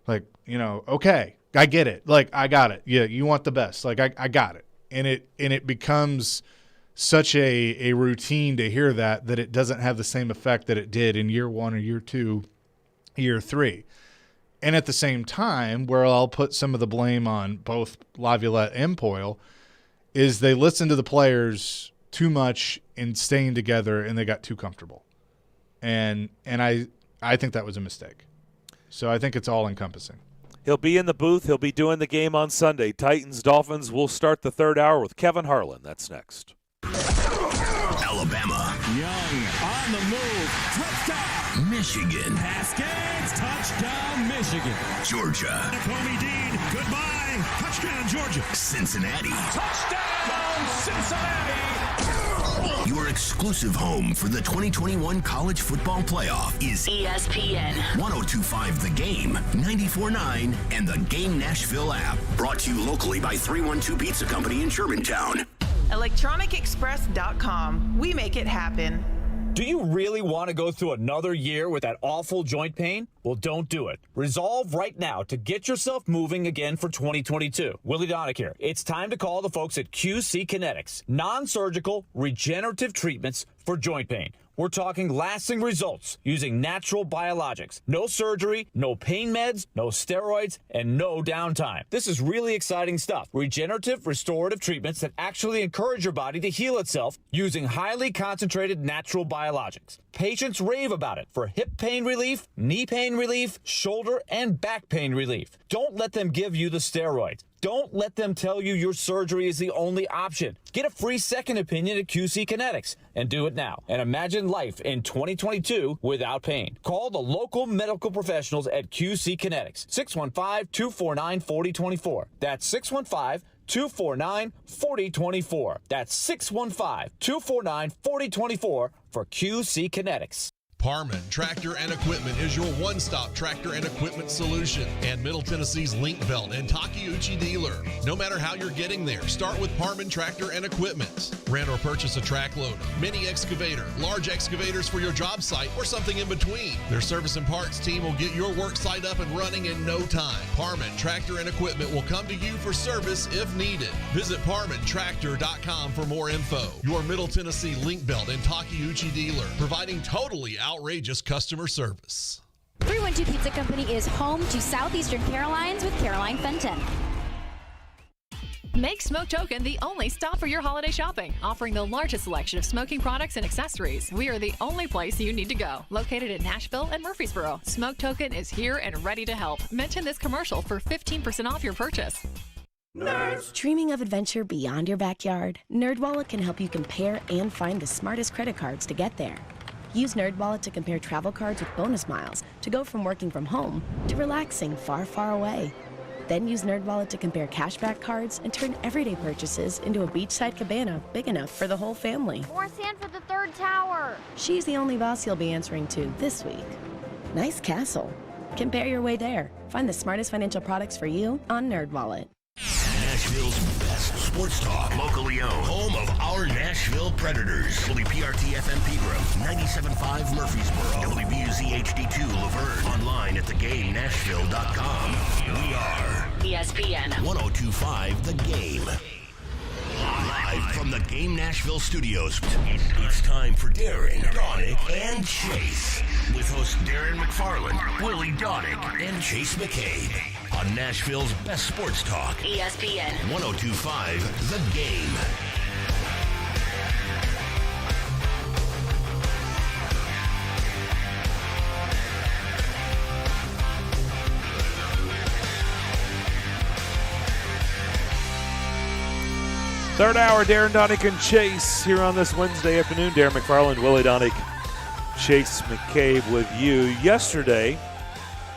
okay, I get it. Like, I got it. Yeah, you want the best. Like, I got it. And it becomes such a routine to hear that it doesn't have the same effect that it did in year 1 or year 2, year 3. And at the same time, where I'll put some of the blame on both Laviolette and Poyle, is they listened to the players too much in staying together, and they got too comfortable. And I think that was a mistake. So I think it's all encompassing. He'll be in the booth. He'll be doing the game on Sunday. Titans-Dolphins. We'll start the third hour with Kevin Harlan. That's next. Alabama. Young on the move. Touchdown. Michigan. Haskins. Touchdown, Michigan. Georgia. Nakobe Dean. Goodbye. Touchdown, Georgia. Cincinnati. Touchdown, Cincinnati. Your exclusive home for the 2021 College Football Playoff is ESPN 102.5 The Game, 94.9, and the Game Nashville app. Brought to you locally by 312 Pizza Company in Shermantown. ElectronicExpress.com. We make it happen. Do you really want to go through another year with that awful joint pain? Well, don't do it. Resolve right now to get yourself moving again for 2022. Willie Donick here. It's time to call the folks at QC Kinetics. Non-surgical, regenerative treatments for joint pain. We're talking lasting results using natural biologics. No surgery, no pain meds, no steroids, and no downtime. This is really exciting stuff. Regenerative, restorative treatments that actually encourage your body to heal itself using highly concentrated natural biologics. Patients rave about it for hip pain relief, knee pain relief, shoulder and back pain relief. Don't let them give you the steroids. Don't let them tell you your surgery is the only option. Get a free second opinion at QC Kinetics and do it now. And imagine life in 2022 without pain. Call the local medical professionals at QC Kinetics. 615-249-4024. That's 615-249-4024. That's 615-249-4024 for QC Kinetics. Parman Tractor and Equipment is your one-stop tractor and equipment solution and Middle Tennessee's Link Belt and Takeuchi dealer. No matter how you're getting there, start with Parman Tractor and Equipment. Rent or purchase a track loader, mini excavator, large excavators for your job site, or something in between. Their service and parts team will get your work site up and running in no time. Parman Tractor and Equipment will come to you for service if needed. Visit ParmanTractor.com for more info. Your Middle Tennessee Link Belt and Takeuchi dealer, providing totally outrageous customer service. 312 Pizza Company is home to Southeastern Carolines with Caroline Fenton. Make Smoke Token the only stop for your holiday shopping, offering the largest selection of smoking products and accessories. We are the only place you need to go. Located in Nashville and Murfreesboro, Smoke Token is here and ready to help. Mention this commercial for 15% off your purchase. Nerds. Dreaming of adventure beyond your backyard? NerdWallet can help you compare and find the smartest credit cards to get there. Use NerdWallet to compare travel cards with bonus miles to go from working from home to relaxing far, far away. Then use NerdWallet to compare cashback cards and turn everyday purchases into a beachside cabana big enough for the whole family. More sand for the third tower. She's the only boss you'll be answering to this week. Nice castle. Compare your way there. Find the smartest financial products for you on NerdWallet. Nashville's best sports talk, locally owned, home of our Nashville Predators. WPRT FM Pegram, 97.5 Murfreesboro, WBUZ HD2 Laverne, online at thegamenashville.com. We are ESPN 102.5 The Game. Live from the Game Nashville studios, it's time for Darren, Donick, and Chase. With hosts Darren McFarland, Willie Donick, and Chase McCabe. On Nashville's best sports talk, ESPN 102.5 The Game. Third hour, Darren Donick and Chase here on this Wednesday afternoon. Darren McFarland, Willie Donick, Chase McCabe with you. Yesterday,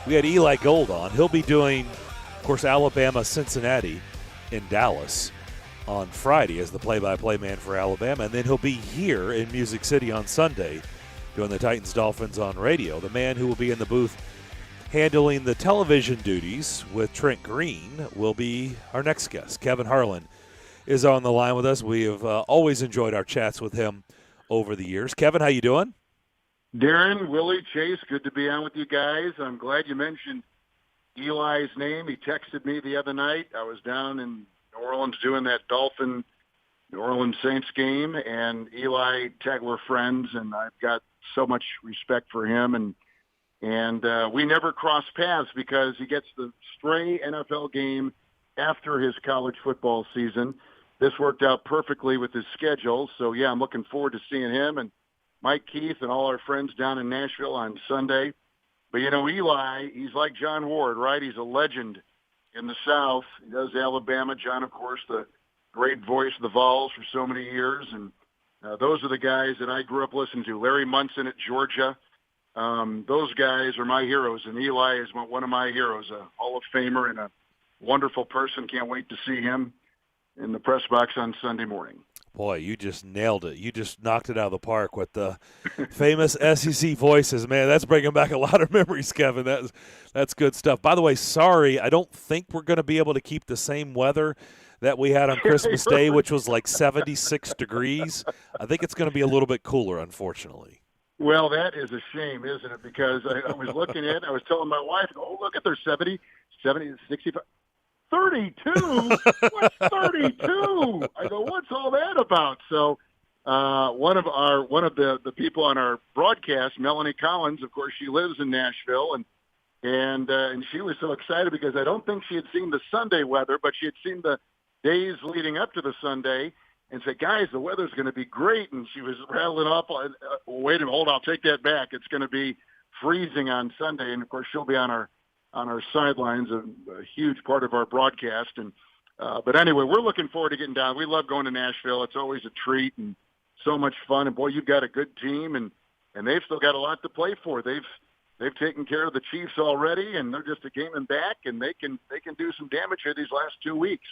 we had Eli Gold on. He'll be doing, of course, Alabama-Cincinnati in Dallas on Friday as the play-by-play man for Alabama. And then he'll be here in Music City on Sunday doing the Titans-Dolphins on radio. The man who will be in the booth handling the television duties with Trent Green will be our next guest. Kevin Harlan is on the line with us. We have always enjoyed our chats with him over the years. Kevin, how you doing? Darren, Willie, Chase, good to be on with you guys. I'm glad you mentioned Eli's name. He texted me the other night. I was down in New Orleans doing that Dolphin-New Orleans Saints game, and Eli Tag, we're friends, and I've got so much respect for him. And we never cross paths because he gets the stray NFL game after his college football season. This worked out perfectly with his schedule. So, yeah, I'm looking forward to seeing him and Mike Keith and all our friends down in Nashville on Sunday. But, you know, Eli, he's like John Ward, right? He's a legend in the South. He does Alabama. John, of course, the great voice of the Vols for so many years. And those are the guys that I grew up listening to. Larry Munson at Georgia. Those guys are my heroes. And Eli is one of my heroes, a Hall of Famer and a wonderful person. Can't wait to see him in the press box on Sunday morning. Boy, you just nailed it. You just knocked it out of the park with the famous SEC voices. Man, that's bringing back a lot of memories, Kevin. That's good stuff. By the way, sorry, I don't think we're going to be able to keep the same weather that we had on Christmas Day, which was like 76 degrees. I think it's going to be a little bit cooler, unfortunately. Well, that is a shame, isn't it? Because I was looking at it, I was telling my wife, oh, look at their 70, 65. 32? What's 32? I go, what's all that about? So one of the people on our broadcast, Melanie Collins, of course, she lives in Nashville, and she was so excited because I don't think she had seen the Sunday weather, but she had seen the days leading up to the Sunday, and say, guys, the weather's going to be great. And she was rattling off, wait a minute, hold on, I'll take that back. It's going to be freezing on Sunday. And, of course, she'll be on our sidelines, a huge part of our broadcast. And but anyway, we're looking forward to getting down. We love going to Nashville. It's always a treat and so much fun. And, boy, you've got a good team, and they've still got a lot to play for. They've taken care of the Chiefs already, and they're just a game and back, and they can do some damage here these last 2 weeks.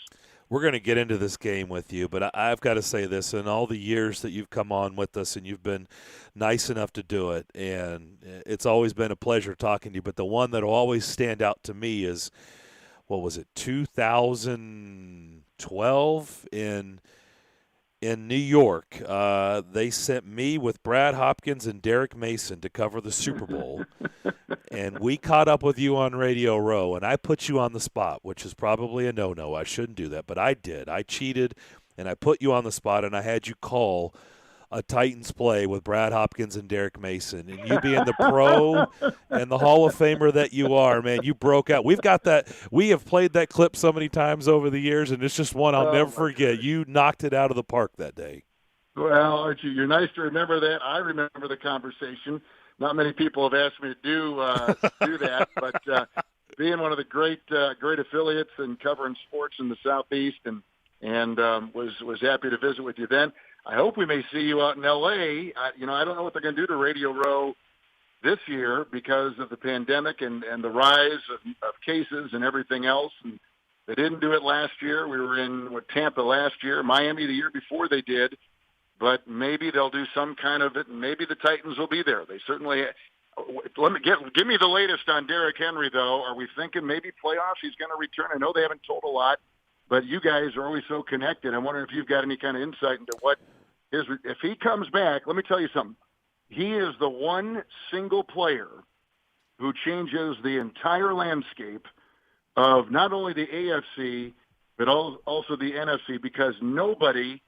We're going to get into this game with you, but I've got to say this. In all the years that you've come on with us, and you've been nice enough to do it, and it's always been a pleasure talking to you, but the one that will always stand out to me is, 2012 in New York. They sent me with Brad Hopkins and Derek Mason to cover the Super Bowl, and we caught up with you on Radio Row, and I put you on the spot, which is probably a no-no. I shouldn't do that, but I did. I cheated, and I put you on the spot, and I had you call a Titans play with Brad Hopkins and Derek Mason. And you being the pro and the Hall of Famer that you are, man, you broke out. We've got that. We have played that clip so many times over the years, and it's just one I'll never forget. God. You knocked it out of the park that day. Well, Archie, you're nice to remember that. I remember the conversation. Not many people have asked me to do that, but being one of the great affiliates and covering sports in the Southeast, and was happy to visit with you then. I hope we may see you out in L.A. I don't know what they're going to do to Radio Row this year because of the pandemic and the rise of cases and everything else. And they didn't do it last year. We were in Tampa last year, Miami the year before they did. But maybe they'll do some kind of it, and maybe the Titans will be there. They certainly. Give me the latest on Derrick Henry, though. Are we thinking maybe playoffs? He's going to return. I know they haven't told a lot. But you guys are always so connected. I wonder if you've got any kind of insight into what if he comes back. Let me tell you something. He is the one single player who changes the entire landscape of not only the AFC, but also the NFC, because nobody,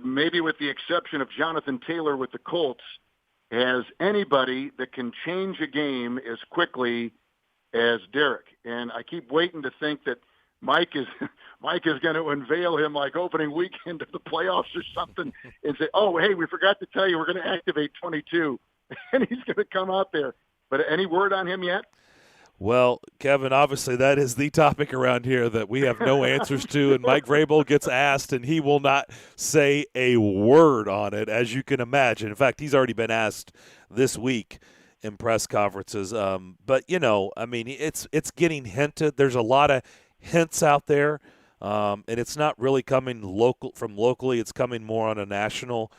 maybe with the exception of Jonathan Taylor with the Colts, has anybody that can change a game as quickly as Derrick. And I keep waiting to think that Mike is going to unveil him like opening weekend of the playoffs or something and say, oh, hey, we forgot to tell you we're going to activate 22, and he's going to come out there. But any word on him yet? Well, Kevin, obviously that is the topic around here that we have no answers to, and Mike Vrabel gets asked, and he will not say a word on it, as you can imagine. In fact, he's already been asked this week in press conferences. But, it's getting hinted. There's a lot of hints out there, and it's not really coming locally. It's coming more on a national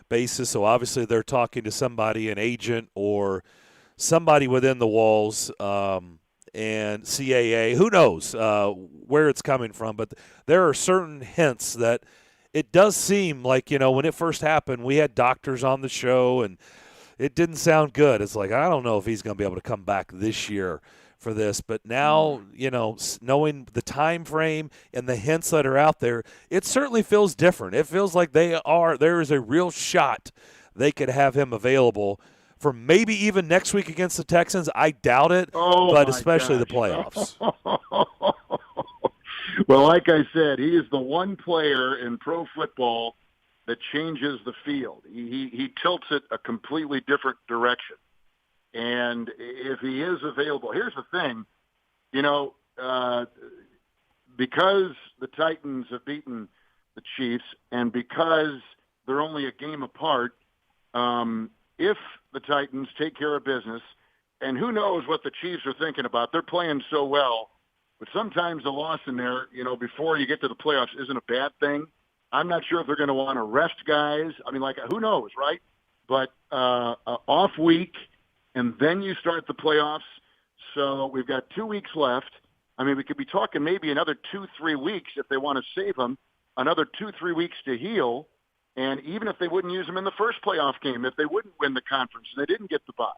basis. So obviously they're talking to somebody, an agent or somebody within the walls, and CAA. Who knows where it's coming from? But there are certain hints that it does seem like, when it first happened, we had doctors on the show, and it didn't sound good. It's like, I don't know if he's going to be able to come back this year for this, but now, knowing the time frame and the hints that are out there, it certainly feels different. It feels like there is a real shot they could have him available for maybe even next week against the Texans. I doubt it, but especially the playoffs. Well, like I said, he is the one player in pro football that changes the field. He tilts it a completely different direction. And if he is available, here's the thing, because the Titans have beaten the Chiefs and because they're only a game apart, if the Titans take care of business, and who knows what the Chiefs are thinking about. They're playing so well, but sometimes a loss in there, before you get to the playoffs isn't a bad thing. I'm not sure if they're going to want to rest guys. Who knows, right? But off week, and then you start the playoffs. So we've got 2 weeks left. We could be talking maybe another 2-3 weeks if they want to save him, another 2-3 weeks to heal. And even if they wouldn't use him in the first playoff game, if they wouldn't win the conference and they didn't get the bye,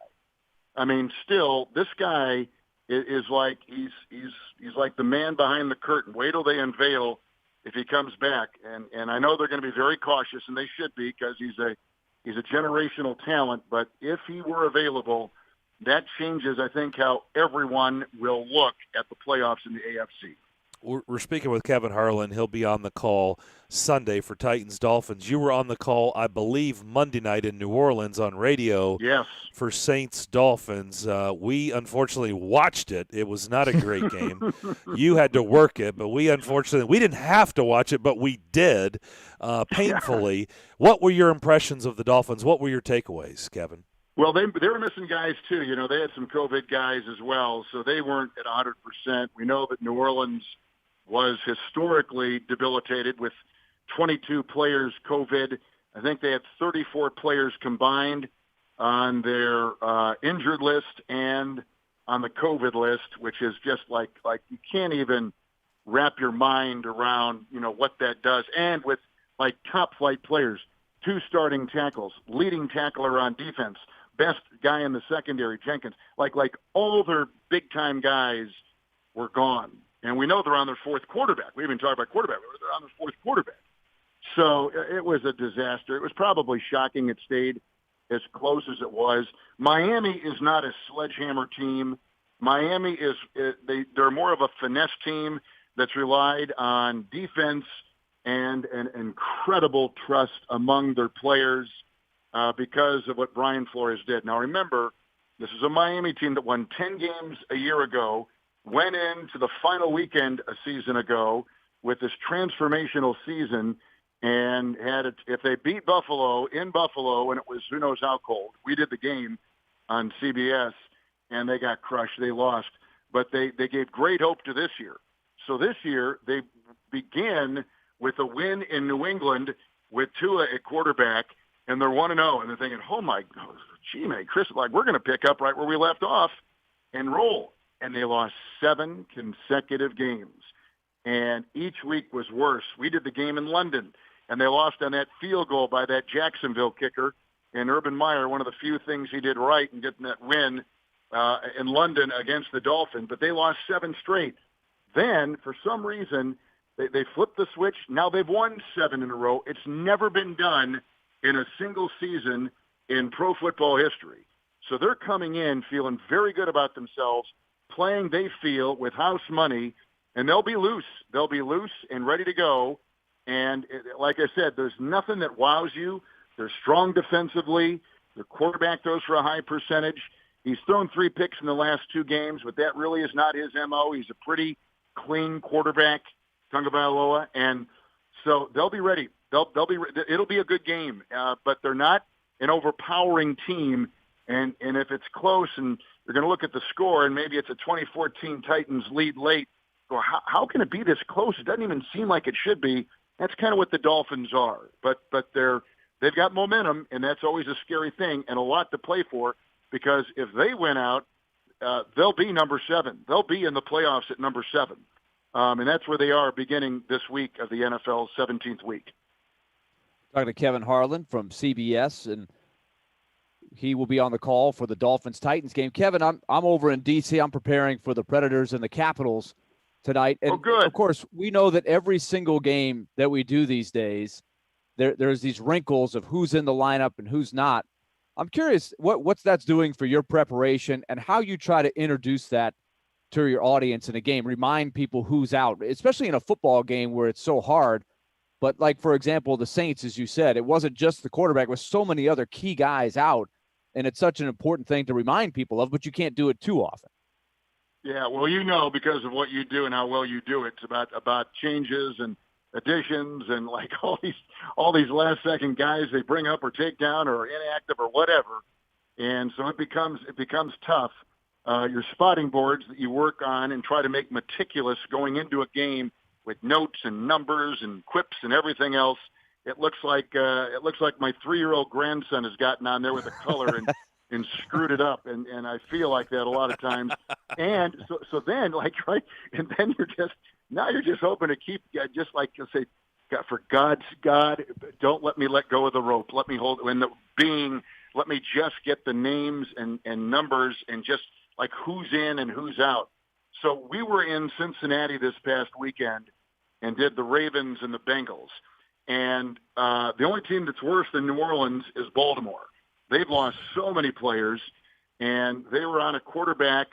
still, this guy is like he's like the man behind the curtain. Wait till they unveil if he comes back. And I know they're going to be very cautious, and they should be, because he's a generational talent. But if he were available, that changes, I think, how everyone will look at the playoffs in the AFC. We're speaking with Kevin Harlan. He'll be on the call Sunday for Titans-Dolphins. You were on the call, I believe, Monday night in New Orleans on radio. Yes. For Saints-Dolphins. We unfortunately watched it. It was not a great game. You had to work it, but we didn't have to watch it, but we did painfully. Yeah. What were your impressions of the Dolphins? What were your takeaways, Kevin? Well, they were missing guys, too. You know, they had some COVID guys as well, so they weren't at 100%. We know that New Orleans was historically debilitated with 22 players COVID. I think they had 34 players combined on their injured list and on the COVID list, which is just like you can't even wrap your mind around, you know, what that does. And with, like, top-flight players, 2 starting tackles, leading tackler on defense, best guy in the secondary, Jenkins, like all their big-time guys were gone. And we know they're on their 4th quarterback. We even talked about quarterback. They're on their 4th quarterback. So it was a disaster. It was probably shocking it stayed as close as it was. Miami is not a sledgehammer team. Miami they're more of a finesse team that's relied on defense and an incredible trust among their players because of what Brian Flores did. Now remember, this is a Miami team that won 10 games a year ago, went into the final weekend a season ago with this transformational season, and if they beat Buffalo in Buffalo, and it was who knows how cold, we did the game on CBS, and they got crushed. They lost. But they gave great hope to this year. So this year, they begin with a win in New England with Tua at quarterback, and they're 1-0, and they're thinking, oh, my God, gee, man, Chris, like, we're going to pick up right where we left off and roll. And they lost 7 consecutive games, and each week was worse. We did the game in London, and they lost on that field goal by that Jacksonville kicker. And Urban Meyer, one of the few things he did right in getting that win in London against the Dolphins, but they lost 7 straight. Then, for some reason, they flipped the switch. Now they've won 7 in a row. It's never been done in a single season in pro football history. So they're coming in feeling very good about themselves, playing, they feel, with house money, and they'll be loose. They'll be loose and ready to go. And like I said, there's nothing that wows you. They're strong defensively. Their quarterback throws for a high percentage. He's thrown 3 picks in the last 2 games, but that really is not his MO. He's a pretty clean quarterback, Tagovailoa, and so they'll be ready. It'll be a good game, but they're not an overpowering team. And if it's close and you're going to look at the score and maybe it's a 2014 Titans lead late, go, how can it be this close? It doesn't even seem like it should be. That's kind of what the Dolphins are. But they've got momentum, and that's always a scary thing and a lot to play for, because if they win out, they'll be number 7. They'll be in the playoffs at number 7. And that's where they are beginning this week of the NFL's 17th week. Talking to Kevin Harlan from CBS, and he will be on the call for the Dolphins-Titans game. Kevin, I'm over in D.C. I'm preparing for the Predators and the Capitals tonight. And, of course, we know that every single game that we do these days, there's these wrinkles of who's in the lineup and who's not. I'm curious what's that's doing for your preparation and how you try to introduce that to your audience in a game. Remind people who's out, especially in a football game where it's so hard. But, like, for example, the Saints, as you said, it wasn't just the quarterback. It was so many other key guys out, and it's such an important thing to remind people of, but you can't do it too often. Yeah, well, you know, because of what you do and how well you do it, it's about changes and additions and, like, all these last-second guys they bring up or take down or inactive or whatever. And so it becomes tough. Your spotting boards that you work on and try to make meticulous going into a game with notes and numbers and quips and everything else. It looks like my 3-year-old grandson has gotten on there with a color and screwed it up, and I feel like that a lot of times. And so then, like, right, and then you're just hoping to keep, just like you say, God, for God, don't let me let go of the rope. Let me hold let me just get the names and numbers and just like who's in and who's out. So we were in Cincinnati this past weekend and did the Ravens and the Bengals. And the only team that's worse than New Orleans is Baltimore. They've lost so many players, and they were on a quarterback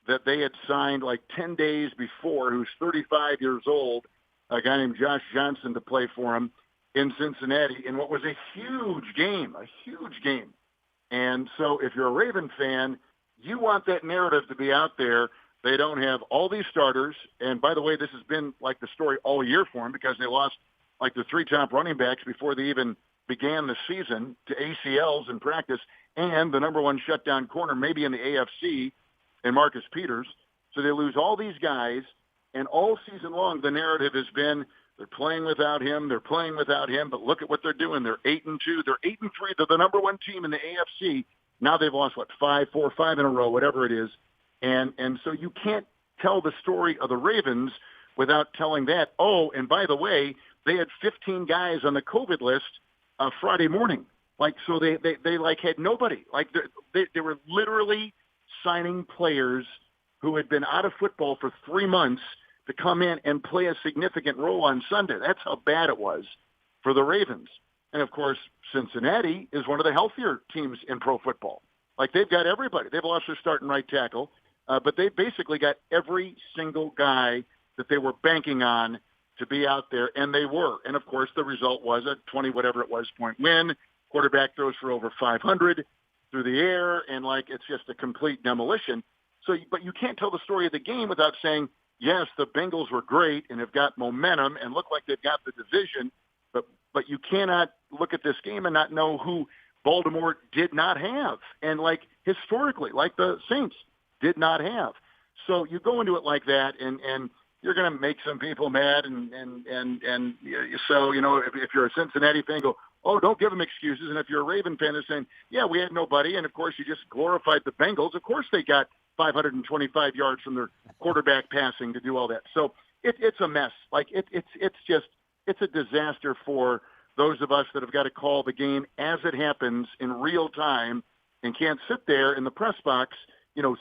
that they had signed like 10 days before, who's 35 years old, a guy named Josh Johnson, to play for him in Cincinnati in what was a huge game. And so if you're a Raven fan, you want that narrative to be out there. They don't have all these starters. And by the way, this has been like the story all year for them because they lost like the 3 top running backs before they even began the season to ACLs in practice, and the number 1 shutdown corner maybe in the AFC, and Marcus Peters. So they lose all these guys, and all season long the narrative has been they're playing without him, but look at what they're doing. They're 8-2, they're 8-3, they're the number 1 team in the AFC. Now they've lost, 5 in a row, whatever it is. And so you can't tell the story of the Ravens without telling that. Oh, and by the way, they had 15 guys on the COVID list Friday morning. So they had nobody. They were literally signing players who had been out of football for 3 months to come in and play a significant role on Sunday. That's how bad it was for the Ravens. And of course, Cincinnati is one of the healthier teams in pro football. They've got everybody. They've lost their starting right tackle, but they basically got every single guy that they were banking on to be out there, and they were. And of course, the result was a 20-point win. Quarterback throws for over 500 through the air, and it's just a complete demolition. But you can't tell the story of the game without saying, yes, the Bengals were great and have got momentum and look like they've got the division, but you cannot look at this game and not know who Baltimore did not have, and historically, the Saints did not have. So you go into it like that, and you're going to make some people mad, and so if you're a Cincinnati fan, go, oh, don't give them excuses. And if you're a Raven fan, they're saying, yeah, we had nobody, and of course you just glorified the Bengals. Of course they got 525 yards from their quarterback passing to do all that. So it's a mess. It's a disaster for those of us that have got to call the game as it happens in real time and can't sit there in the press box,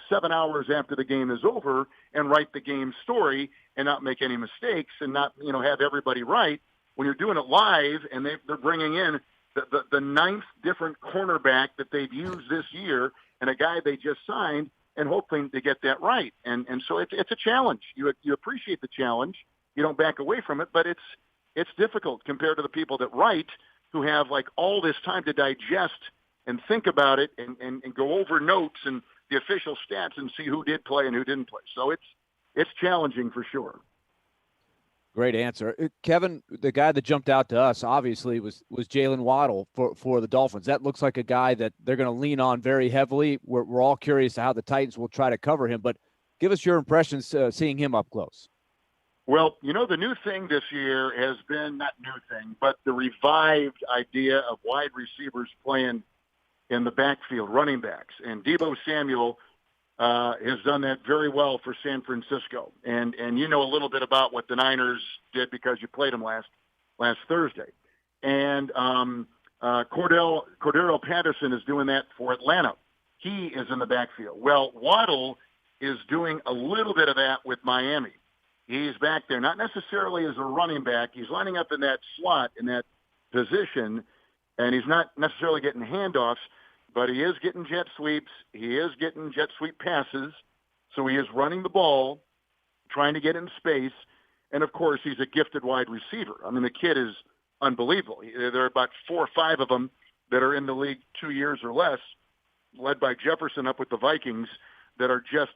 7 hours after the game is over and write the game story and not make any mistakes and not, have everybody right. When you're doing it live and they're bringing in the 9th different cornerback that they've used this year and a guy they just signed and hoping to get that right. And so it's a challenge. You appreciate the challenge. You don't back away from it, but it's difficult compared to the people that write who have all this time to digest and think about it and go over notes and the official stats and see who did play and who didn't play. So it's challenging for sure. Great answer. Kevin, the guy that jumped out to us, obviously, was Jalen Waddle for the Dolphins. That looks like a guy that they're going to lean on very heavily. We're all curious how the Titans will try to cover him, but give us your impressions seeing him up close. Well, the new thing this year has been, not new thing, but the revived idea of wide receivers playing in the backfield, running backs. And Deebo Samuel has done that very well for San Francisco. And you know a little bit about what the Niners did because you played them last Thursday. And Cordero Patterson is doing that for Atlanta. He is in the backfield. Well, Waddle is doing a little bit of that with Miami. He's back there, not necessarily as a running back. He's lining up in that slot, in that position, and he's not necessarily getting handoffs, but he is getting jet sweeps. He is getting jet sweep passes. So he is running the ball, trying to get in space. And, of course, he's a gifted wide receiver. I mean, the kid is unbelievable. There are about 4 or 5 of them that are in the league 2 years or less, led by Jefferson up with the Vikings, that are just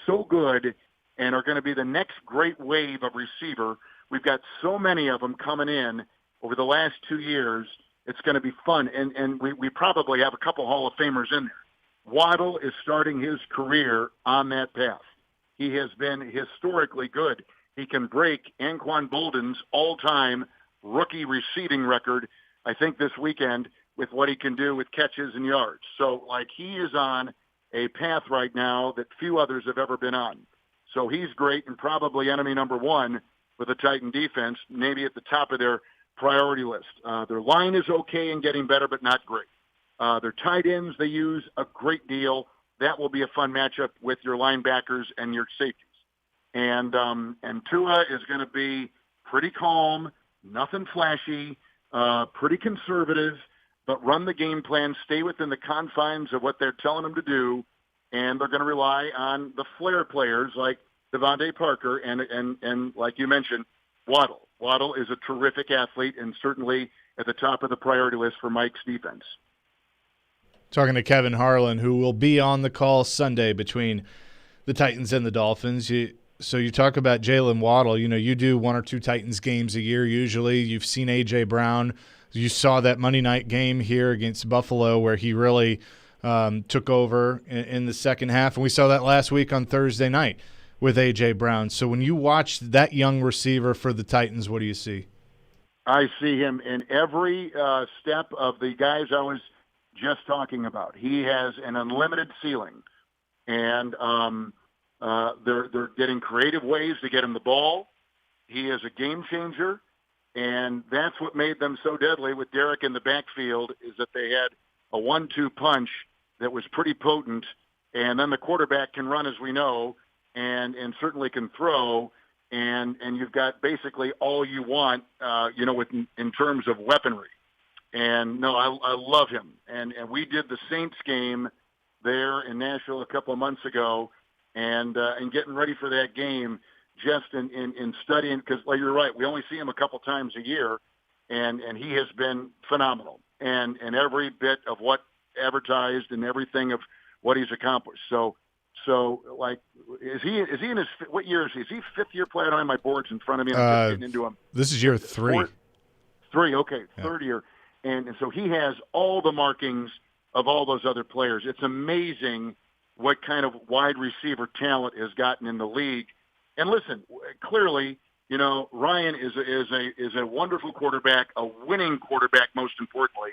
so good and are going to be the next great wave of receiver. We've got so many of them coming in over the last 2 years. It's going to be fun, and we probably have a couple Hall of Famers in there. Waddle is starting his career on that path. He has been historically good. He can break Anquan Bolden's all-time rookie receiving record, I think, this weekend with what he can do with catches and yards. So, he is on a path right now that few others have ever been on. So he's great and probably enemy number 1 with the Titan defense, maybe at the top of their priority list. Their line is okay and getting better, but not great. Their tight ends they use a great deal. That will be a fun matchup with your linebackers and your safeties. And Tua is going to be pretty calm, nothing flashy, pretty conservative, but run the game plan, stay within the confines of what they're telling him to do, and they're going to rely on the flair players like Devontae Parker and like you mentioned, Waddle. Waddle is a terrific athlete and certainly at the top of the priority list for Mike's defense. Talking to Kevin Harlan, who will be on the call Sunday between the Titans and the Dolphins. So you talk about Jalen Waddle. You know, you do 1 or 2 Titans games a year usually. You've seen A.J. Brown. You saw that Monday night game here against Buffalo where he really took over in the second half. And we saw that last week on Thursday night with A.J. Brown. So when you watch that young receiver for the Titans, what do you see? I see him in every step of the guys I was just talking about. He has an unlimited ceiling, and they're getting creative ways to get him the ball. He is a game changer, and that's what made them so deadly with Derek in the backfield is that they had a 1-2 punch that was pretty potent, and then the quarterback can run, as we know, and certainly can throw, and you've got basically all you want, in terms of weaponry. And, no, I love him. And we did the Saints game there in Nashville a couple of months ago, and getting ready for that game just in studying, because like you're right, we only see him a couple times a year, and he has been phenomenal. And every bit of what advertised and everything of what he's accomplished. So like, is he in his, what year is he? Is he fifth year player? I don't have my boards in front of me. And I'm just getting into him. This is year 3. Three, okay, yeah. Third year. And so he has all the markings of all those other players. It's amazing what kind of wide receiver talent has gotten in the league. And listen, clearly, Ryan is a wonderful quarterback, a winning quarterback, most importantly.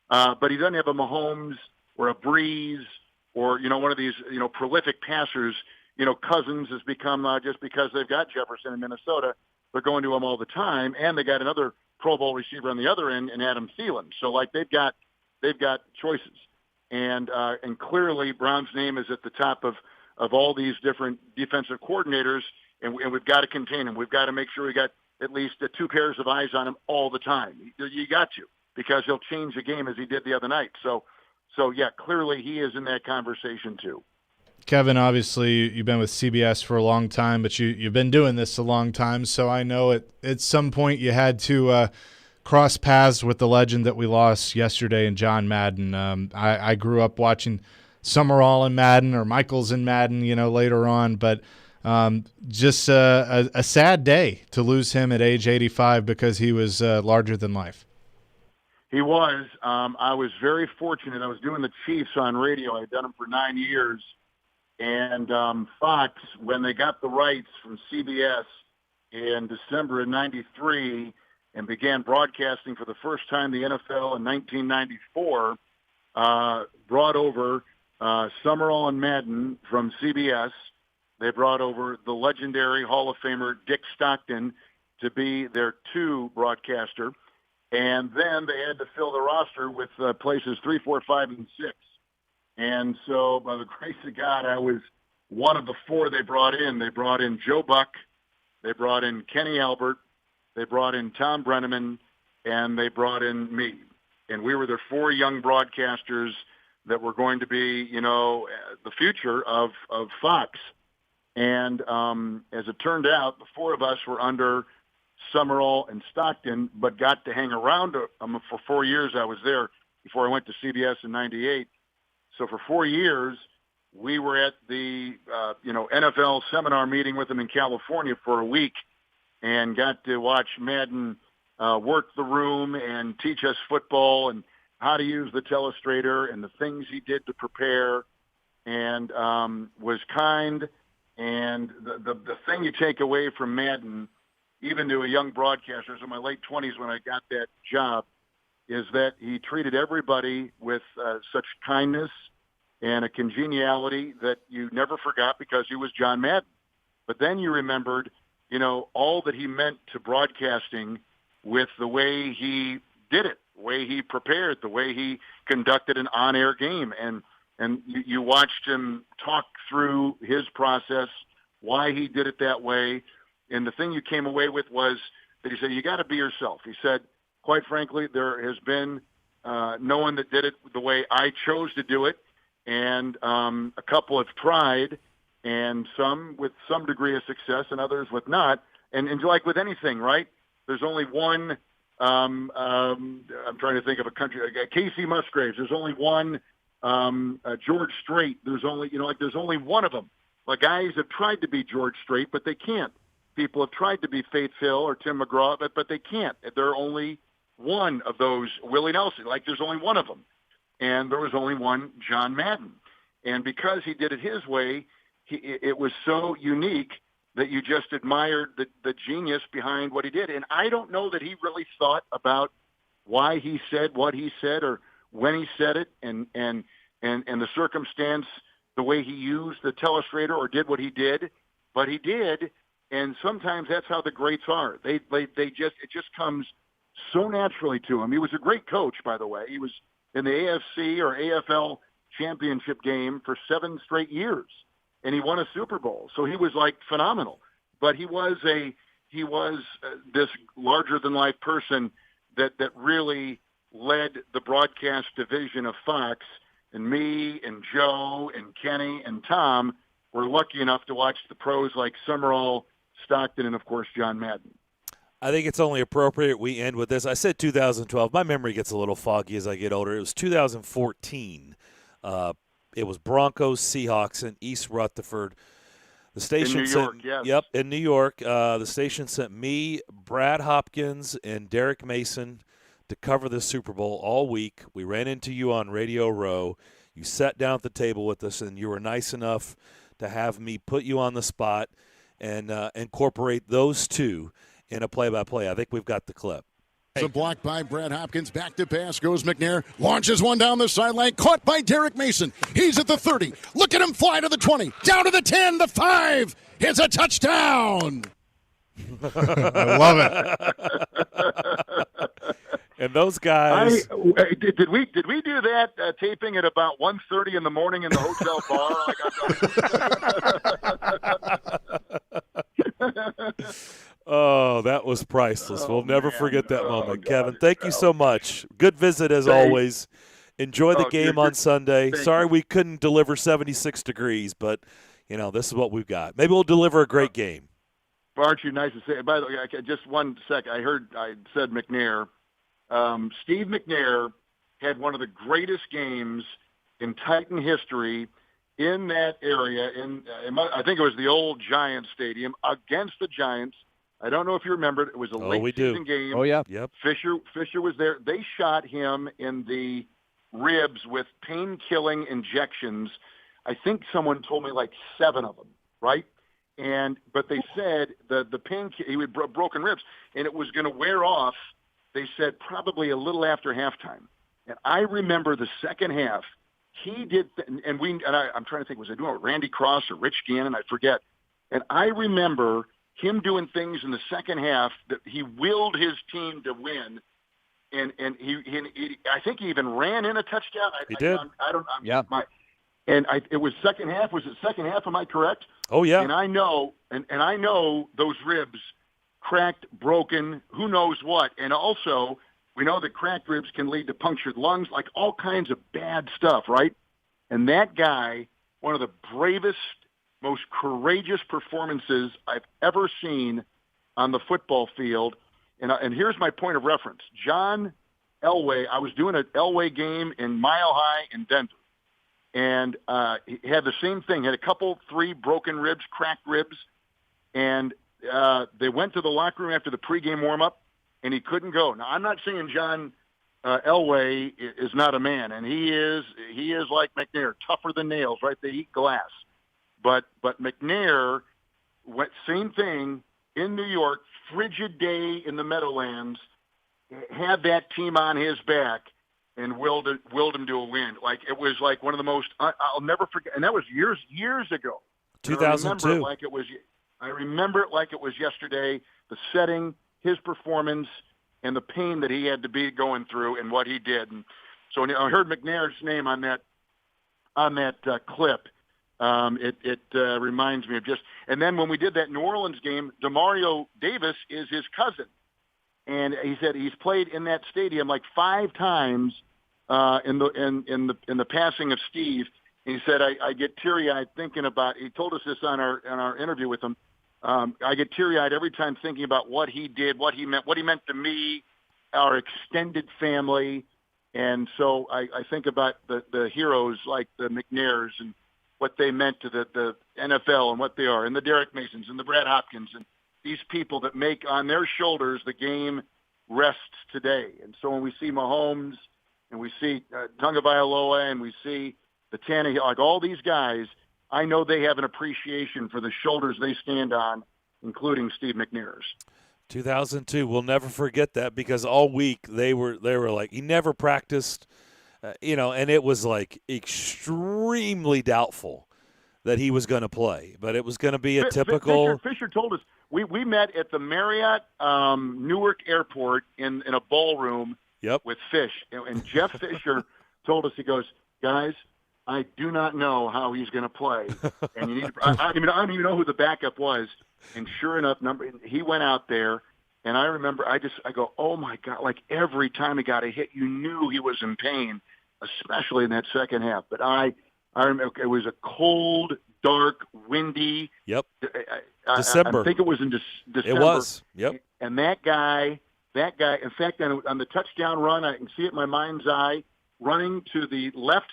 But he doesn't have a Mahomes or a Breeze or, one of these, prolific passers. Cousins has become just because they've got Jefferson in Minnesota, they're going to him all the time. And they got another Pro Bowl receiver on the other end in Adam Thielen. So like they've got choices. And clearly Brown's name is at the top of all these different defensive coordinators, and we've got to contain him. We've got to make sure we got at least 2 pairs of eyes on him all the time. You got to, because he'll change the game as he did the other night. So yeah, clearly he is in that conversation too. Kevin, obviously you've been with CBS for a long time, but you've been doing this a long time, so I know at some point you had to cross paths with the legend that we lost yesterday in John Madden. I grew up watching Summerall in Madden or Michaels in Madden, later on, but just a sad day to lose him at age 85 because he was larger than life. He was. I was very fortunate. I was doing the Chiefs on radio. I had done them for 9 years. And Fox, when they got the rights from CBS in December of 93 and began broadcasting for the first time the NFL in 1994, brought over Summerall and Madden from CBS. They brought over the legendary Hall of Famer Dick Stockton to be their 2 broadcaster. And then they had to fill the roster with places 3, 4, 5, and 6. And so, by the grace of God, I was one of the 4 they brought in. They brought in Joe Buck, they brought in Kenny Albert, they brought in Tom Brenneman, and they brought in me. And we were the 4 young broadcasters that were going to be, the future of Fox. And as it turned out, the 4 of us were under Summerall and Stockton, but got to hang around for 4 years. I was there before I went to CBS in 98. So for 4 years, we were at the, NFL seminar meeting with them in California for a week and got to watch Madden work the room and teach us football and how to use the telestrator and the things he did to prepare, and was kind. And the thing you take away from Madden, even to a young broadcaster, it was in my late 20s when I got that job, is that he treated everybody with such kindness and a congeniality that you never forgot because he was John Madden. But then you remembered, all that he meant to broadcasting with the way he did it, the way he prepared, the way he conducted an on-air game. And you watched him talk through his process, why he did it that way. And the thing you came away with was that he said, you got to be yourself. He said, quite frankly, there has been no one that did it the way I chose to do it. and a couple have tried, and some with some degree of success, and others with not. And like with anything, right? There's only one. I'm trying to think of a country. Casey Musgraves. There's only one. George Strait. There's only there's only one of them. Like guys have tried to be George Strait, but they can't. People have tried to be Faith Hill or Tim McGraw, but they can't. There are only one of those. Willie Nelson. Like there's only one of them, and there was only one John Madden. And because he did it his way, it was so unique that you just admired the genius behind what he did. And I don't know that he really thought about why he said what he said or when he said it and the circumstance, the way he used the telestrator or did what he did, but he did. And sometimes that's how the greats are. It just comes so naturally to him. He was a great coach, by the way. He was in the AFC or AFL championship game for 7 straight years. And he won a Super Bowl, so he was like phenomenal. But he was this larger than life person that really led the broadcast division of Fox. And me and Joe and Kenny and Tom were lucky enough to watch the pros like Summerall, Stockton, and of course John Madden. I think it's only appropriate we end with this. I said 2012. My memory gets a little foggy as I get older. It was 2014. It was Broncos, Seahawks, in East Rutherford. The station in New York, yes. Yep, in New York. The station sent me, Brad Hopkins, and Derek Mason to cover the Super Bowl all week. We ran into you on Radio Row. You sat down at the table with us, and you were nice enough to have me put you on the spot and incorporate those two in a play-by-play. I think we've got the clip. It's a block by Brad Hopkins. Back to pass goes McNair. Launches one down the sideline. Caught by Derek Mason. He's at the 30. Look at him fly to the 20. Down to the 10. The 5. It's a touchdown. I love it. And those guys. Did we do that taping at about 1:30 in the morning in the hotel bar? Oh, that was priceless. We'll never forget that moment. Kevin, thank you so much. Good visit as always. Enjoy the game on Sunday. Sorry we couldn't deliver 76 degrees, but, this is what we've got. Maybe we'll deliver a great game. Aren't you nice to say? By the way, just 1 sec. I said McNair. Steve McNair had one of the greatest games in Titan history in that area. I think it was the old Giants Stadium against the Giants. I don't know if you remember. It was a late season game. Oh, yeah. Yep. Fisher was there. They shot him in the ribs with pain-killing injections. I think someone told me like 7 of them, right? But they said the pain, he had broken ribs, and it was going to wear off. They said probably a little after halftime. And I remember the second half. He did, I'm trying to think, was I doing it with Randy Cross or Rich Gannon? I forget. And I remember him doing things in the second half that he willed his team to win, and he I think he even ran in a touchdown. He did. It was second half. Was it second half? Am I correct? Oh yeah. And I know, and I know those ribs cracked, broken, who knows what, and also we know that cracked ribs can lead to punctured lungs, like all kinds of bad stuff, right? And that guy, one of the bravest, most courageous performances I've ever seen on the football field. And here's my point of reference. John Elway, I was doing an Elway game in Mile High in Denver. And he had the same thing, had 3 broken ribs, cracked ribs. And they went to the locker room after the pregame warm-up, and he couldn't go. Now, I'm not saying John Elway is not a man, and he is like McNair, tougher than nails, right? They eat glass. But McNair, same thing in New York, frigid day in the Meadowlands, had that team on his back and willed him to a win. Like it was like one of the most I'll never forget. And that was years ago. 2002. I remember it like it was yesterday. The setting, his performance, and the pain that he had to be going through, and what he did. And so I heard McNair's name on that clip. It reminds me of just, and then when we did that New Orleans game, DeMario Davis is his cousin, and he said he's played in that stadium like 5 times in the passing of Steve, He said, I get teary-eyed thinking about, he told us this on our interview with him, I get teary-eyed every time thinking about what he did, what he meant to me, our extended family. And so I think about the heroes like the McNairs and what they meant to the NFL and what they are, and the Derek Masons and the Brad Hopkins and these people that make on their shoulders the game rests today. And so when we see Mahomes and we see Tagovailoa and we see the Tannehill, like all these guys, I know they have an appreciation for the shoulders they stand on, including Steve McNair's. 2002, we'll never forget that because all week they were like, he never practiced, and it was like extremely doubtful that he was going to play, but it was going to be a typical. Fisher told us we met at the Marriott Newark Airport in a ballroom. Yep. With Fish, and Jeff Fisher told us, he goes, guys, I do not know how he's going to play, and you need to, I don't even know who the backup was. And sure enough, he went out there, and I remember I go, oh my God! Like every time he got a hit, you knew he was in pain, especially in that second half. But I remember it was a cold, dark, windy. Yep. December. I think it was in December. It was. Yep. And that guy. In fact, on the touchdown run, I can see it in my mind's eye, running to the left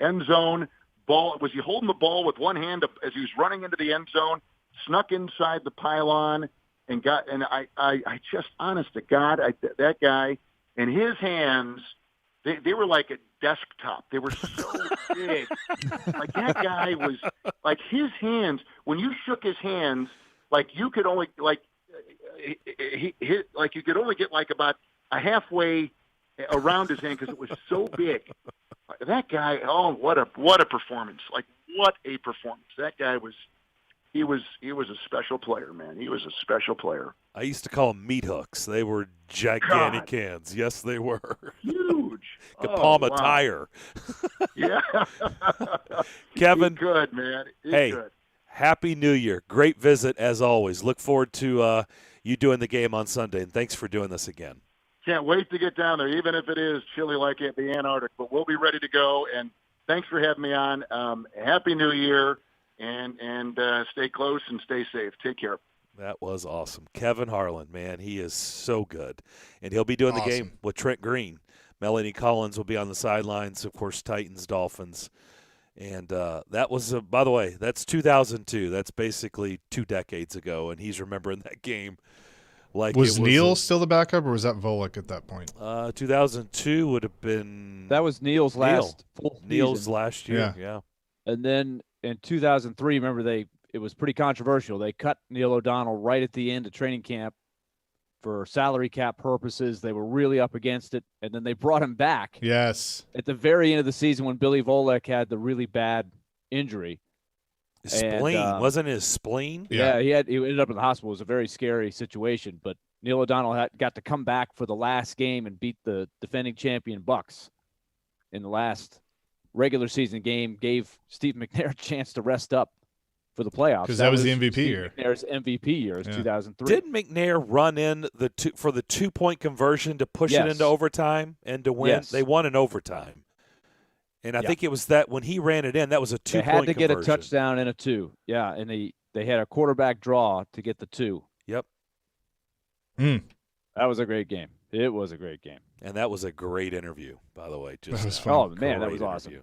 end zone. Ball, was he holding the ball with one hand as he was running into the end zone? Snuck inside the pylon and got. And I just, honest to God, that guy and his hands, they were like a desktop. They were so big. Like that guy was like his hands. When you shook his hands, like you could only you could only get like about a halfway around his hand because it was so big. That guy, oh, what a performance! Like what a performance! That guy was. He was a special player, man. He was a special player. I used to call them meat hooks. They were gigantic hands. Yes, they were. Huge. Could palm a tire. Yeah. Kevin. He's good, man. He's good. Happy New Year. Great visit, as always. Look forward to you doing the game on Sunday, and thanks for doing this again. Can't wait to get down there, even if it is chilly like at the Antarctic. But we'll be ready to go, and thanks for having me on. Happy New Year. And stay close and stay safe. Take care. That was awesome. Kevin Harlan, man, he is so good. And he'll be doing the game with Trent Green. Melanie Collins will be on the sidelines, of course, Titans, Dolphins. And that was, by the way, that's 2002. That's basically 2 decades ago, and he's remembering that game. Like was Neal still the backup, or was that Volek at that point? 2002 would have been. That was Neal's last full season. Neal's last year, yeah. And then in 2003, remember it was pretty controversial. They cut Neil O'Donnell right at the end of training camp for salary cap purposes. They were really up against it, and then they brought him back. Yes. At the very end of the season when Billy Volek had the really bad injury. Spleen. Wasn't his spleen? Yeah, he ended up in the hospital. It was a very scary situation, but Neil O'Donnell got to come back for the last game and beat the defending champion Bucks in the last regular season game, gave Steve McNair a chance to rest up for the playoffs. Because that was the MVP Steve year. McNair's MVP year is 2003. Didn't McNair run in for the 2-point conversion to push it into overtime and to win? Yes. They won in overtime. And I think it was that when he ran it in, that was a 2-point conversion. They had to get a touchdown and a 2. Yeah, and they had a quarterback draw to get the 2. Yep. That was a great game. It was a great game. And that was a great interview, by the way. That was fun. Oh, man, that was awesome.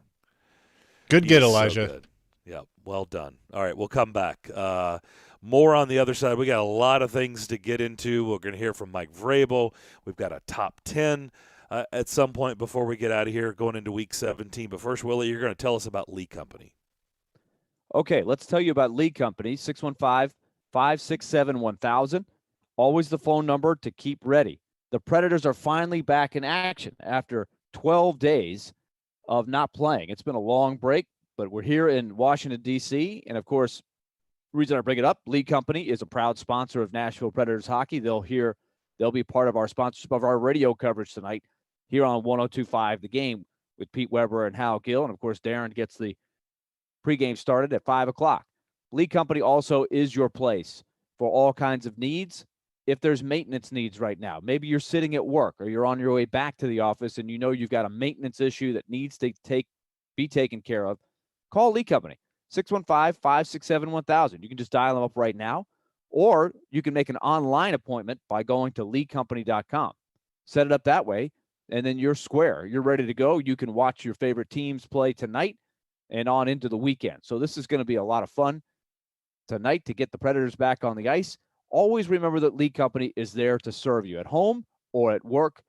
Good get, Elijah. So good. Yeah, well done. All right, we'll come back. More on the other side. We got a lot of things to get into. We're going to hear from Mike Vrabel. We've got a top 10 at some point before we get out of here going into Week 17. But first, Willie, you're going to tell us about Lee Company. Okay, let's tell you about Lee Company, 615-567-1000. Always the phone number to keep ready. The Predators are finally back in action after 12 days of not playing. It's been a long break, but we're here in Washington, D.C., and, of course, the reason I bring it up, Lee Company is a proud sponsor of Nashville Predators hockey. They'll be part of our sponsorship of our radio coverage tonight here on 102.5 The Game with Pete Weber and Hal Gill, and, of course, Darren gets the pregame started at 5 o'clock. Lee Company also is your place for all kinds of needs. If there's maintenance needs right now, maybe you're sitting at work or you're on your way back to the office and you know you've got a maintenance issue that needs to be taken care of, Call Lee Company, 615-567-1000. You can just dial them up right now, or you can make an online appointment by going to leecompany.com. Set it up that way, and then you're square. You're ready to go. You can watch your favorite teams play tonight and on into the weekend. So this is going to be a lot of fun tonight to get the Predators back on the ice. Always remember that Lee Company is there to serve you at home or at work.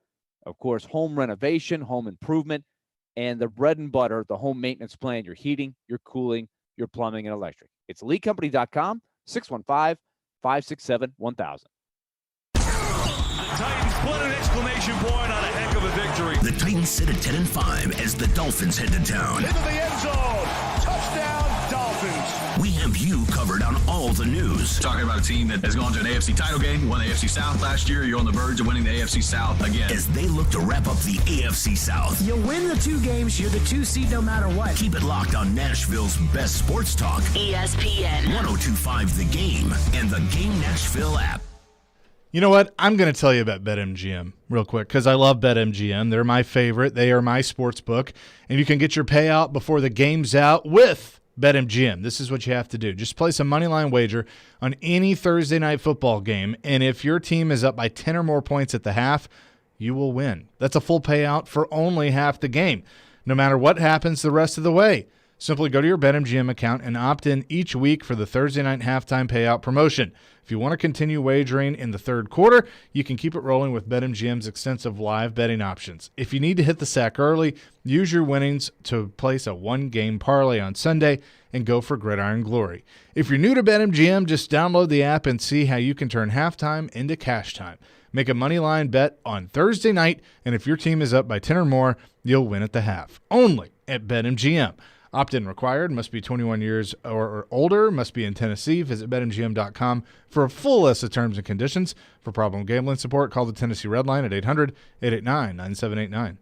Of course, home renovation, home improvement, and the bread and butter, the home maintenance plan, your heating, your cooling, your plumbing, and electric. It's leecompany.com, 615-567-1000. Titans put an exclamation point on a heck of a victory. The Titans sit at 10-5 as the Dolphins head to town. Into the end zone. Touchdown, Dolphins. We have you covered on all the news. Talking about a team that has gone to an AFC title game, won the AFC South last year. You're on the verge of winning the AFC South again. As they look to wrap up the AFC South. You win the 2 games, you're the 2 seed no matter what. Keep it locked on Nashville's best sports talk. ESPN 102.5 The Game and the Game Nashville app. You know what? I'm going to tell you about BetMGM real quick because I love BetMGM. They're my favorite. They are my sports book. And you can get your payout before the game's out with BetMGM. This is what you have to do. Just place a moneyline wager on any Thursday night football game. And if your team is up by 10 or more points at the half, you will win. That's a full payout for only half the game, no matter what happens the rest of the way. Simply go to your BetMGM account and opt in each week for the Thursday night halftime payout promotion. If you want to continue wagering in the third quarter, you can keep it rolling with BetMGM's extensive live betting options. If you need to hit the sack early, use your winnings to place a one-game parlay on Sunday and go for gridiron glory. If you're new to BetMGM, just download the app and see how you can turn halftime into cash time. Make a moneyline bet on Thursday night, and if your team is up by 10 or more, you'll win at the half. Only at BetMGM. Opt-in required, must be 21 years or older, must be in Tennessee. Visit BetMGM.com for a full list of terms and conditions. For problem gambling support, call the Tennessee Red Line at 800-889-9789.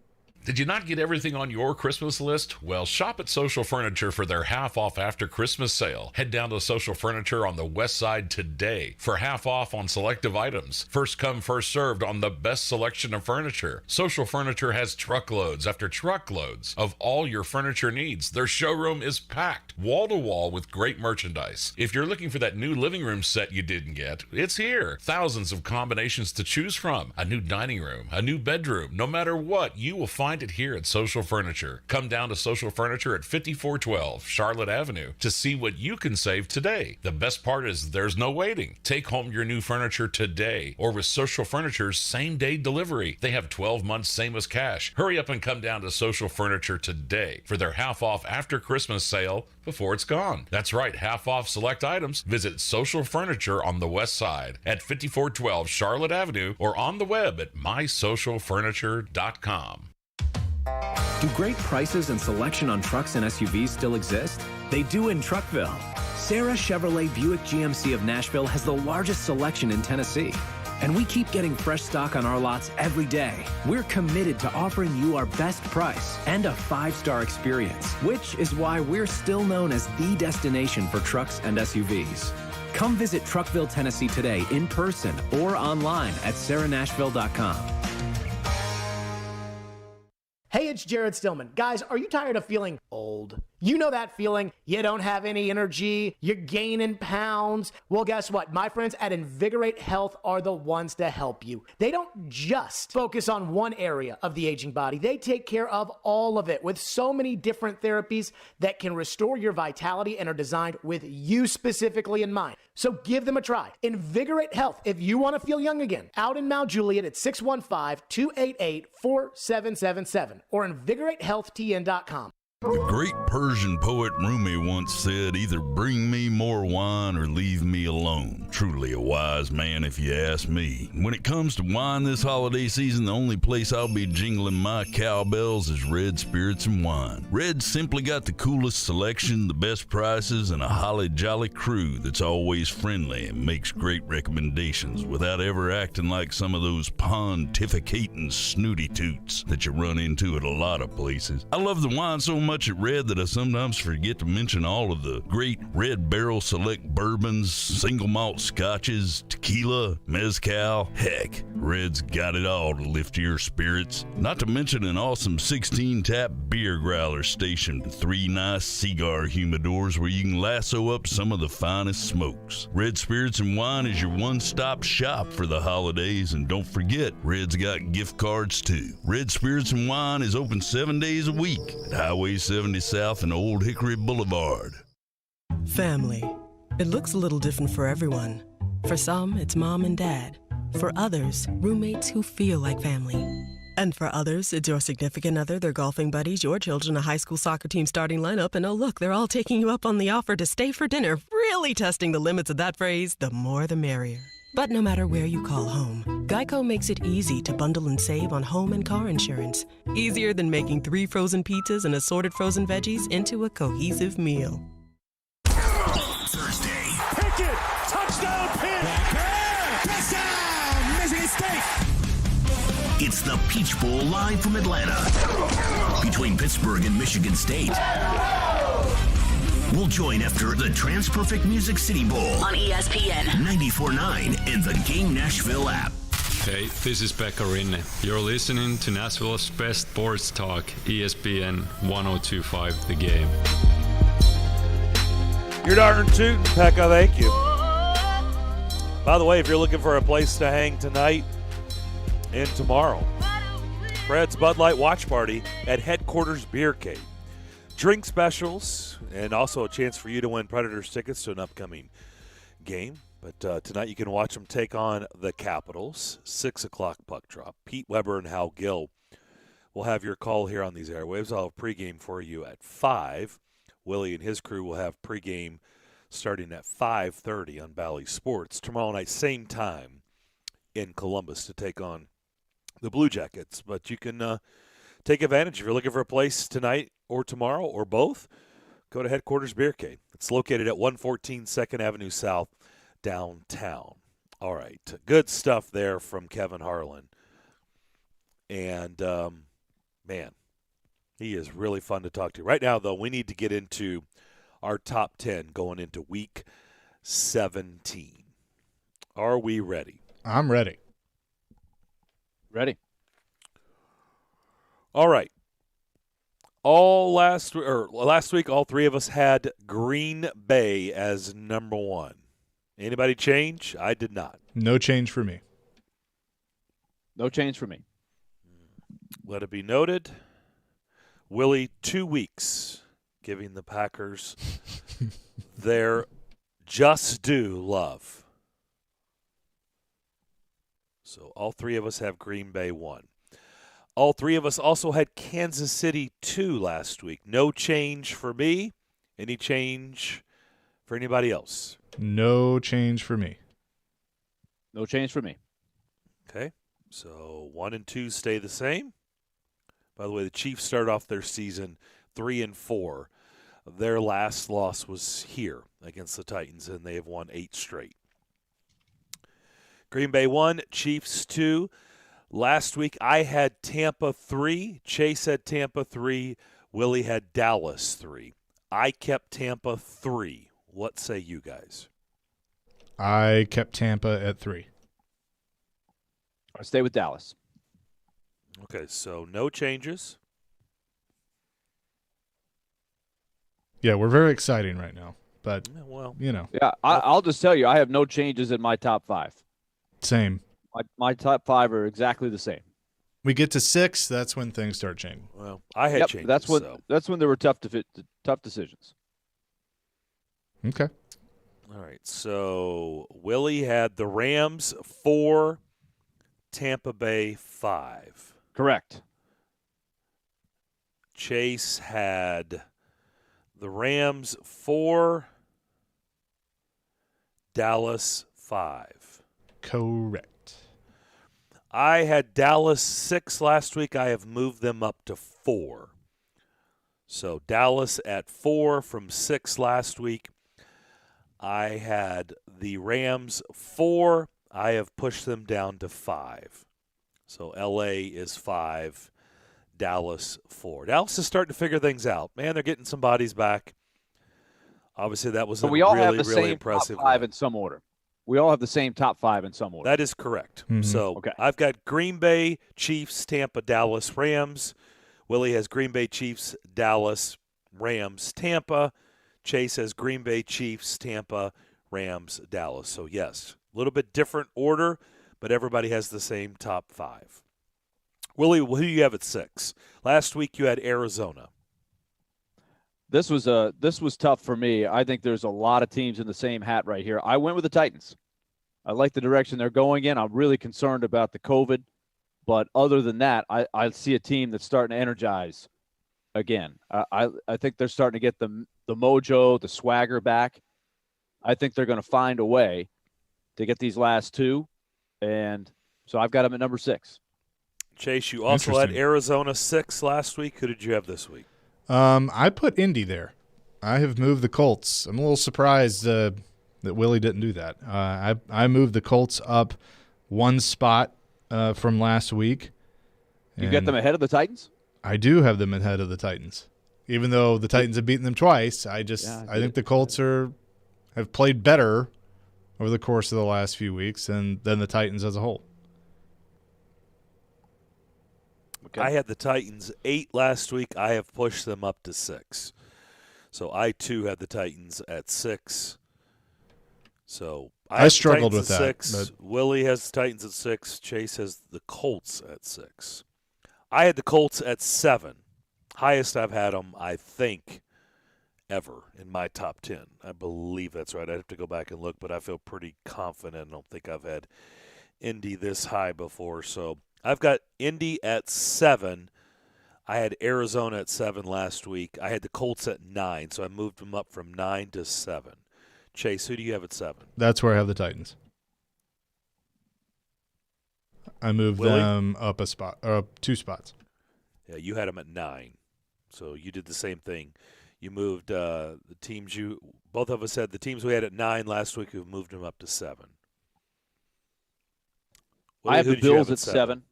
Did you not get everything on your Christmas list? Well, shop at Social Furniture for their half off after Christmas sale. Head down to Social Furniture on the west side today for half off on selective items. First come, first served on the best selection of furniture. Social Furniture has truckloads after truckloads of all your furniture needs. Their showroom is packed, wall to wall with great merchandise. If you're looking for that new living room set you didn't get, it's here. Thousands of combinations to choose from. A new dining room, a new bedroom. No matter what, you will find it here at Social Furniture. Come down to Social Furniture at 5412 Charlotte Avenue to see what you can save today. The best part is there's no waiting. Take home your new furniture today, or with Social Furniture's same-day delivery. They have 12 months same as cash. Hurry up and come down to Social Furniture today for their half-off after Christmas sale before it's gone. That's right, half-off select items. Visit Social Furniture on the west side at 5412 Charlotte Avenue or on the web at mysocialfurniture.com. Do great prices and selection on trucks and SUVs still exist? They do in Truckville. Sarah Chevrolet Buick GMC of Nashville has the largest selection in Tennessee. And we keep getting fresh stock on our lots every day. We're committed to offering you our best price and a 5-star experience, which is why we're still known as the destination for trucks and SUVs. Come visit Truckville, Tennessee today in person or online at sarahnashville.com. Hey, it's Jared Stillman. Guys, are you tired of feeling old? You know that feeling. You don't have any energy. You're gaining pounds. Well, guess what? My friends at Invigorate Health are the ones to help you. They don't just focus on one area of the aging body. They take care of all of it with so many different therapies that can restore your vitality and are designed with you specifically in mind. So give them a try. Invigorate Health if you want to feel young again. Out in Mount Juliet at 615-288-4777 or invigoratehealthtn.com. The great Persian poet Rumi once said, either bring me more wine or leave me alone. Truly a wise man if you ask me. When it comes to wine this holiday season, the only place I'll be jingling my cowbells is Red Spirits and Wine. Red's simply got the coolest selection, the best prices, and a holly jolly crew that's always friendly and makes great recommendations without ever acting like some of those pontificating snooty toots that you run into at a lot of places. I love the wine so much at Red that I sometimes forget to mention all of the great Red Barrel Select bourbons, single malt scotches, tequila, mezcal. Heck, Red's got it all to lift your spirits. Not to mention an awesome 16-tap beer growler stationed with 3 nice cigar humidors where you can lasso up some of the finest smokes. Red Spirits and Wine is your one-stop shop for the holidays, and don't forget, Red's got gift cards too. Red Spirits and Wine is open 7 days a week at Highway 70 South and Old Hickory Boulevard. Family. It looks a little different for everyone. For some, it's mom and dad. For others, roommates who feel like family. And for others, it's your significant other, their golfing buddies, your children, a high school soccer team starting lineup, and oh look, they're all taking you up on the offer to stay for dinner, really testing the limits of that phrase, the more the merrier. But no matter where you call home, Geico makes it easy to bundle and save on home and car insurance. Easier than making 3 frozen pizzas and assorted frozen veggies into a cohesive meal. Thursday. Pickett, touchdown pick. Touchdown, Michigan State. It's the Peach Bowl live from Atlanta between Pittsburgh and Michigan State. We'll join after the TransPerfect Music City Bowl On ESPN 94.9 and the Game Nashville app. Hey, this is Pekka Rinne. You're listening to Nashville's best sports talk, ESPN 102.5 The Game. You're darn tootin', Pekka. Thank you. By the way, if you're looking for a place to hang tonight and tomorrow, Fred's Bud Light Watch Party at Headquarters Beer Cave. Drink specials and also a chance for you to win Predators tickets to an upcoming game. But tonight you can watch them take on the Capitals. 6 o'clock puck drop. Pete Weber and Hal Gill will have your call here on these airwaves. I'll have pregame for you at 5. Willie and his crew will have pregame starting at 5:30 on Bally Sports. Tomorrow night, same time in Columbus to take on the Blue Jackets. But you can take advantage. If you're looking for a place tonight or tomorrow or both, go to Headquarters Beer Cave. It's located at 114 2nd Avenue South, downtown. All right. Good stuff there from Kevin Harlan. And, man, he is really fun to talk to. Right now, though, we need to get into our top 10 going into Week 17. Are we ready? I'm ready. Ready. All right. Last week, all 3 of us had Green Bay as number 1. Anybody change? I did not. No change for me. No change for me. Let it be noted, Willie, 2 weeks giving the Packers their just due love. So all 3 of us have Green Bay 1. All 3 of us also had Kansas City 2 last week. No change for me. Any change for anybody else? No change for me. No change for me. Okay. So 1 and 2 stay the same. By the way, the Chiefs start off their season 3-4. Their last loss was here against the Titans, and they have won 8 straight. Green Bay 1, Chiefs 2. Last week, I had Tampa 3. Chase had Tampa 3. Willie had Dallas 3. I kept Tampa 3. What say you guys? I kept Tampa at 3. I'll stay with Dallas. Okay, so no changes. Yeah, we're very exciting right now. But, well, you know. Yeah, I'll just tell you, I have no changes in my top 5. Same. My top 5 are exactly the same. We get to 6, that's when things start changing. Well, I had changes. That's when there were tough decisions. Okay. All right. So Willie had the Rams 4, Tampa Bay 5. Correct. Chase had the Rams 4, Dallas 5. Correct. I had Dallas 6 last week. I have moved them up to 4. So Dallas at 4 from 6 last week. I had the Rams 4. I have pushed them down to 5. So LA is 5. Dallas 4. Dallas is starting to figure things out. Man, they're getting some bodies back. Obviously, that was So a we all really, have the really same impressive top 5 win. in some order. We all have the same top 5 in some order. That is correct. Mm-hmm. So Okay. I've got Green Bay, Chiefs, Tampa, Dallas, Rams. Willie has Green Bay, Chiefs, Dallas, Rams, Tampa. Chase has Green Bay, Chiefs, Tampa, Rams, Dallas. So, yes, a little bit different order, but everybody has the same top 5. Willie, who do you have at 6? Last week you had Arizona. This was tough for me. I think there's a lot of teams in the same hat right here. I went with the Titans. I like the direction they're going in. I'm really concerned about the COVID. But other than that, I see a team that's starting to energize again. I think they're starting to get the mojo, the swagger back. I think they're going to find a way to get these last 2. And so I've got them at number 6. Chase, you also had Arizona 6 last week. Who did you have this week? I put Indy there. I have moved the Colts. I'm a little surprised that Willie didn't do that. I moved the Colts up 1 spot from last week. You got them ahead of the Titans? I do have them ahead of the Titans. Even though the Titans have beaten them twice, I think the Colts have played better over the course of the last few weeks than the Titans as a whole. Okay. I had the Titans 8 last week. I have pushed them up to 6. So I, too, had the Titans at 6. So I struggled with that. 6. But Willie has the Titans at 6. Chase has the Colts at 6. I had the Colts at 7. Highest I've had them, I think, ever in my top 10. I believe that's right. I'd have to go back and look, but I feel pretty confident. I don't think I've had Indy this high before. So I've got Indy at 7. I had Arizona at 7 last week. I had the Colts at 9, so I moved them up from 9 to 7. Chase, who do you have at 7? That's where I have the Titans. I moved them up a spot, or up 2 spots. Yeah, you had them at 9, so you did the same thing. You moved the teams both of us had the teams we had at 9 last week. We've moved them up to 7. I have the Bills at 7.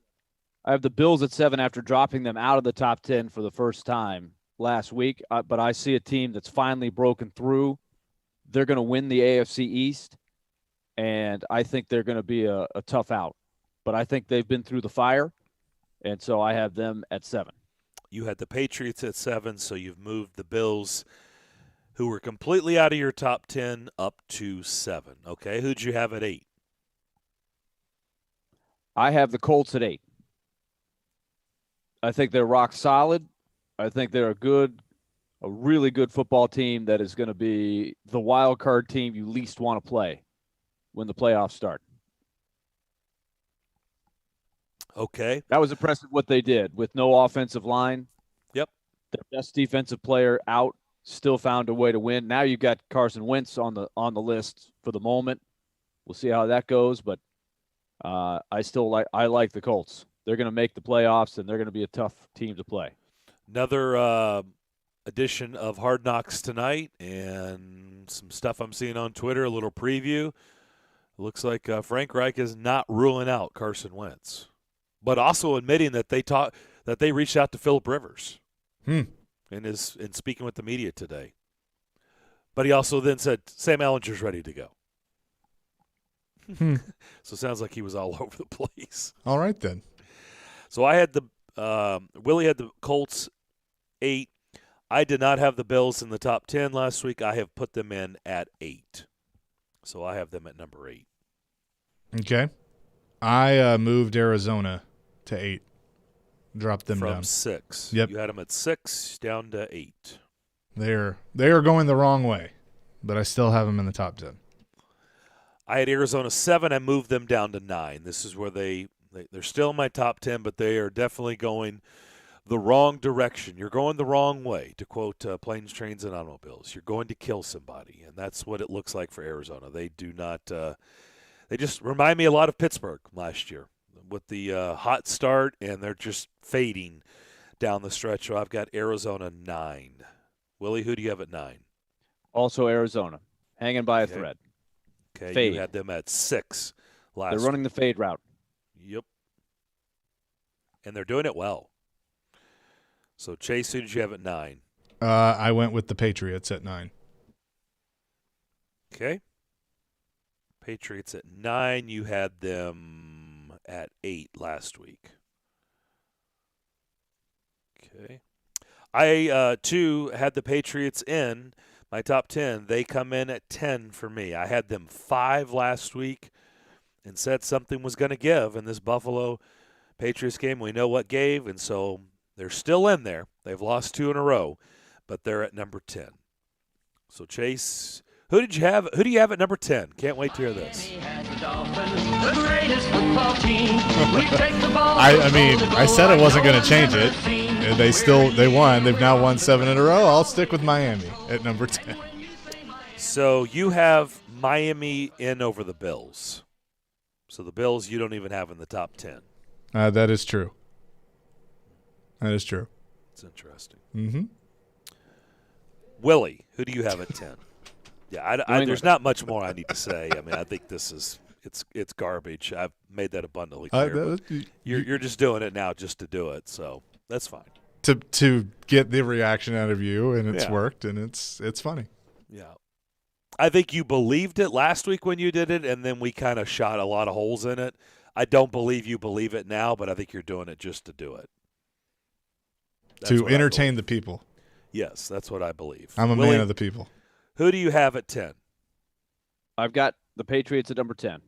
I have the Bills at 7 after dropping them out of the top 10 for the first time last week. But I see a team that's finally broken through. They're going to win the AFC East, and I think they're going to be a tough out. But I think they've been through the fire, and so I have them at 7. You had the Patriots at 7, so you've moved the Bills, who were completely out of your top 10, up to 7. Okay, who'd you have at 8? I have the Colts at 8. I think they're rock solid. I think they're a really good football team that is going to be the wild card team you least want to play when the playoffs start. Okay. That was impressive what they did with no offensive line. Yep. Their best defensive player out, still found a way to win. Now you've got Carson Wentz on the list for the moment. We'll see how that goes, but I like the Colts. They're going to make the playoffs, and they're going to be a tough team to play. Another edition of Hard Knocks tonight, and some stuff I'm seeing on Twitter, a little preview. It looks like Frank Reich is not ruling out Carson Wentz, but also admitting that they reached out to Phillip Rivers in speaking with the media today. But he also then said Sam Ehlinger's ready to go. So it sounds like he was all over the place. All right, then. So I had Willie had the Colts 8. I did not have the Bills in the top 10 last week. I have put them in at 8. So I have them at number 8. Okay. I moved Arizona to 8. Dropped them down. From 6. Yep. You had them at 6 down to 8. They are going the wrong way, but I still have them in the top 10. I had Arizona 7. I moved them down to 9. This is where they're still in my top 10, but they are definitely going the wrong direction. You're going the wrong way, to quote Planes, Trains, and Automobiles. You're going to kill somebody, and that's what it looks like for Arizona. They do not they just remind me a lot of Pittsburgh last year with the hot start, and they're just fading down the stretch. So I've got Arizona 9. Willie, who do you have at 9? Also Arizona, hanging by a thread. Okay, fade. You had them at 6 last They're running the fade route. Yep. And they're doing it well. So, Chase, who did you have at 9? I went with the Patriots at 9. Okay. Patriots at 9. You had them at 8 last week. Okay. I, too, had the Patriots in my top 10. They come in at 10 for me. I had them 5 last week and said something was going to give in this Buffalo Patriots game. We know what gave, and so they're still in there. They've lost 2 in a row, but they're at number 10. So, Chase, who do you have at number 10? Can't wait to hear this. I said I wasn't going to change it. They won. They've now won 7 in a row. I'll stick with Miami at number 10. So you have Miami in over the Bills. So the Bills you don't even have in the top 10. That is true. It's interesting. Mm-hmm. Willie, who do you have at 10? Yeah, there's not much more I need to say. I mean, I think this is it's garbage. I've made that abundantly clear. You're just doing it now just to do it, so that's fine. To get the reaction out of you, and it's worked, and it's funny. Yeah. I think you believed it last week when you did it, and then we kind of shot a lot of holes in it. I don't believe you believe it now, but I think you're doing it just to do it. To entertain the people. Yes, that's what I believe. I'm a man of the people. Who do you have at 10? I've got the Patriots at number 10.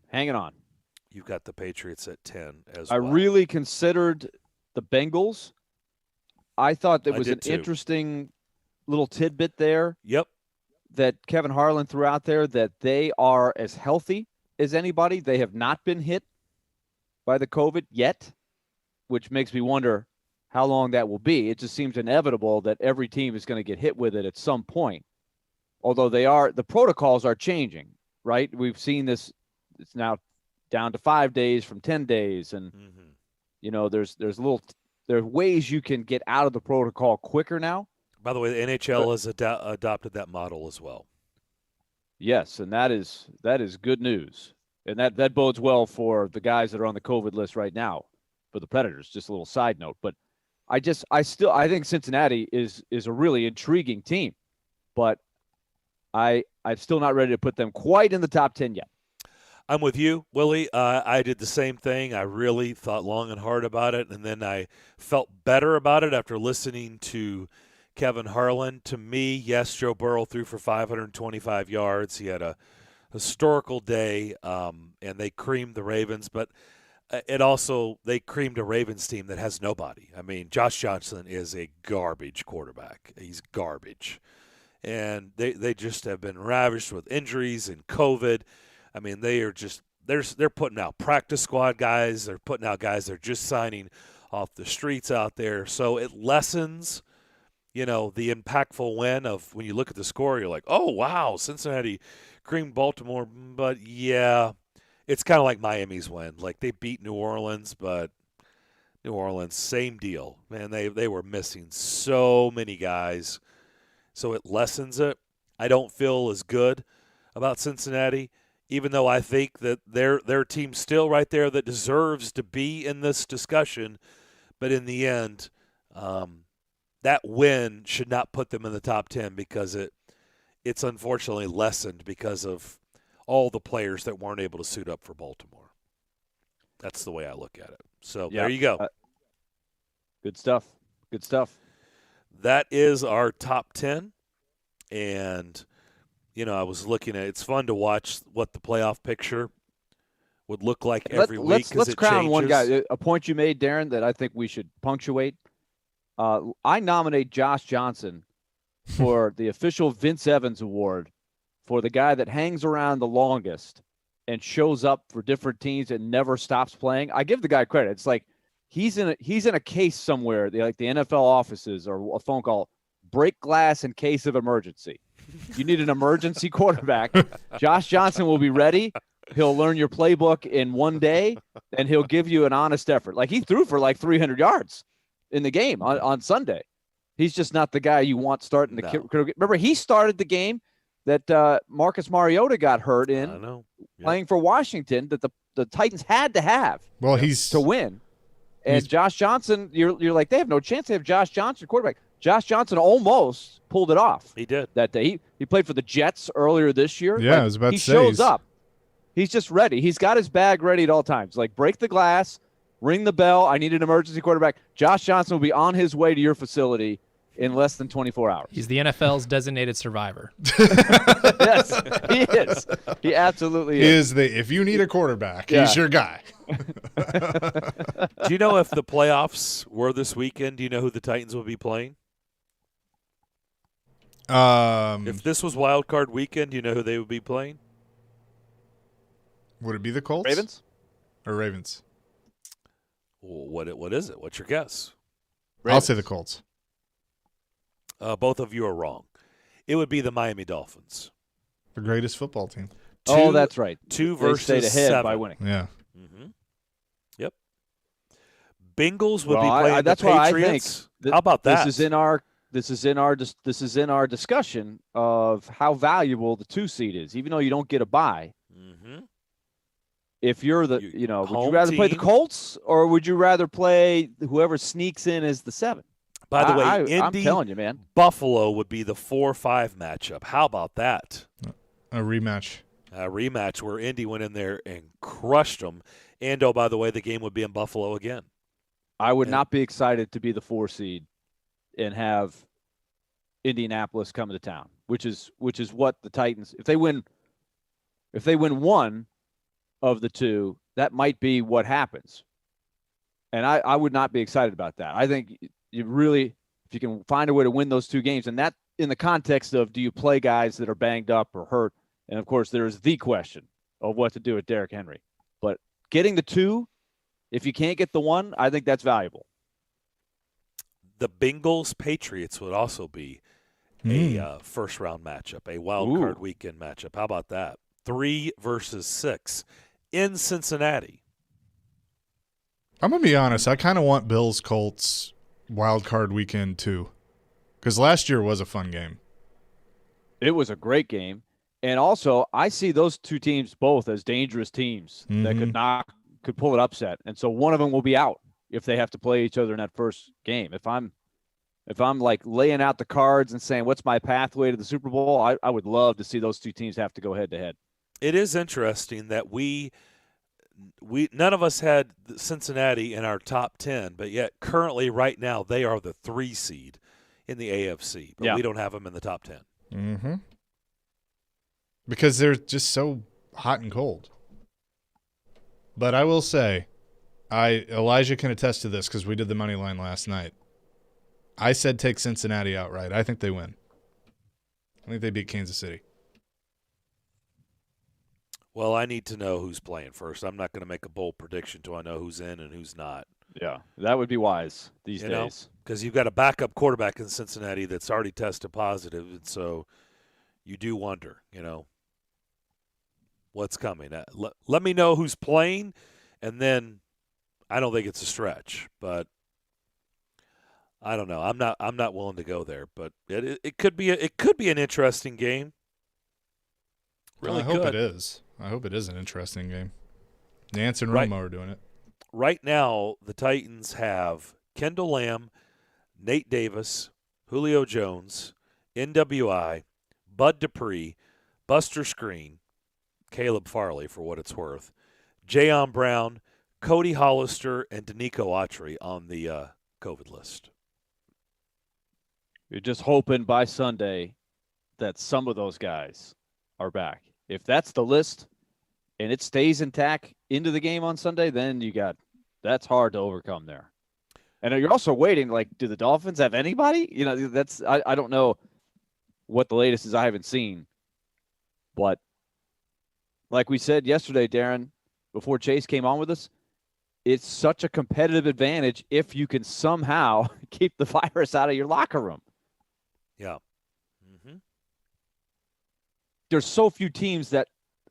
Hanging on. You've got the Patriots at 10 as I well. I really considered the Bengals. I thought there was an interesting little tidbit there. Yep. That Kevin Harlan threw out there, that they are as healthy as anybody. They have not been hit by the COVID yet, which makes me wonder how long that will be. It just seems inevitable that every team is going to get hit with it at some point. Although the protocols are changing, right? We've seen this. It's now down to 5 days from 10 days. And, there are ways you can get out of the protocol quicker now. By the way, the NHL has adopted that model as well. Yes, and that is good news. And that bodes well for the guys that are on the COVID list right now for the Predators. Just a little side note. But I think Cincinnati is a really intriguing team. But I'm still not ready to put them quite in the top 10 yet. I'm with you, Willie. I did the same thing. I really thought long and hard about it, and then I felt better about it after listening to Kevin Harlan. To me, yes, Joe Burrow threw for 525 yards. He had a historical day, and they creamed the Ravens, but they creamed a Ravens team that has nobody. I mean, Josh Johnson is a garbage quarterback. He's garbage. And they just have been ravished with injuries and COVID. I mean, they are just they're putting out practice squad guys. They're putting out guys they're just signing off the streets out there. So it lessens, the impactful win of when you look at the score, you're like, oh, wow, Cincinnati creamed Baltimore. But, yeah, it's kind of like Miami's win. Like, they beat New Orleans, but New Orleans, same deal. Man, they were missing so many guys. So it lessens it. I don't feel as good about Cincinnati, even though I think that their team's still right there that deserves to be in this discussion. But in the end, that win should not put them in the top 10 because it's unfortunately lessened because of all the players that weren't able to suit up for Baltimore. That's the way I look at it. So there you go. Good stuff. Good stuff. That is our top 10. And, I was looking at it's fun to watch what the playoff picture would look like every week. Let's crown one guy. A point you made, Darren, that I think we should punctuate. I nominate Josh Johnson for the official Vince Evans Award for the guy that hangs around the longest and shows up for different teams and never stops playing. I give the guy credit. It's like he's in a case somewhere, like the NFL offices or a phone call, break glass in case of emergency. You need an emergency quarterback. Josh Johnson will be ready. He'll learn your playbook in one day, and he'll give you an honest effort. Like he threw for like 300 yards in the game on Sunday. He's just not the guy you want starting the. Remember, he started the game that Marcus Mariota got hurt in, playing for Washington, that the Titans had to have. Well, he's to win. And Josh Johnson, you're like, they have no chance. They have Josh Johnson, quarterback. Josh Johnson almost pulled it off. He did. That day. He played for the Jets earlier this year. Yeah, I was about to say. He shows up. He's just ready. He's got his bag ready at all times. Like, break the glass, ring the bell. I need an emergency quarterback. Josh Johnson will be on his way to your facility in less than 24 hours. He's the NFL's designated survivor. Yes, he is. He absolutely is. If you need a quarterback, he's your guy. Do you know if the playoffs were this weekend? Do you know who the Titans will be playing? If this was wild card weekend, do you know who they would be playing? Would it be the Colts? Ravens? Or Ravens? What is it? What's your guess? Ravens. I'll say the Colts. Both of you are wrong. It would be the Miami Dolphins. The greatest football team. That's right. 2 they versus stayed ahead 7 by winning. Yeah. Mm-hmm. Yep. Bengals would be Well, playing that's the why Patriots. I think How about that? This is in our discussion of how valuable the 2 seed is, even though you don't get a bye. Mm-hmm. If you're would you rather play the team. Colts or would you rather play whoever sneaks in as the 7? By the way, I'm Indy, telling you, man. Buffalo would be the 4-5 matchup. How about that? A rematch. A rematch where Indy went in there and crushed them. And, oh, by the way, the game would be in Buffalo again. I would not be excited to be the 4 seed and have Indianapolis come to town, which is what the Titans, if they win one of the 2, that might be what happens. And I would not be excited about that. I think you really, if you can find a way to win those 2 games, and that in the context of, do you play guys that are banged up or hurt? And of course, there's the question of what to do with Derrick Henry. But getting the 2, if you can't get the 1, I think that's valuable. The Bengals-Patriots would also be a first-round matchup, a wild card weekend matchup. How about that? 3 versus 6 in Cincinnati. I'm going to be honest. I kind of want Bills-Colts wild card weekend too, because last year was a fun game. It was a great game. And also, I see those 2 teams both as dangerous teams that could pull an upset. And so one of them will be out if they have to play each other in that first game. If I'm like laying out the cards and saying, what's my pathway to the Super Bowl, I would love to see those 2 teams have to go head to head. It is interesting that we none of us had Cincinnati in our top 10, but yet currently right now they are the 3 seed in the AFC, but we don't have them in the top 10. Mm-hmm. Because they're just so hot and cold. But I will say, Elijah can attest to this because we did the money line last night. I said take Cincinnati outright. I think they win. I think they beat Kansas City. Well, I need to know who's playing first. I'm not going to make a bold prediction until I know who's in and who's not. Yeah, that would be wise these days. Because you've got a backup quarterback in Cincinnati that's already tested positive, and so you do wonder, what's coming. Let me know who's playing, and then I don't think it's a stretch, but I don't know. I'm not willing to go there, but it could be an interesting game. Really I hope it is. I hope it is an interesting game. Nance and Romo are doing it. Right now, the Titans have Kendall Lamb, Nate Davis, Julio Jones, NWI, Bud Dupree, Buster Screen, Caleb Farley for what it's worth, Jayon Brown, Cody Hollister, and Danico Autry on the COVID list. You're just hoping by Sunday that some of those guys are back. If that's the list and it stays intact into the game on Sunday, then that's hard to overcome there. And you're also waiting, like, do the Dolphins have anybody? I don't know what the latest is. I haven't seen. But like we said yesterday, Darren, before Chase came on with us, it's such a competitive advantage if you can somehow keep the virus out of your locker room. Yeah. There's so few teams that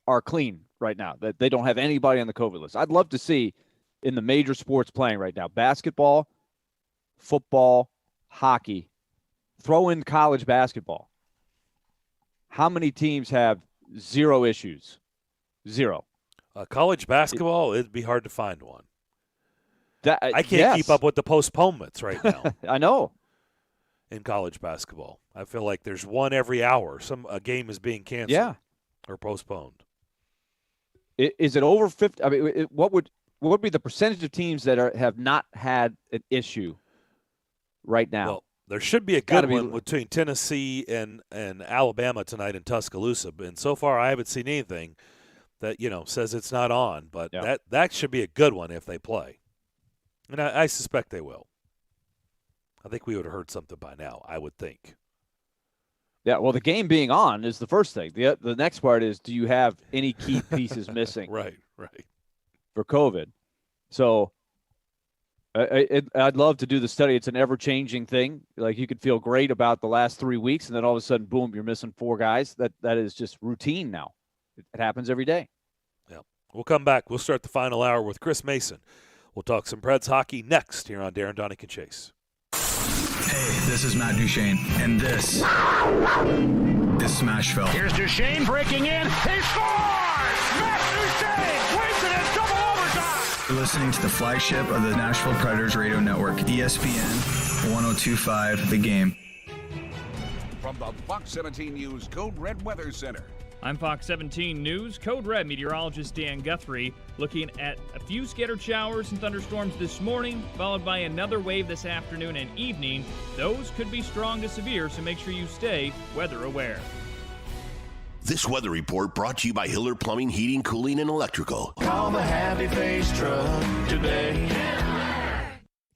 are clean right now that they don't have anybody on the COVID list. I'd love to see in the major sports playing right now, basketball, football, hockey, throw in college basketball. How many teams have 0 issues? 0. College basketball, it'd be hard to find one. I can't keep up with the postponements right now. I know. In college basketball, I feel like there's one every hour. A game is being canceled or postponed. Is it over 50? I mean, what would be the percentage of teams that have not had an issue right now? Well, there should be a good one between Tennessee and Alabama tonight in Tuscaloosa. And so far, I haven't seen anything that says it's not on. But that should be a good one if they play, and I suspect they will. I think we would have heard something by now, I would think. Yeah, well, the game being on is the first thing. The next part is, do you have any key pieces missing? Right. For COVID. So I'd love to do the study. It's an ever-changing thing. Like, you could feel great about the last 3 weeks, and then all of a sudden, boom, you're missing 4 guys. That is just routine now. It happens every day. Yeah. We'll come back. We'll start the final hour with Chris Mason. We'll talk some Preds hockey next here on Darren, Donick, and Chase. Hey, this is Matt Duchene, and this is Smashville. Here's Duchene breaking in. He scores! Matt Duchene wins it in double overtime! You're listening to the flagship of the Nashville Predators Radio Network, ESPN 1025 The Game. From the Fox 17 News Code Red Weather Center. I'm Fox 17 News Code Red meteorologist Dan Guthrie, looking at a few scattered showers and thunderstorms this morning, followed by another wave this afternoon and evening. Those could be strong to severe, so make sure you stay weather aware. This weather report brought to you by Hiller Plumbing, Heating, Cooling, and Electrical. Call the Happy Face Truck today.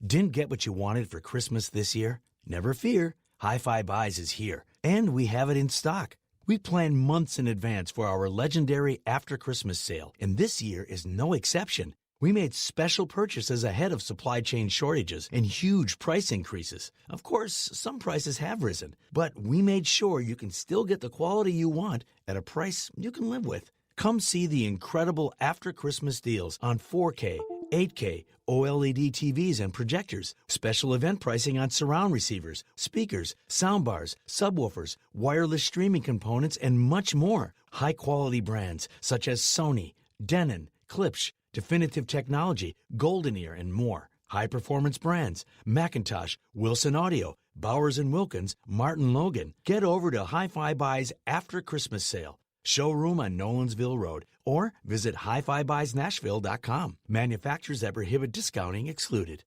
Didn't get what you wanted for Christmas this year? Never fear. Hi-Fi Buys is here, and we have it in stock. We plan months in advance for our legendary After Christmas sale, and this year is no exception. We made special purchases ahead of supply chain shortages and huge price increases. Of course, some prices have risen, but we made sure you can still get the quality you want at a price you can live with. Come see the incredible After Christmas deals on 4K, 8K, OLED TVs and projectors, special event pricing on surround receivers, speakers, soundbars, subwoofers, wireless streaming components, and much more. High-quality brands such as Sony, Denon, Klipsch, Definitive Technology, Golden Ear, and more. High-performance brands, Macintosh, Wilson Audio, Bowers & Wilkins, Martin Logan. Get over to Hi-Fi Buy's After Christmas sale. Showroom on Nolansville Road, or visit hifibuysnashville.com. Manufacturers that prohibit discounting excluded.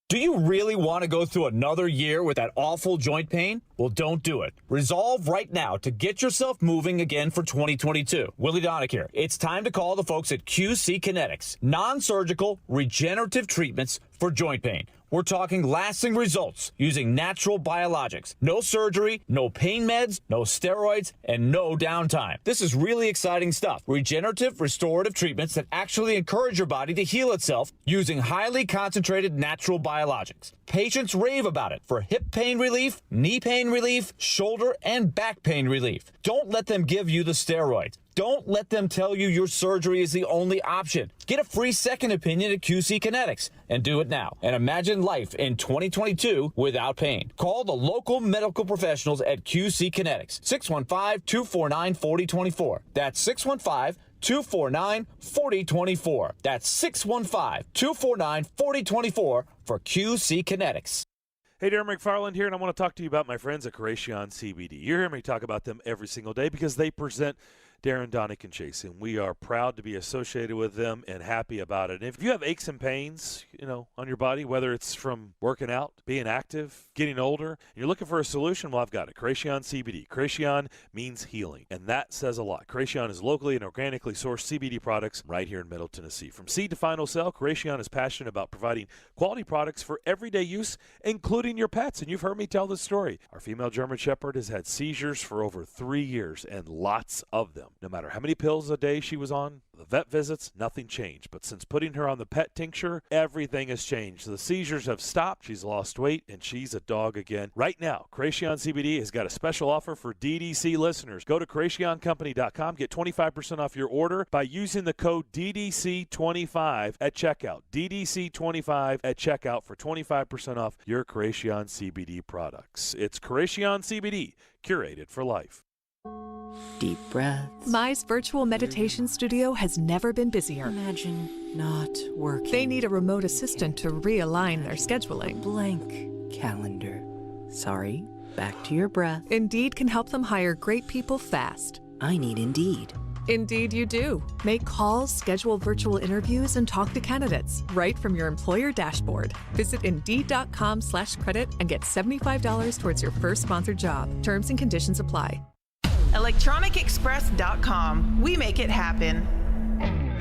Do you really want to go through another year with that awful joint pain? Well, don't do it. Resolve right now to get yourself moving again for 2022. Willie Donick here. It's time to call the folks at QC Kinetics. Non-surgical regenerative treatments for joint pain. We're talking lasting results using natural biologics. No surgery, no pain meds, no steroids, and no downtime. This is really exciting stuff. Regenerative restorative treatments that actually encourage your body to heal itself using highly concentrated natural biologics. Patients rave about it for hip pain relief, knee pain relief, shoulder and back pain relief. Don't let them give you the steroids. Don't let them tell you your surgery is the only option. Get a free second opinion at QC Kinetics and do it now. And imagine life in 2022 without pain. Call the local medical professionals at QC Kinetics. 615-249-4024. That's 615-249-4024. That's 615-249-4024 for QC Kinetics. Hey, Darren McFarland here, and I want to talk to you about my friends at Creation CBD. You hear me talk about them every single day because they present Darren, Donick, and Chase, and we are proud to be associated with them and happy about it. And if you have aches and pains, on your body, whether it's from working out, being active, getting older, and you're looking for a solution, well, I've got it. Creation CBD. Creation means healing, and that says a lot. Creation is locally and organically sourced CBD products right here in Middle Tennessee. From seed to final sale, Creation is passionate about providing quality products for everyday use, including your pets, and you've heard me tell this story. Our female German Shepherd has had seizures for over 3 years, and lots of them. No matter how many pills a day she was on, the vet visits, nothing changed. But since putting her on the pet tincture, everything has changed. The seizures have stopped, she's lost weight, and she's a dog again. Right now, Creation CBD has got a special offer for DDC listeners. Go to CreationCompany.com, get 25% off your order by using the code DDC25 at checkout. DDC25 at checkout for 25% off your Creation CBD products. It's Creation CBD, curated for life. Deep breaths. Mi's virtual meditation studio has never been busier. Imagine not working. They need a remote assistant to realign their scheduling. Blank calendar. Sorry, back to your breath. Indeed can help them hire great people fast. I need Indeed. Indeed you do. Make calls, schedule virtual interviews, and talk to candidates right from your employer dashboard. Visit Indeed.com/credit and get $75 towards your first sponsored job. Terms and conditions apply. ElectronicExpress.com. We make it happen.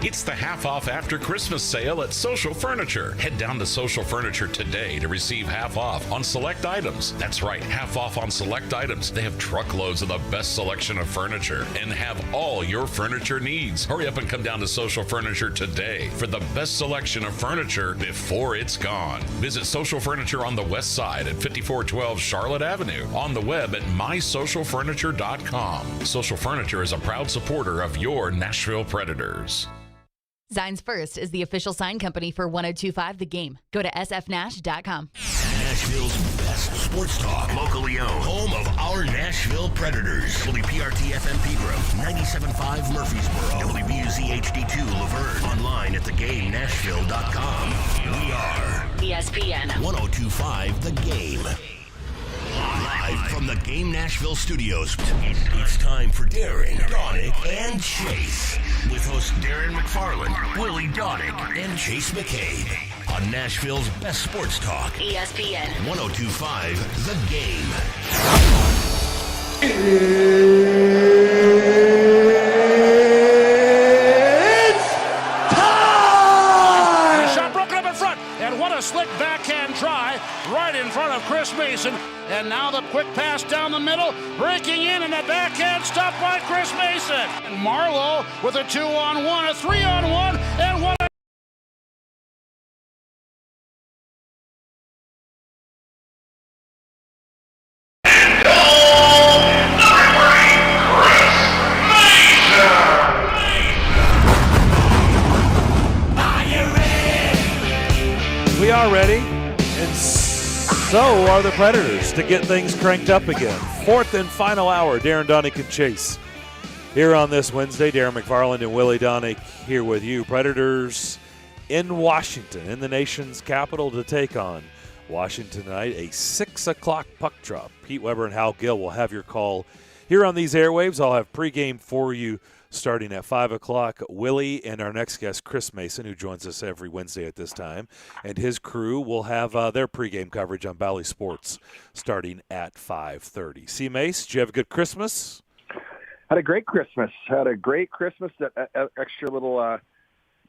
It's the half-off after Christmas sale at Social Furniture. Head down to Social Furniture today to receive half off on select items. That's right, half off on select items. They have truckloads of the best selection of furniture and have all your furniture needs. Hurry up and come down to Social Furniture today for the best selection of furniture before it's gone. Visit Social Furniture on the west side at 5412 Charlotte Avenue. On the web at mysocialfurniture.com. Social Furniture is a proud supporter of your Nashville Predators. Signs First is the official sign company for 102.5 The Game. Go to sfnash.com. Nashville's best sports talk, locally owned, home of our Nashville Predators. WPRT-FM Pegram, 97.5 Murfreesboro, WBUZ HD2 Laverne, online at thegamenashville.com. We are ESPN 102.5 The Game. Live from the Game Nashville studios, it's time for Darren, Donick, and Chase. With hosts Darren McFarland, Willie Donick, and Chase McCabe. On Nashville's best sports talk. ESPN 102.5 The Game. It's time! Shot broken up in front, and what a slick backhand try right in front of Chris Mason. And now the quick pass down the middle, breaking in, and the backhand stopped by Chris Mason. And Marlowe with a 2-on-1, a 3-on-1, and what a... We are ready, and so are the Predators to get things cranked up again. Fourth and final hour, Darren Donick and Chase. Here on this Wednesday, Darren McFarland and Willie Donick here with you. Predators in Washington, in the nation's capital, to take on Washington tonight. A 6 o'clock puck drop. Pete Weber and Hal Gill will have your call here on these airwaves. I'll have pregame for you starting at 5 o'clock. Willie and our next guest, Chris Mason, who joins us every Wednesday at this time, and his crew will have their pregame coverage on Bally Sports starting at 5:30. See, Mace, did you have a good Christmas? Had a great Christmas. Had a great Christmas. That extra little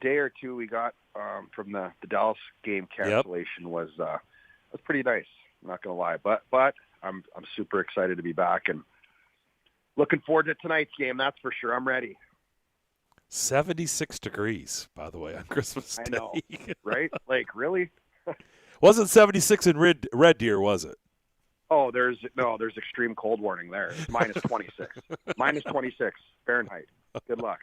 day or two we got from the Dallas game cancellation was pretty nice. I'm not gonna lie, but I'm super excited to be back and looking forward to tonight's game. That's for sure. I'm ready. 76 degrees, by the way, on Christmas Day. I know, right? Like, really? Wasn't 76 in Red Deer, was it? Oh, there's extreme cold warning there. It's minus 26. Minus 26 Fahrenheit. Good luck.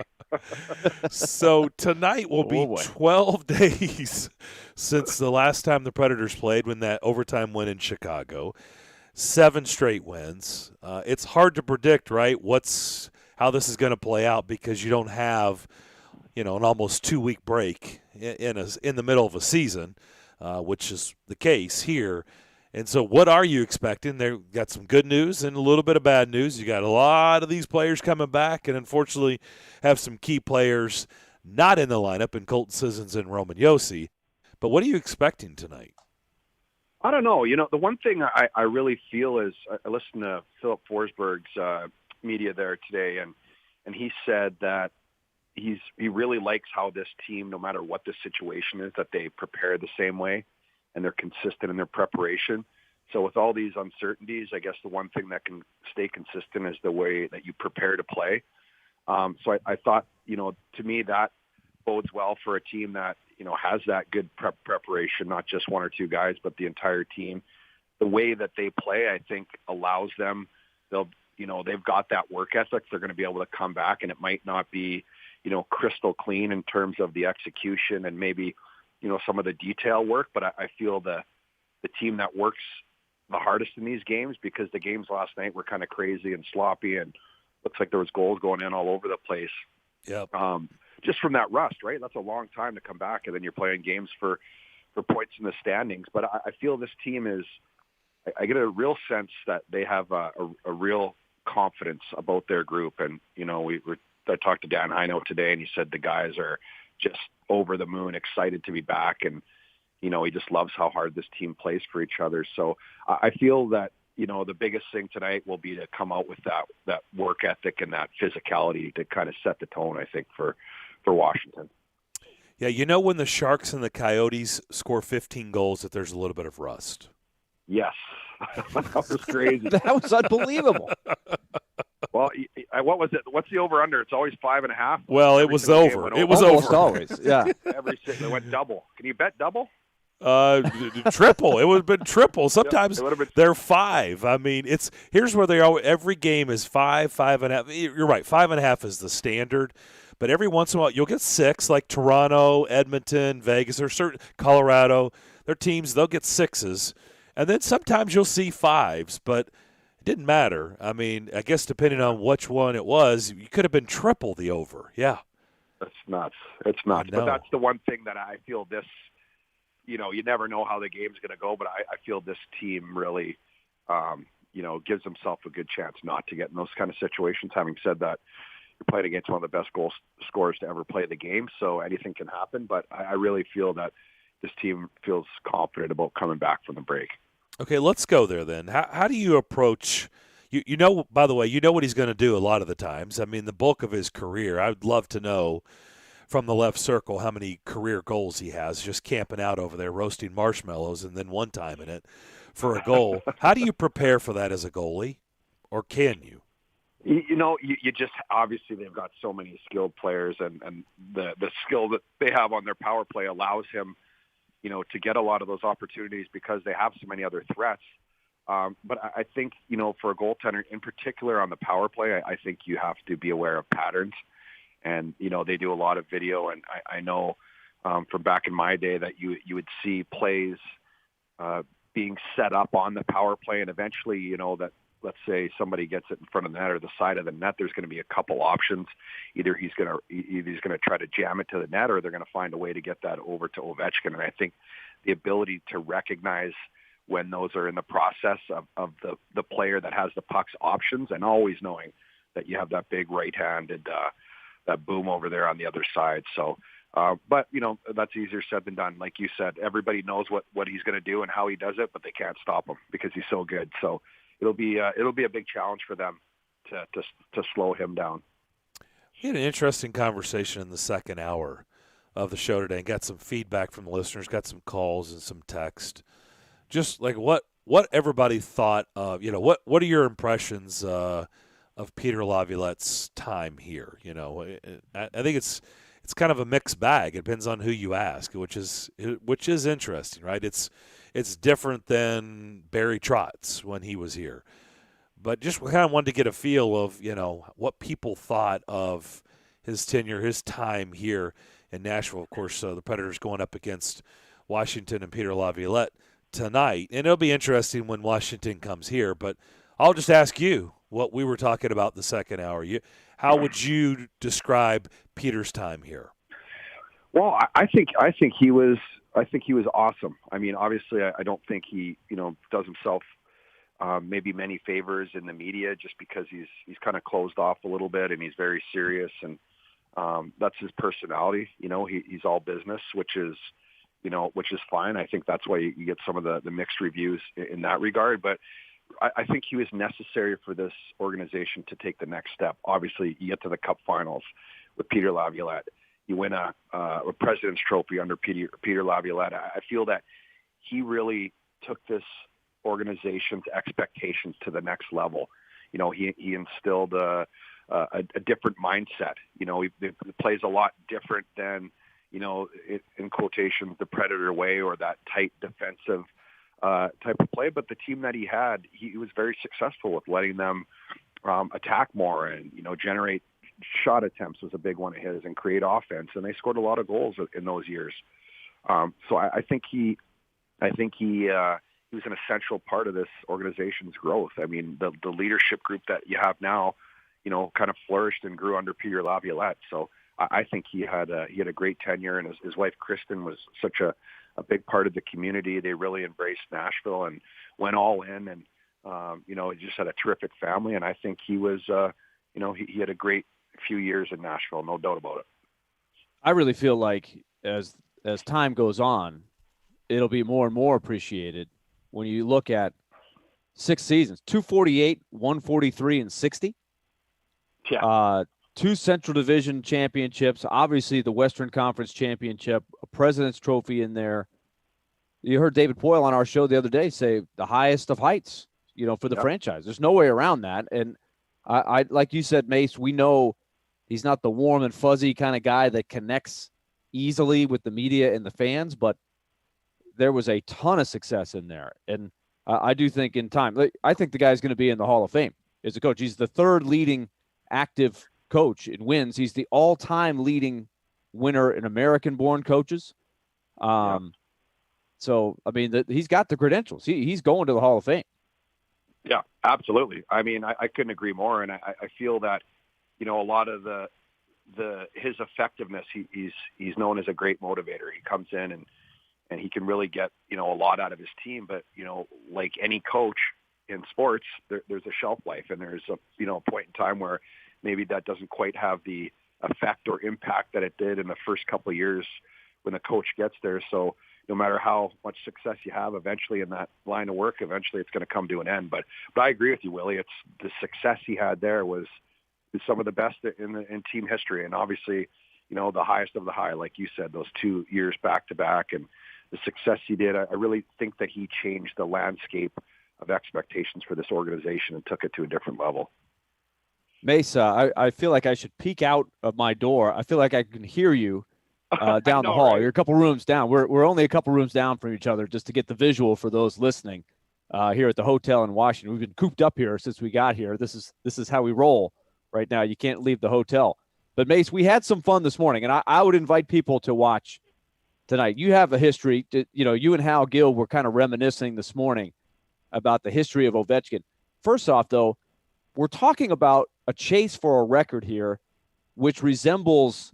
So tonight will be 12 days since the last time the Predators played, when that overtime win in Chicago. 7 straight wins. It's hard to predict, right, how this is going to play out, because you don't have, an almost 2-week break in the middle of a season, which is the case here. And so what are you expecting? They've got some good news and a little bit of bad news. You got a lot of these players coming back, and unfortunately have some key players not in the lineup in Colton Sissons and Roman Josi. But what are you expecting tonight? I don't know. The one thing I really feel is I listened to Philip Forsberg's media there today, and he said that he really likes how this team, no matter what the situation is, that they prepare the same way and they're consistent in their preparation. So with all these uncertainties, I guess the one thing that can stay consistent is the way that you prepare to play. So I thought, to me, that bodes well for a team that, has that good preparation, not just one or two guys, but the entire team. The way that they play, I think, allows them, they've got that work ethic. They're going to be able to come back, and it might not be, crystal clean in terms of the execution and maybe, some of the detail work, but I feel the team that works the hardest in these games, because the games last night were kind of crazy and sloppy and looks like there was goals going in all over the place. Yep. Just from that rust, right? That's a long time to come back, and then you're playing games for points in the standings. But I feel this team is. I get a real sense that they have a real confidence about their group, and I talked to Dan Hino today, and he said the guys are just over the moon, excited to be back, and he just loves how hard this team plays for each other. So I feel that the biggest thing tonight will be to come out with that work ethic and that physicality to kind of set the tone, I think, for Washington. Yeah, when the Sharks and the Coyotes score 15 goals, that there's a little bit of rust. Yes, that was crazy. That was unbelievable. Well, what was it? What's the over/under? It's always 5.5. Well, it was over. It was almost over. Always, yeah. They went double. Can you bet double? Triple. It would have been triple. Sometimes been... they're 5. I mean, here's where they are. Every game is 5, 5.5. You're right. 5.5 is the standard. But every once in a while, you'll get 6, like Toronto, Edmonton, Vegas, or certain Colorado. Their teams, they'll get 6s. And then sometimes you'll see 5s, but it didn't matter. I mean, I guess depending on which one it was, you could have been triple the over. Yeah. That's nuts. It's nuts. But that's the one thing that I feel this, you never know how the game's going to go, but I feel this team really, gives himself a good chance not to get in those kind of situations. Having said that, you're playing against one of the best goal scorers to ever play the game, so anything can happen. But I really feel that this team feels confident about coming back from the break. Okay, let's go there then. How do you approach by the way, what he's going to do a lot of the times. I mean, the bulk of his career, I would love to know from the left circle how many career goals he has, just camping out over there, roasting marshmallows, and then one time in it for a goal. How do you prepare for that as a goalie, or can you? You just obviously they've got so many skilled players, and the skill that they have on their power play allows him to get a lot of those opportunities because they have so many other threats. But I think, for a goaltender in particular on the power play, I think you have to be aware of patterns. And, they do a lot of video. And I know from back in my day that you would see plays being set up on the power play. And eventually, that let's say somebody gets it in front of the net or the side of the net, there's going to be a couple options. Either he's going to try to jam it to the net, or they're going to find a way to get that over to Ovechkin. And I think the ability to recognize when those are in the process of the player that has the puck's options, and always knowing that you have that big right-handed that boom over there on the other side. So, but that's easier said than done. Like you said, everybody knows what he's going to do and how he does it, but they can't stop him because he's so good. So it'll be a big challenge for them to slow him down. We had an interesting conversation in the second hour of the show today and got some feedback from the listeners, got some calls and some text. Just like what everybody thought of, what are your impressions of Peter Laviolette's time here? I think it's kind of a mixed bag. It depends on who you ask, which is interesting, right? It's different than Barry Trotz when he was here. But just kind of wanted to get a feel of, what people thought of his tenure, his time here in Nashville. Of course, the Predators going up against Washington and Peter Laviolette tonight. And it'll be interesting when Washington comes here. But I'll just ask you what we were talking about the second hour. How would you describe Peter's time here? Well, I think he was awesome. I mean, obviously, I don't think he does himself maybe many favors in the media just because he's kind of closed off a little bit and he's very serious, and that's his personality. He's all business, which is fine. I think that's why you get some of the mixed reviews in that regard. But I think he was necessary for this organization to take the next step. Obviously, you get to the Cup Finals with Peter Laviolette. You win a President's Trophy under Peter Laviolette. I feel that he really took this organization's expectations to the next level. He instilled a different mindset. He plays a lot different than, in quotations, the Predator way or that tight defensive type of play. But the team that he had, he was very successful with letting them attack more and, generate shot attempts was a big one of his, and create offense. And they scored a lot of goals in those years. So I think he was an essential part of this organization's growth. I mean, the leadership group that you have now, kind of flourished and grew under Peter Laviolette. So I think he had a great tenure, and his wife Kristen was such a big part of the community. They really embraced Nashville and went all in, and he just had a terrific family. And I think he was, he had a great few years in Nashville, no doubt about it. I really feel like as time goes on, it'll be more and more appreciated when you look at 6 seasons, 248, 143, and 60. Yeah. 2 Central Division championships, obviously the Western Conference championship, a President's Trophy in there. You heard David Poyle on our show the other day say the highest of heights, for the franchise. There's no way around that. And I like you said, Mace, we know he's not the warm and fuzzy kind of guy that connects easily with the media and the fans, but there was a ton of success in there. And I do think in time, I think the guy's going to be in the Hall of Fame as a coach. He's the 3rd leading active coach in wins. He's the all-time leading winner in American-born coaches. So, I mean, he's got the credentials. He's going to the Hall of Fame. Yeah, absolutely. I mean, I couldn't agree more. And I feel that, a lot of his effectiveness, he's known as a great motivator. He comes in and he can really get, a lot out of his team. But, like any coach in sports, there's a shelf life, and there's a point in time where maybe that doesn't quite have the effect or impact that it did in the first couple of years when the coach gets there. So no matter how much success you have eventually in that line of work, eventually it's going to come to an end. But I agree with you, Willie. It's the success he had there was some of the best in team history. And obviously, the highest of the high, like you said, those 2 years back to back, and the success he did, I really think that he changed the landscape of expectations for this organization and took it to a different level. Mesa, I feel like I should peek out of my door. I feel like I can hear you down the hall. Right? You're a couple rooms down. We're only a couple rooms down from each other, just to get the visual for those listening here at the hotel in Washington. We've been cooped up here since we got here. This is how we roll right now. You can't leave the hotel. But Mace, we had some fun this morning, and I would invite people to watch tonight. You have a history. You and Hal Gill were kind of reminiscing this morning about the history of Ovechkin. First off, though, we're talking about a chase for a record here, which resembles,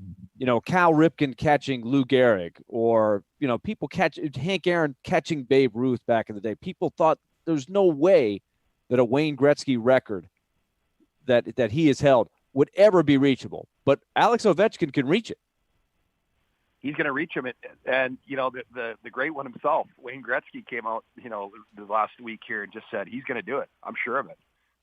Cal Ripken catching Lou Gehrig, or, people Hank Aaron catching Babe Ruth back in the day. People thought there's no way that a Wayne Gretzky record that he has held would ever be reachable. But Alex Ovechkin can reach it. He's going to reach him. And the great one himself, Wayne Gretzky, came out, the last week here and just said he's going to do it. I'm sure of it.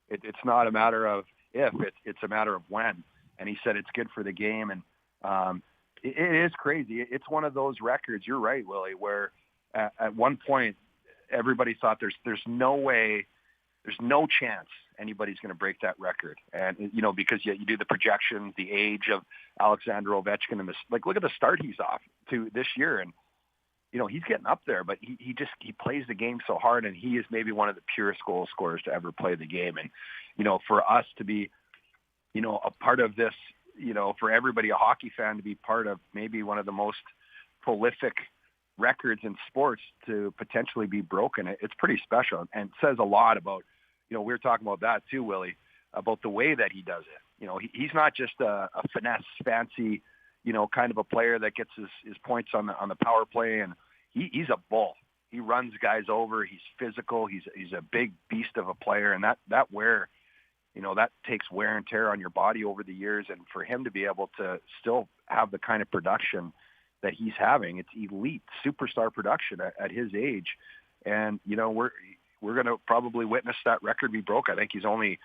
It's not a matter of if, it's a matter of when. And he said it's good for the game. And it is crazy. It's one of those records, you're right, Willie, where at one point everybody thought there's no way, there's no chance anybody's going to break that record. And, because you do the projection, the age of Alexander Ovechkin, and look at the start he's off to this year. And, he's getting up there, but he plays the game so hard, and he is maybe one of the purest goal scorers to ever play the game. And, for us to be, a part of this, for everybody, a hockey fan, to be part of maybe one of the most prolific records in sports to potentially be broken, it's pretty special, and says a lot about, we were talking about that too, Willie, about the way that he does it. He's not just a finesse, fancy, kind of a player that gets his points on the power play, and he's a bull. He runs guys over. He's physical. He's a big beast of a player, and that wear, that takes wear and tear on your body over the years. And for him to be able to still have the kind of production that he's having, it's elite superstar production at his age. And, we're going to probably witness that record be broke. I think he's only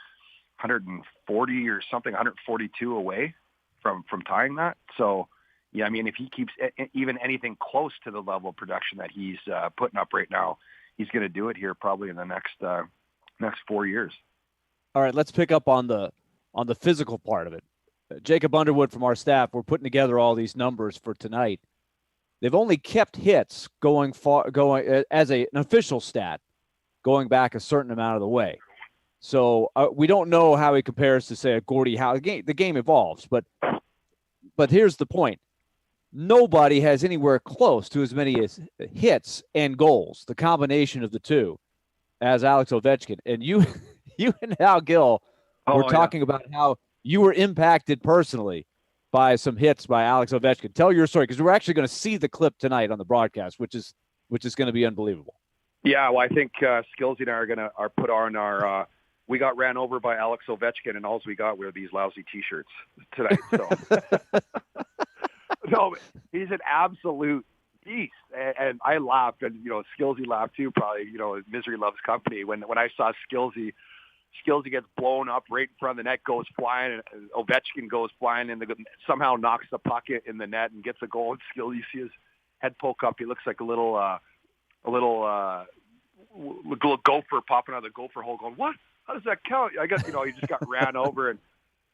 140 or something, 142 away from tying that. So, yeah, I mean, if he keeps even anything close to the level of production that he's putting up right now, he's going to do it here probably in the next 4 years. All right, let's pick up on the physical part of it. Jacob Underwood from our staff, we're putting together all these numbers for tonight. They've only kept hits going as an official stat going back a certain amount of the way. So we don't know how he compares to, say, a Gordie Howe. The game evolves, but here's the point. Nobody has anywhere close to as many as hits and goals, the combination of the two, as Alex Ovechkin. And you and Hal Gill were talking about how you were impacted personally by some hits by Alex Ovechkin. Tell your story, because we're actually going to see the clip tonight on the broadcast, which is going to be unbelievable. Yeah, well, I think Skillsy and I are put on our. We got ran over by Alex Ovechkin, and all we got were these lousy T-shirts tonight. So, no, he's an absolute beast, and I laughed, and Skillsy laughed too. Probably, misery loves company. When I saw Skillsy gets blown up right in front of the net, goes flying, and Ovechkin goes flying, and somehow knocks the puck in the net and gets a goal. And Skillsy, you see his head poke up. He looks like a little gopher popping out of the gopher hole, going, "What? How does that count?" I guess he just got ran over, and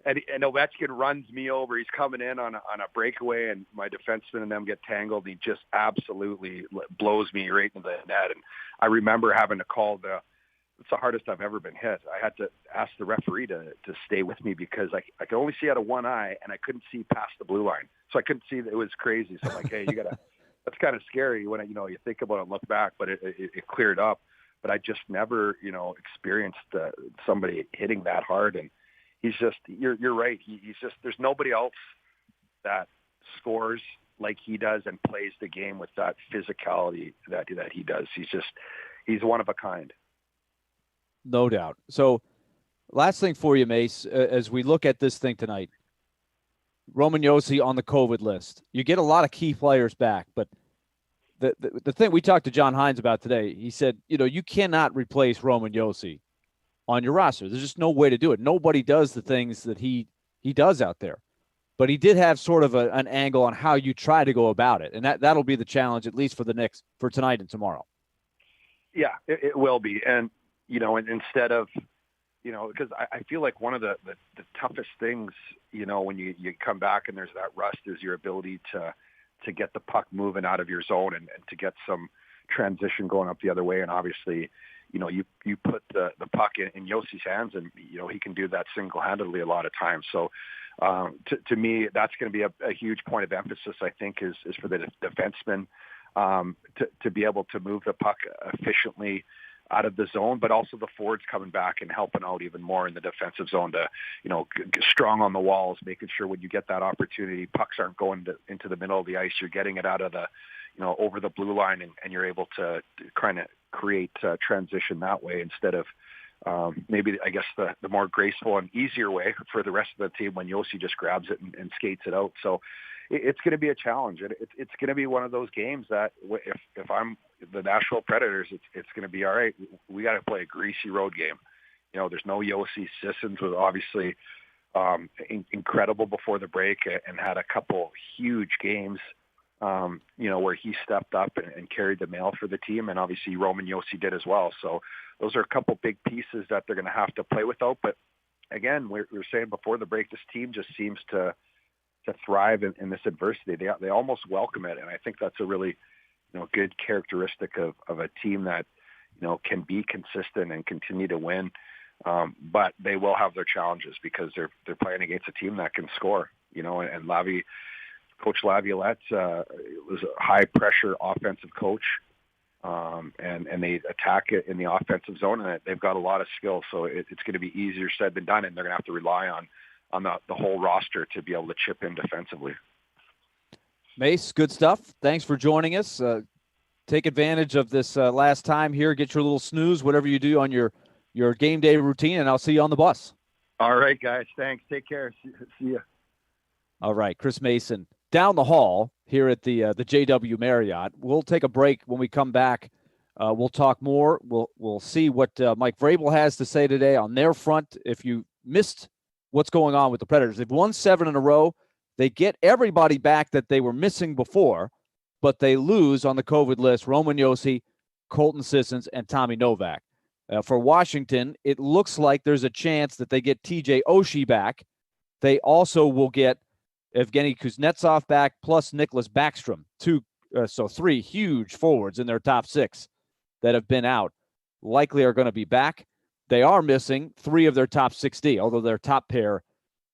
Ovechkin runs me over. He's coming in on a breakaway, and my defenseman and them get tangled. He just absolutely blows me right into the net. And I remember having to call it's the hardest I've ever been hit. I had to ask the referee to stay with me because I could only see out of one eye, and I couldn't see past the blue line, so I couldn't see that it was crazy. So I'm like, hey, you gotta. That's kind of scary when you think about it and look back, but it cleared up. But I just never experienced somebody hitting that hard, and he's just you're right. He's just there's nobody else that scores like he does and plays the game with that physicality that he does. He's one of a kind. No doubt. So, last thing for you, Mace, as we look at this thing tonight, Roman Josi on the COVID list. You get a lot of key players back, but the thing we talked to John Hines about today, he said, you cannot replace Roman Josi on your roster. There's just no way to do it. Nobody does the things that he does out there. But he did have sort of an angle on how you try to go about it, and that'll be the challenge, at least for tonight and tomorrow. Yeah, it will be, and instead of. Because I feel like one of the toughest things, when you come back and there's that rust is your ability to get the puck moving out of your zone and to get some transition going up the other way. And obviously, you put the puck in Yossi's hands and, he can do that single-handedly a lot of times. So to me, that's going to be a huge point of emphasis, I think, is for the defenseman to be able to move the puck efficiently out of the zone, but also the forwards coming back and helping out even more in the defensive zone to, get strong on the walls, making sure when you get that opportunity, pucks aren't going into the middle of the ice. You're getting it out of the, over the blue line, and you're able to kind of create transition that way instead of maybe, I guess, the more graceful and easier way for the rest of the team when Josi just grabs it and skates it out. So it's going to be a challenge. It's going to be one of those games that if I'm the Nashville Predators, it's going to be all right. We got to play a greasy road game. There's no Josi. Sissons was obviously incredible before the break and had a couple huge games, where he stepped up and carried the mail for the team. And obviously Roman Josi did as well. So those are a couple big pieces that they're going to have to play without. But again, we were saying before the break, this team just seems to thrive in this adversity. They almost welcome it. And I think that's a really, good characteristic of a team that, can be consistent and continue to win. But they will have their challenges because they're playing against a team that can score, and Coach Laviolette was a high pressure offensive coach. And they attack it in the offensive zone, and they've got a lot of skill. So it's going to be easier said than done, and they're going to have to rely on the whole roster to be able to chip in defensively. Mace, good stuff. Thanks for joining us. Take advantage of this last time here. Get your little snooze, whatever you do on your game day routine, and I'll see you on the bus. All right, guys. Thanks. Take care. See you. All right, Chris Mason down the hall here at the JW Marriott. We'll take a break. When we come back, we'll talk more. We'll see what Mike Vrabel has to say today on their front. If you missed what's going on with the Predators, they've won 7 in a row. They get everybody back that they were missing before, but they lose on the COVID list Roman Josi, Colton Sissons, and Tommy Novak. For Washington, it looks like there's a chance that they get TJ Oshie back. They also will get Evgeny Kuznetsov back, plus Nicholas Backstrom. 3 huge forwards in their top 6 that have been out likely are going to be back. They are missing 3 of their top 6D, although their top pair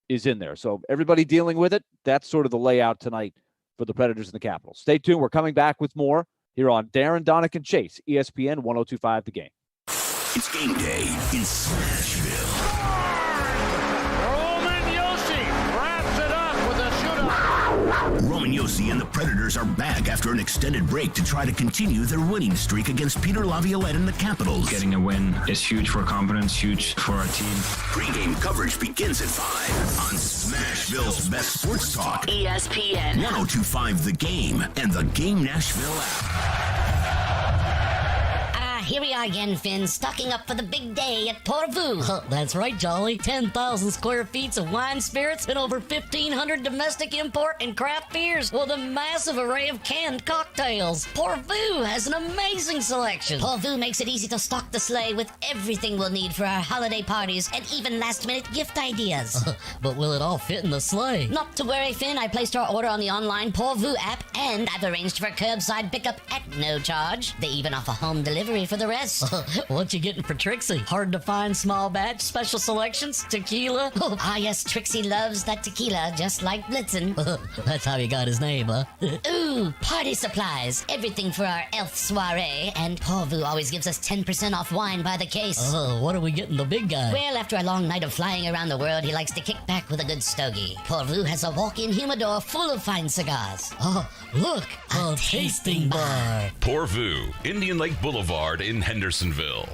is in there. So everybody dealing with it. That's sort of the layout tonight for the Predators and the Capitals. Stay tuned. We're coming back with more here on Darren, Donick, and Chase, ESPN 102.5 The Game. It's game day in Smashville. Roman Josie and the Predators are back after an extended break to try to continue their winning streak against Peter Laviolette and the Capitals. Getting a win is huge for confidence, huge for our team. Pre-game coverage begins at 5 on Smashville's best sports talk. ESPN 102.5 The Game and the Game Nashville app. Here we are again, Finn, stocking up for the big day at Porvu. That's right, Jolly. 10,000 square feet of wine spirits and over 1,500 domestic import and craft beers with a massive array of canned cocktails. Porvu has an amazing selection. Porvu makes it easy to stock the sleigh with everything we'll need for our holiday parties and even last-minute gift ideas. But will it all fit in the sleigh? Not to worry, Finn. I placed our order on the online Porvu app, and I've arranged for curbside pickup at no charge. They even offer home delivery for the rest. What you getting for Trixie? Hard to find small batch, special selections, tequila? Yes, Trixie loves that tequila, just like Blitzen. That's how he got his name, huh? Ooh, party supplies. Everything for our elf soiree, and Porvu always gives us 10% off wine by the case. What are we getting the big guy? Well, after a long night of flying around the world, he likes to kick back with a good stogie. Porvu has a walk-in humidor full of fine cigars. Look, a tasting bar. Porvu, Indian Lake Boulevard in Hendersonville.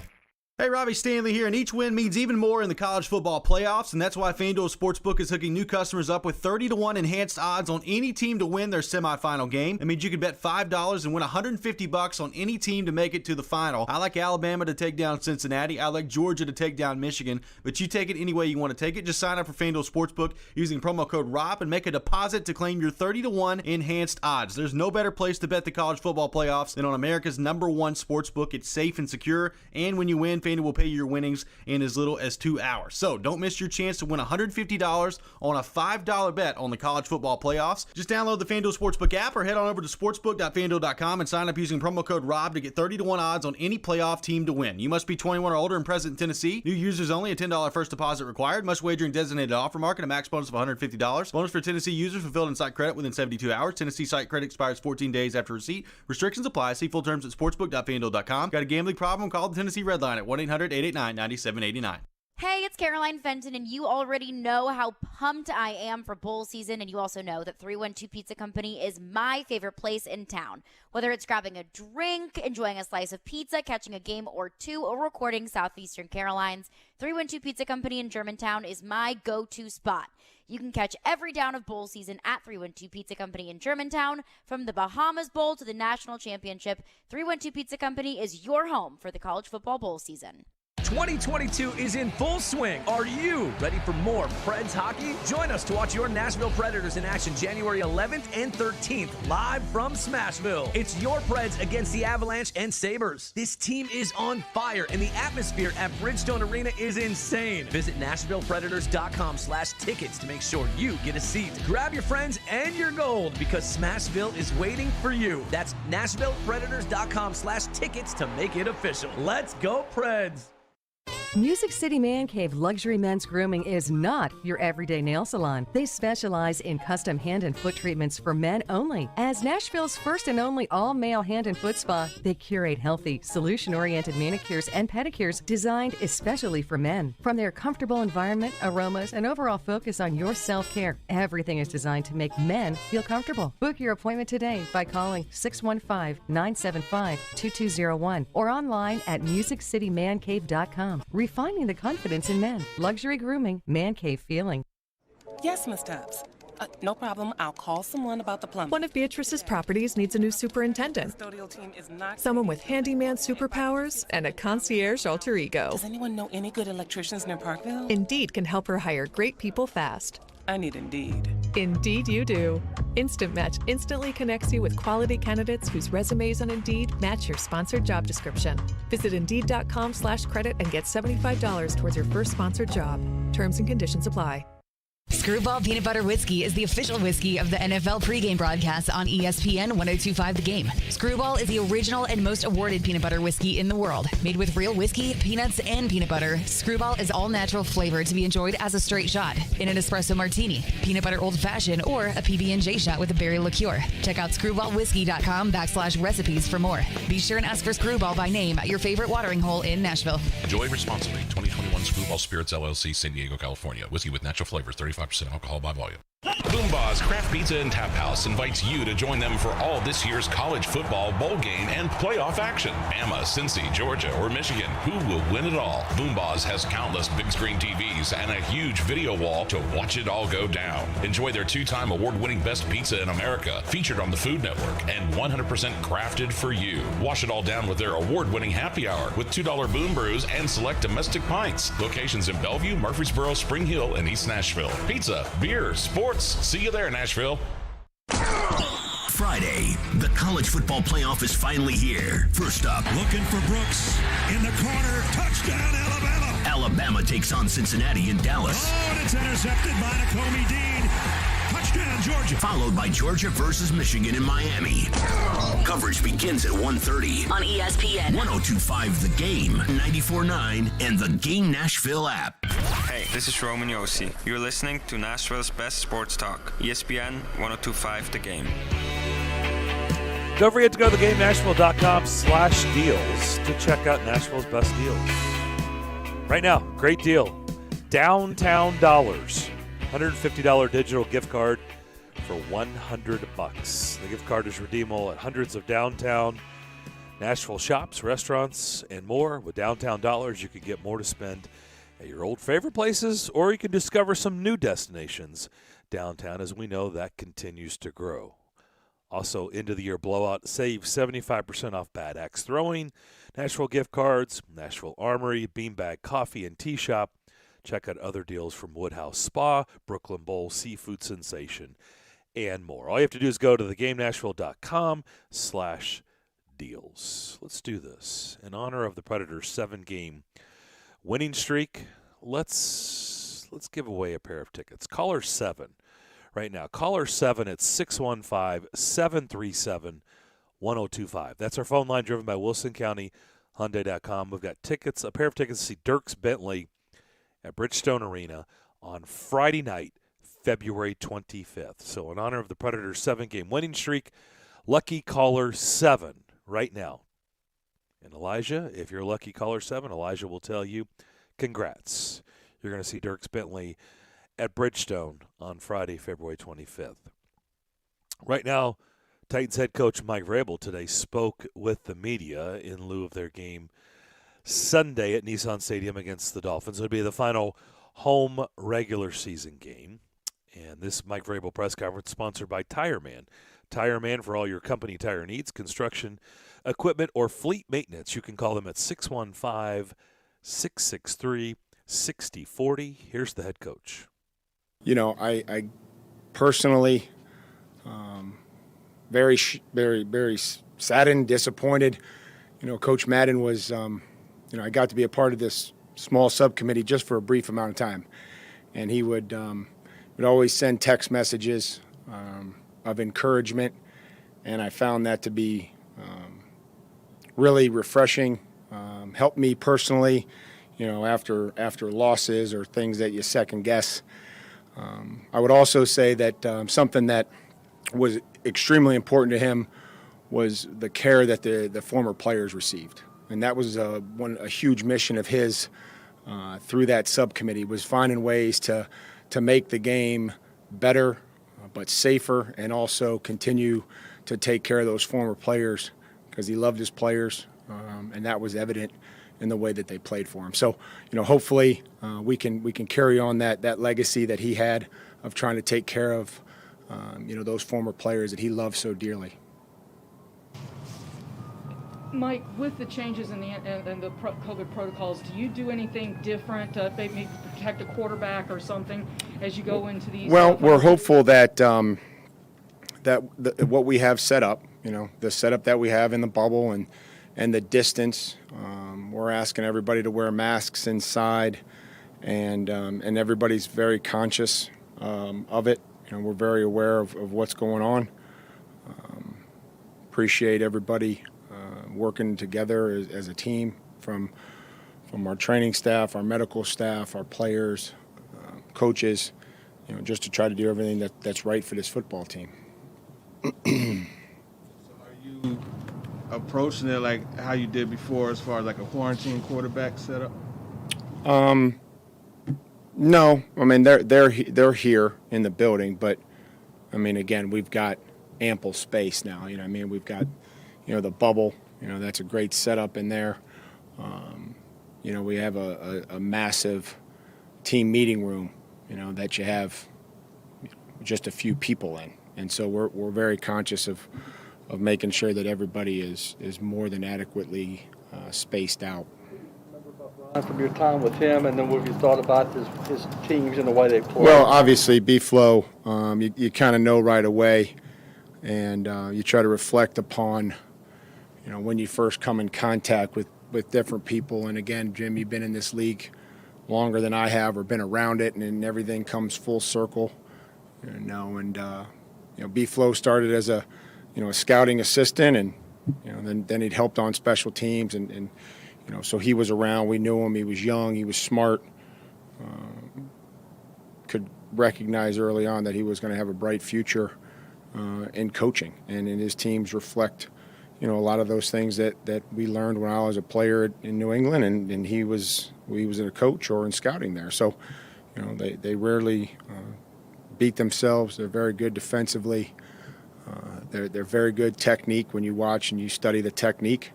Hey, Robbie Stanley here, and each win means even more in the college football playoffs, and that's why FanDuel Sportsbook is hooking new customers up with 30-1 enhanced odds on any team to win their semifinal game. That means you can bet $5 and win $150 on any team to make it to the final. I like Alabama to take down Cincinnati. I like Georgia to take down Michigan, but you take it any way you want to take it. Just sign up for FanDuel Sportsbook using promo code ROB and make a deposit to claim your 30-1 enhanced odds. There's no better place to bet the college football playoffs than on America's #1 sportsbook. It's safe and secure, and when you win, FanDuel will pay you your winnings in as little as 2 hours. So don't miss your chance to win $150 on a $5 bet on the college football playoffs. Just download the FanDuel Sportsbook app or head on over to sportsbook.fanduel.com and sign up using promo code ROB to get 30-1 odds on any playoff team to win. You must be 21 or older and present in Tennessee. New users only. A $10 first deposit required. Must wager in designated offer market. A max bonus of $150. Bonus for Tennessee users fulfilled in site credit within 72 hours. Tennessee site credit expires 14 days after receipt. Restrictions apply. See full terms at sportsbook.fanduel.com. Got a gambling problem? Call the Tennessee Red Line at 1-800-889-9789. Hey, it's Caroline Fenton, and you already know how pumped I am for bowl season, and you also know that 312 Pizza Company is my favorite place in town. Whether it's grabbing a drink, enjoying a slice of pizza, catching a game or two, or recording Southeastern Carolines, 312 Pizza Company in Germantown is my go-to spot. You can catch every down of bowl season at 312 Pizza Company in Germantown. From the Bahamas Bowl to the National Championship, 312 Pizza Company is your home for the college football bowl season. 2022 is in full swing. Are you ready for more Preds hockey? Join us to watch your Nashville Predators in action January 11th and 13th, live from Smashville. It's your Preds against the Avalanche and Sabres. This team is on fire, and the atmosphere at Bridgestone Arena is insane. Visit NashvillePredators.com/tickets to make sure you get a seat. Grab your friends and your gold, because Smashville is waiting for you. That's NashvillePredators.com/tickets to make it official. Let's go, Preds! Music City Man Cave Luxury Men's Grooming is not your everyday nail salon. They specialize in custom hand and foot treatments for men only. As Nashville's first and only all-male hand and foot spa, they curate healthy, solution-oriented manicures and pedicures designed especially for men. From their comfortable environment, aromas, and overall focus on your self-care, everything is designed to make men feel comfortable. Book your appointment today by calling 615-975-2201 or online at musiccitymancave.com. Refining the confidence in men. Luxury grooming, man cave feeling. Yes, Miss Tubbs. No problem. I'll call someone about the plumbing. One of Beatrice's properties needs a new superintendent. The custodial team is not Someone with handyman superpowers and a concierge alter ego. Does anyone know any good electricians near Parkville? Indeed can help her hire great people fast. I need Indeed. Indeed you do. Instant Match instantly connects you with quality candidates whose resumes on Indeed match your sponsored job description. Visit Indeed.com/credit and get $75 towards your first sponsored job. Terms and conditions apply. Screwball Peanut Butter Whiskey is the official whiskey of the NFL pregame broadcast on ESPN 102.5 The Game. Screwball is the original and most awarded peanut butter whiskey in the world. Made with real whiskey, peanuts, and peanut butter, Screwball is all natural flavor to be enjoyed as a straight shot, in an espresso martini, peanut butter old fashioned, or a PB&J shot with a berry liqueur. Check out screwballwhiskey.com/recipes for more. Be sure and ask for Screwball by name at your favorite watering hole in Nashville. Enjoy responsibly. 2021 Screwball Spirits LLC, San Diego, California. Whiskey with natural flavors, 35% alcohol by volume. Boom Boomba's Craft Pizza and Tap House invites you to join them for all this year's college football bowl game and playoff action. Bama, Cincy, Georgia, or Michigan, who will win it all? Boomba's has countless big screen TVs and a huge video wall to watch it all go down. Enjoy their 2-time award-winning Best Pizza in America, featured on the Food Network, and 100% crafted for you. Wash it all down with their award-winning happy hour with $2 Boom Brews and select domestic pints. Locations in Bellevue, Murfreesboro, Spring Hill, and East Nashville. Pizza, beer, sports. See you there, Nashville. Friday, the college football playoff is finally here. First up, looking for Brooks in the corner. Touchdown, Alabama. Alabama takes on Cincinnati in Dallas. Oh, and it's intercepted by Nakobe Dean. Touchdown, Georgia. Followed by Georgia versus Michigan in Miami. Coverage begins at 1:30 on ESPN 102.5 The Game, 94.9, and the Game Nashville app. Hey, this is Roman Yossi. You're listening to Nashville's best sports talk, ESPN 102.5 The Game. Don't forget to go to theGameNashville.com/deals to check out Nashville's best deals. Right now, great deal. Downtown Dollars. $150 digital gift card for $100. The gift card is redeemable at hundreds of downtown Nashville shops, restaurants, and more. With Downtown Dollars, you can get more to spend at your old favorite places, or you can discover some new destinations downtown, as we know that continues to grow. Also, end of the year blowout, save 75% off Bad Axe Throwing, Nashville gift cards, Nashville Armory, Beanbag Coffee and Tea Shop. Check out other deals from Woodhouse Spa, Brooklyn Bowl, Seafood Sensation, and more. All you have to do is go to theGameNashville.com/deals. Let's do this. In honor of the Predators' 7-game winning streak, let's give away a pair of tickets. Caller 7 right now. Caller 7 at 615-737-1025. That's our phone line, driven by Wilson County Hyundai.com. We've got tickets, a pair of tickets to see Dierks Bentley at Bridgestone Arena on Friday night, February 25th. So in honor of the Predators' 7-game winning streak, lucky caller 7 right now. And Elijah, if you're lucky caller 7, Elijah will tell you, congrats. You're going to see Dierks Bentley at Bridgestone on Friday, February 25th. Right now, Titans head coach Mike Vrabel today spoke with the media in lieu of their game Sunday at Nissan Stadium against the Dolphins. It would be the final home regular season game. And this Mike Vrabel press conference sponsored by Tire Man. Tire Man for all your company tire needs, construction, equipment, or fleet maintenance. You can call them at 615-663-6040. Here's the head coach. You know, I personally very saddened, disappointed. You know, Coach Madden was I got to be a part of this small subcommittee just for a brief amount of time. And he would always send text messages of encouragement, and I found that to be really refreshing, helped me personally, after losses or things that you second guess. I would also say that something that was extremely important to him was the care that the former players received. And that was a huge mission of his through that subcommittee, was finding ways to make the game better but safer, and also continue to take care of those former players, because he loved his players, and that was evident in the way that they played for him. So, hopefully we can carry on that legacy that he had of trying to take care of those former players that he loved so dearly. Mike, with the changes in the COVID protocols, do you do anything different to maybe protect a quarterback or something as you go into these? Well, we're hopeful that what we have set up, the setup that we have in the bubble and the distance, we're asking everybody to wear masks inside, and everybody's very conscious of it. We're very aware of what's going on. Appreciate everybody working together as a team, from our training staff, our medical staff, our players, coaches, just to try to do everything that's right for this football team. So are you approaching it like how you did before, as far as like a quarantine quarterback setup? No, I mean they're here in the building, but I mean, again, we've got ample space now. You know, I mean, we've got, you know, the bubble. You know, that's a great setup in there. You know, we have a massive team meeting room, you know, that you have just a few people in. And so we're very conscious of making sure that everybody is more than adequately spaced out. From your time with him, and then what have you thought about his teams and the way they play? Well, obviously, B-Flow, you kind of know right away, and you try to reflect upon, you know, when you first come in contact with different people. And again, Jim, you've been in this league longer than I have, or been around it, and then everything comes full circle. You know, and you know, B-Flow started as a scouting assistant, and you know, then he'd helped on special teams, and you know, so he was around. We knew him. He was young. He was smart. Could recognize early on that he was going to have a bright future in coaching, and his teams reflect, you know, a lot of those things that we learned when I was a player in New England, and he was a coach or in scouting there. So, you know, they rarely beat themselves. They're very good defensively. They're very good technique. When you watch and you study the technique,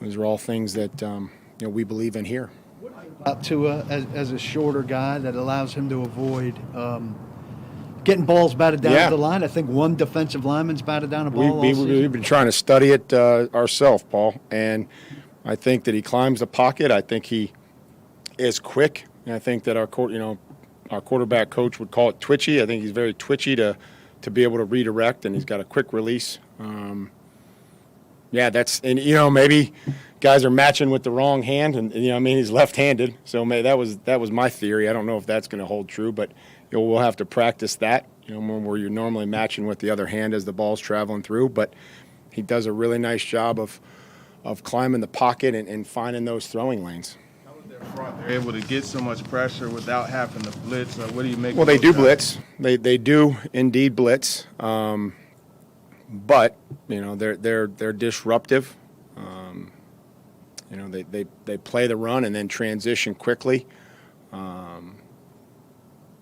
those are all things that you know, we believe in here. Tua as a shorter guy that allows him to avoid getting balls batted down the line. I think one defensive lineman's batted down a ball all season. We've been trying to study it ourselves, Paul, and I think that he climbs the pocket. I think he is quick, and I think that our quarterback coach would call it twitchy. I think he's very twitchy to be able to redirect, and he's got a quick release. And you know, maybe guys are matching with the wrong hand, and you know, I mean, he's left-handed, so maybe that was my theory. I don't know if that's going to hold true, but you know, we'll have to practice that. You know, where you're normally matching with the other hand as the ball's traveling through. But he does a really nice job of climbing the pocket and finding those throwing lanes. They're able to get so much pressure without having to blitz. What do you make? Well, they do blitz. They do indeed blitz. But you know, they're disruptive. You know, they play the run and then transition quickly.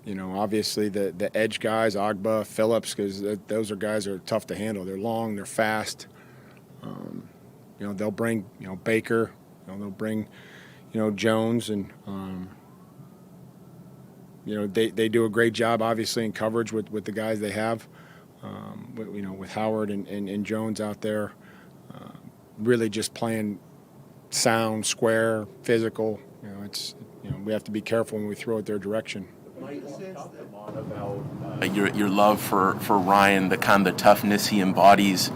You know, obviously the edge guys, Agba, Phillips, because those are guys that are tough to handle. They're long, they're fast. You know, they'll bring, you know, Baker. You know, they'll bring, you know, Jones, and you know, they do a great job, obviously, in coverage with the guys they have. You know, with Howard and Jones out there, really just playing sound, square, physical. You know, we have to be careful when we throw it their direction. Your love for Ryan, the kind of toughness he embodies,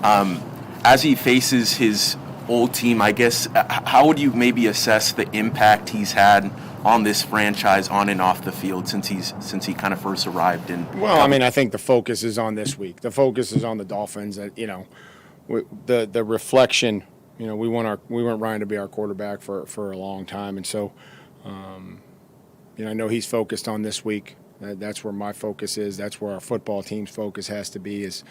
as he faces his old team, I guess, how would you maybe assess the impact he's had on this franchise on and off the field since he kind of first arrived in? Well, I mean, I think the focus is on this week. The focus is on the Dolphins. You know, the reflection. You know, we want Ryan to be our quarterback for a long time, and so, you know, I know he's focused on this week. That's where my focus is. That's where our football team's focus has to be. Is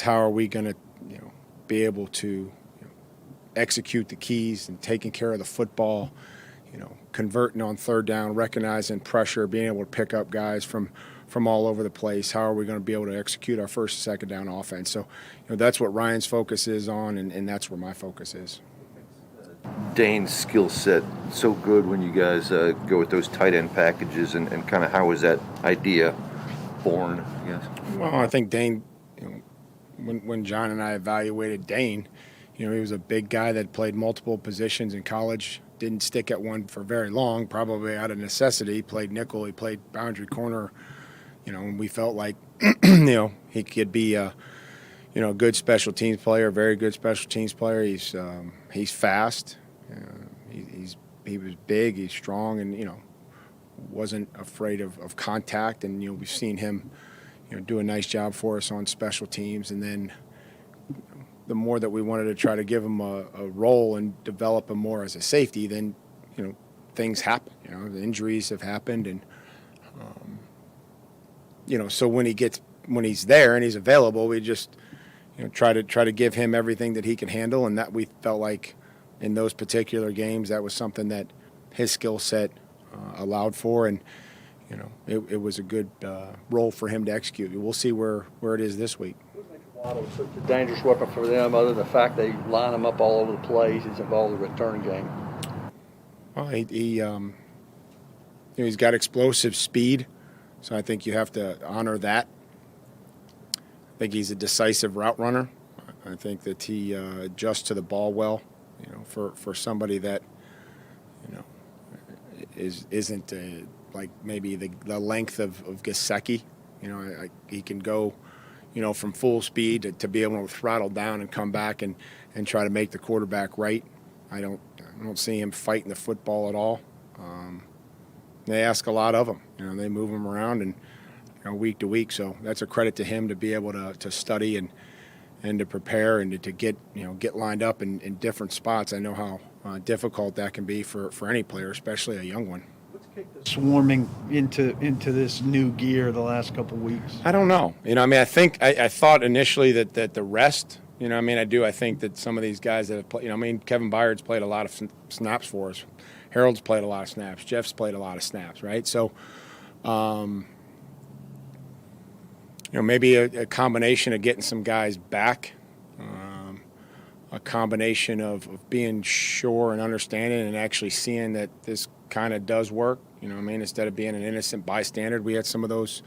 how are we going to, you know, be able to execute the keys and taking care of the football, you know, converting on third down, recognizing pressure, being able to pick up guys from all over the place. How are we going to be able to execute our first and second down offense? So, you know, that's what Ryan's focus is on, and that's where my focus is. Dane's skill set so good when you guys go with those tight end packages, and kind of how was that idea born, I guess? Well, I think Dane, you know, when John and I evaluated Dane, you know, he was a big guy that played multiple positions in college, didn't stick at one for very long, probably out of necessity. He played nickel, he played boundary corner, you know, and we felt like, you know, he could be a, you know, a good special teams player, very good special teams player. He's fast. He was big. He's strong, and you know, wasn't afraid of contact. And you know, we've seen him, you know, do a nice job for us on special teams. And then the more that we wanted to try to give him a role and develop him more as a safety, then you know, things happen. You know, the injuries have happened, and you know, so when he's there and he's available, we just, you know, try to give him everything that he can handle, and that we felt like in those particular games that was something that his skill set allowed for. And it was a good role for him to execute. We'll see where it is this week. Waddle's such a dangerous weapon for them, other than the fact they line him up all over the place. He's involved in the return game. Well, he's got explosive speed, so I think you have to honor that. I think he's a decisive route runner. I think that he adjusts to the ball well. For somebody that isn't like maybe the length of Gesicki. He can go, from full speed to be able to throttle down and come back and try to make the quarterback right. I don't see him fighting the football at all. They ask a lot of him. They move him around and week to week. So that's a credit to him to be able to study and to prepare and to get lined up in different spots. I know how difficult that can be for any player, especially a young one. Swarming into this new gear the last couple of weeks? I don't know. I thought initially that the rest. I think that some of these guys that have played. Kevin Byard's played a lot of snaps for us. Harold's played a lot of snaps. Jeff's played a lot of snaps, right? So, maybe a combination of getting some guys back, a combination of being sure and understanding and actually seeing that this kind of does work. Instead of being an innocent bystander, we had some of those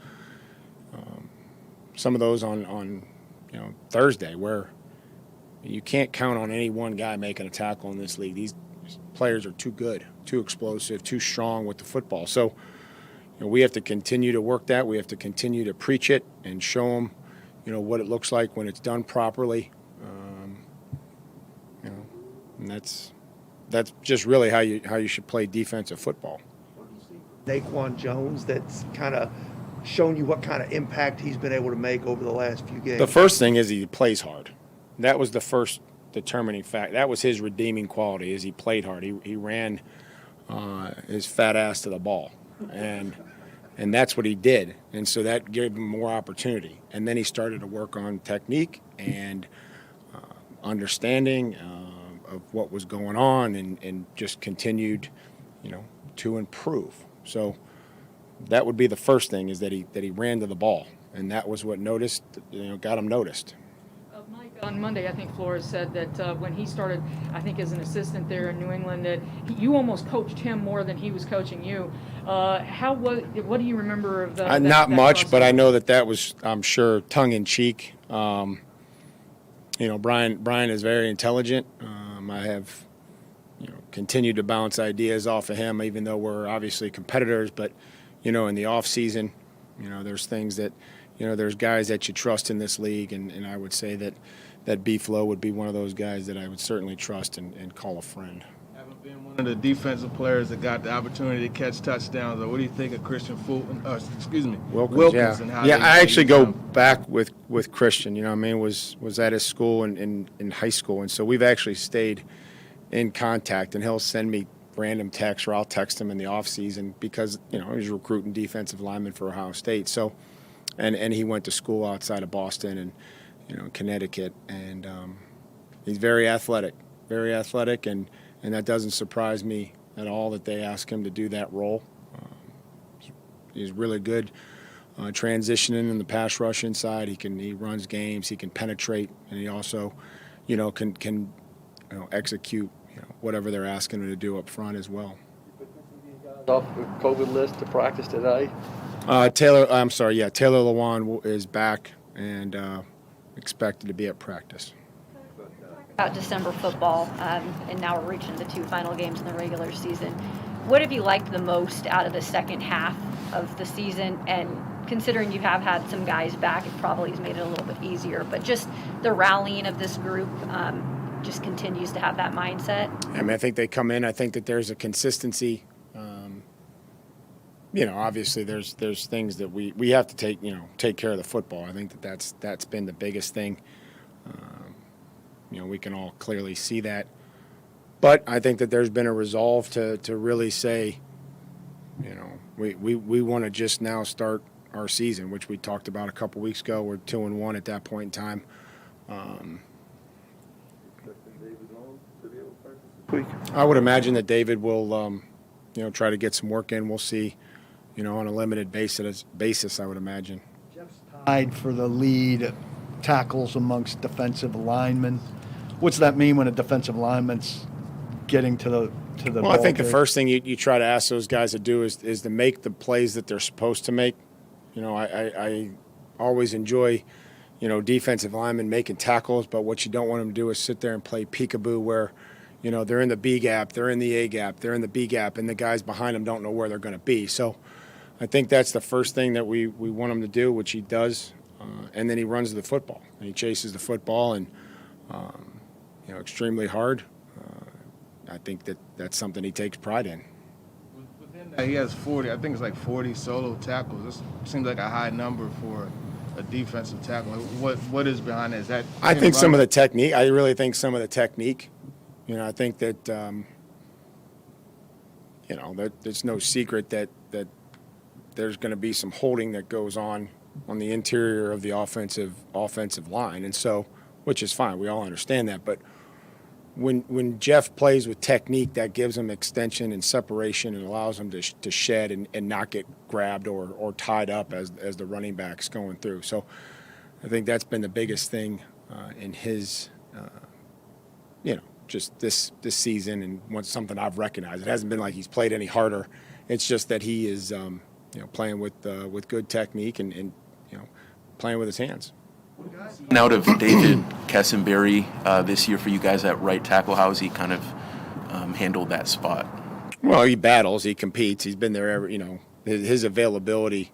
on Thursday where you can't count on any one guy making a tackle in this league. These players are too good, too explosive, too strong with the football. So, we have to continue to work that. We have to continue to preach it and show them, what it looks like when it's done properly. And that's just really how you should play defensive football. Naquan Jones, that's kind of shown you what kind of impact he's been able to make over the last few games. The first thing is he plays hard. That was the first determining fact. That was his redeeming quality, is he played hard. He ran his fat ass to the ball, and that's what he did. And so that gave him more opportunity. And then he started to work on technique and understanding of what was going on, and just continued, to improve. So that would be the first thing, is that he ran to the ball, and that was what got him noticed. Mike, on Monday, I think Flores said that when he started, I think as an assistant there in New England, that you almost coached him more than he was coaching you. What do you remember of that? Not that much, process? but I know that was, I'm sure, tongue in cheek. Brian is very intelligent. I have continued to bounce ideas off of him, even though we're obviously competitors. But in the off season, there's things that there's guys that you trust in this league, and I would say that B-Flow would be one of those guys that I would certainly trust and call a friend. Haven't been one of the defensive players that got the opportunity to catch touchdowns. Or what do you think of Christian Fulton? Wilkins. And how I actually go back with Christian. Was at his school in high school, and so we've actually stayed in contact. And he'll send me random texts, or I'll text him in the off season, because he's recruiting defensive linemen for Ohio State. So, and he went to school outside of Boston and Connecticut, and he's very athletic, and that doesn't surprise me at all that they ask him to do that role. He's really good transitioning in the pass rush inside. He runs games, he can penetrate, and he also, can execute whatever they're asking him to do up front as well. Off the COVID list to practice today? Taylor Lewan is back and expected to be at practice. About December football, and now we're reaching the two final games in the regular season. What have you liked the most out of the second half of the season? And considering you have had some guys back, it probably has made it a little bit easier. But just the rallying of this group just continues to have that mindset. I think they come in. I think that there's a consistency. Obviously there's things that we have to take care of the football. I think that's been the biggest thing. We can all clearly see that. But I think that there's been a resolve to really say, we want to just now start our season, which we talked about a couple weeks ago. We're 2-1 at that point in time. I would imagine that David will, try to get some work in. We'll see, on a limited basis, I would imagine. Tied for the lead tackles amongst defensive linemen. What's that mean when a defensive lineman's getting to the Well, I think the first thing you try to ask those guys to do is to make the plays that they're supposed to make. I always enjoy, defensive linemen making tackles, but what you don't want them to do is sit there and play peekaboo where, they're in the B gap, they're in the A gap, they're in the B gap, and the guys behind them don't know where they're going to be. So I think that's the first thing that we want him to do, which he does, and then he runs the football, and he chases the football, and, extremely hard. I think that's something he takes pride in. He has 40, I think it's like 40 solo tackles. This seems like a high number for a defensive tackle. What is behind that? Is that I think some of the technique. I really think some of the technique. I think that there's no secret that there's going to be some holding that goes on the interior of the offensive line, and so, which is fine. We all understand that, but when Jeff plays with technique, that gives him extension and separation and allows him to shed and not get grabbed or tied up as the running back's going through. So I think that's been the biggest thing in his, just this season, and something I've recognized. It hasn't been like he's played any harder. It's just that he is, playing with good technique and playing with his hands. Out of David Kessenberry this year for you guys at right tackle, how has he kind of handled that spot? Well, he battles, he competes, he's been there his availability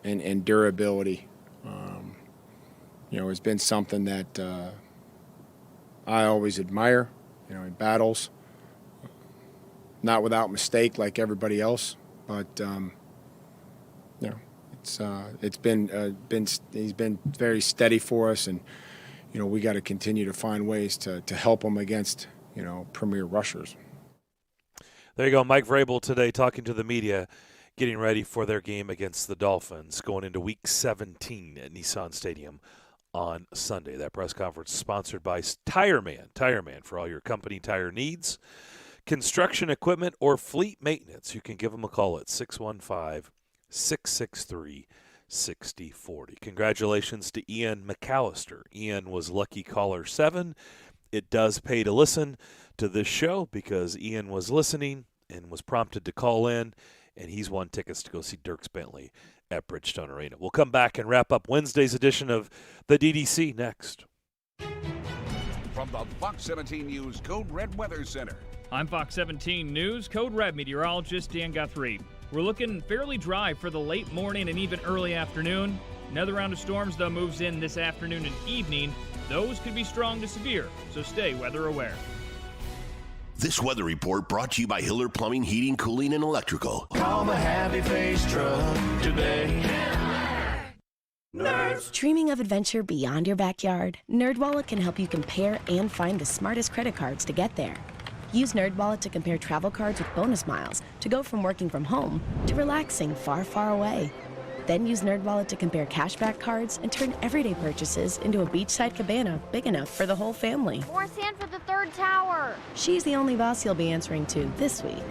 and durability, has been something that I always admire. He battles, not without mistake like everybody else, but it's been he's been very steady for us, and we got to continue to find ways to help him against premier rushers. There you go, Mike Vrabel today talking to the media, getting ready for their game against the Dolphins, going into Week 17 at Nissan Stadium on Sunday. That press conference sponsored by Tire Man for all your company tire needs, construction equipment, or fleet maintenance. You can give them a call at 615-663-6040. Congratulations to Ian McAllister. Ian was lucky caller 7. It does pay to listen to this show because Ian was listening and was prompted to call in, and he's won tickets to go see Dierks Bentley at Bridgestone Arena. We'll come back and wrap up Wednesday's edition of the DDC next. From the Fox 17 News Code Red Weather Center. I'm Fox 17 News Code Red meteorologist Dan Guthrie. We're looking fairly dry for the late morning and even early afternoon. Another round of storms, though, moves in this afternoon and evening. Those could be strong to severe, so stay weather aware. This weather report brought to you by Hiller Plumbing, Heating, Cooling, and Electrical. Call the Happy Face Truck today. Nerds. Dreaming of adventure beyond your backyard? NerdWallet can help you compare and find the smartest credit cards to get there. Use NerdWallet to compare travel cards with bonus miles to go from working from home to relaxing far, far away. Then use NerdWallet to compare cashback cards and turn everyday purchases into a beachside cabana big enough for the whole family. More sand for the third tower. She's the only boss you'll be answering to this week.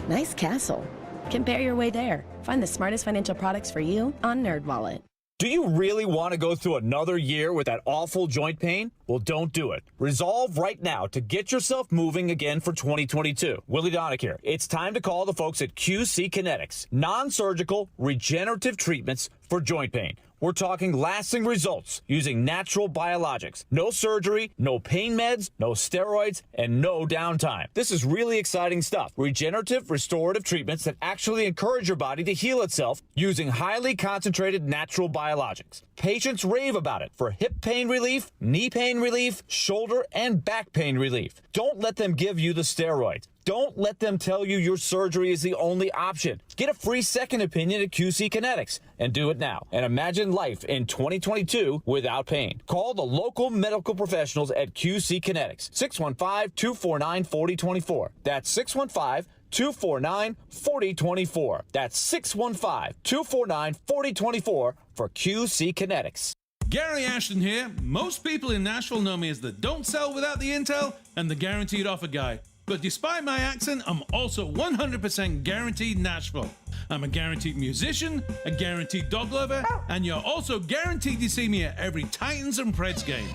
Nice castle. Compare your way there. Find the smartest financial products for you on NerdWallet. Do you really want to go through another year with that awful joint pain? Well, don't do it. Resolve right now to get yourself moving again for 2022. Willie Donick here. It's time to call the folks at QC Kinetics. Non-surgical, regenerative treatments for joint pain. We're talking lasting results using natural biologics. No surgery, no pain meds, no steroids, and no downtime. This is really exciting stuff. Regenerative, restorative treatments that actually encourage your body to heal itself using highly concentrated natural biologics. Patients rave about it for hip pain relief, knee pain relief, shoulder and back pain relief. Don't let them give you the steroids. Don't let them tell you your surgery is the only option. Get a free second opinion at QC Kinetics and do it now. And imagine life in 2022 without pain. Call the local medical professionals at QC Kinetics. 615-249-4024. That's 615-249-4024. That's 615-249-4024 for QC Kinetics. Gary Ashton here. Most people in Nashville know me as the don't sell without the intel and the guaranteed offer guy. But despite my accent, I'm also 100% guaranteed Nashville. I'm a guaranteed musician, a guaranteed dog lover, and you're also guaranteed to see me at every Titans and Preds game.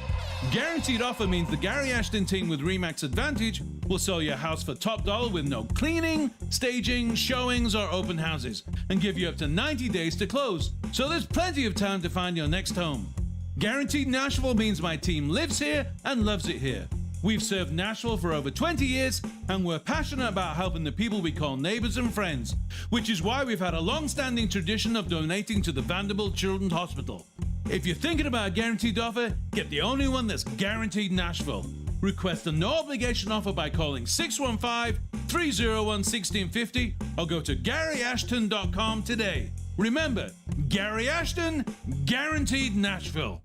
Guaranteed offer means the Gary Ashton team with RE/MAX Advantage will sell your house for top dollar with no cleaning, staging, showings, or open houses, and give you up to 90 days to close. So there's plenty of time to find your next home. Guaranteed Nashville means my team lives here and loves it here. We've served Nashville for over 20 years, and we're passionate about helping the people we call neighbors and friends, which is why we've had a long-standing tradition of donating to the Vanderbilt Children's Hospital. If you're thinking about a guaranteed offer, get the only one that's guaranteed Nashville. Request a no-obligation offer by calling 615-301-1650 or go to GaryAshton.com today. Remember, Gary Ashton, guaranteed Nashville.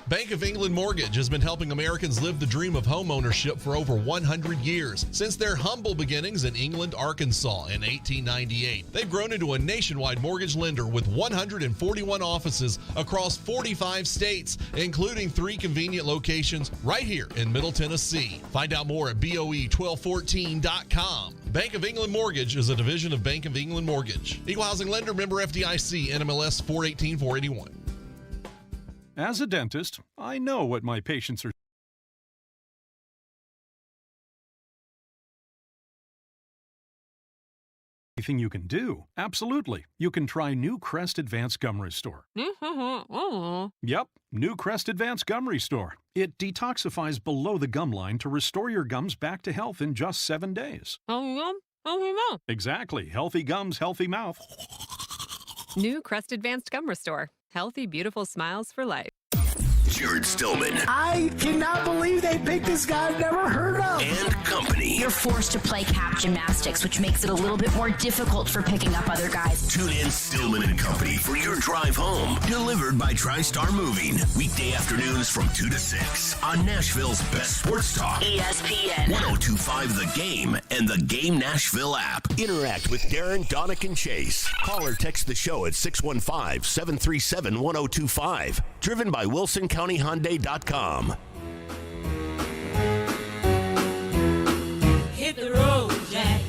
Bank of England Mortgage has been helping Americans live the dream of home ownership for over 100 years. Since their humble beginnings in England, Arkansas in 1898, they've grown into a nationwide mortgage lender with 141 offices across 45 states, including 3 convenient locations right here in Middle Tennessee. Find out more at BOE1214.com. Bank of England Mortgage is a division of Bank of England Mortgage. Equal housing lender, member FDIC, NMLS 418-481. As a dentist, I know what my patients are. Anything you can do? Absolutely. You can try new Crest Advanced Gum Restore. Yep, new Crest Advanced Gum Restore. It detoxifies below the gum line to restore your gums back to health in just 7 days. Healthy mouth. Exactly. Healthy gums, healthy mouth. New Crest Advanced Gum Restore. Healthy, beautiful smiles for life. Jared Stillman. I cannot believe they picked this guy I've never heard of. And company. You're forced to play cap gymnastics, which makes it a little bit more difficult for picking up other guys. Tune in Stillman and Company for your drive home. Delivered by TriStar Moving. Weekday afternoons from 2 to 6 on Nashville's best sports talk. ESPN 1025 The Game and the Game Nashville app. Interact with Darren, Donick, and Chase. Call or text the show at 615-737-1025. Driven by WilsonCountyHyundai.com. Hit the road, Jack.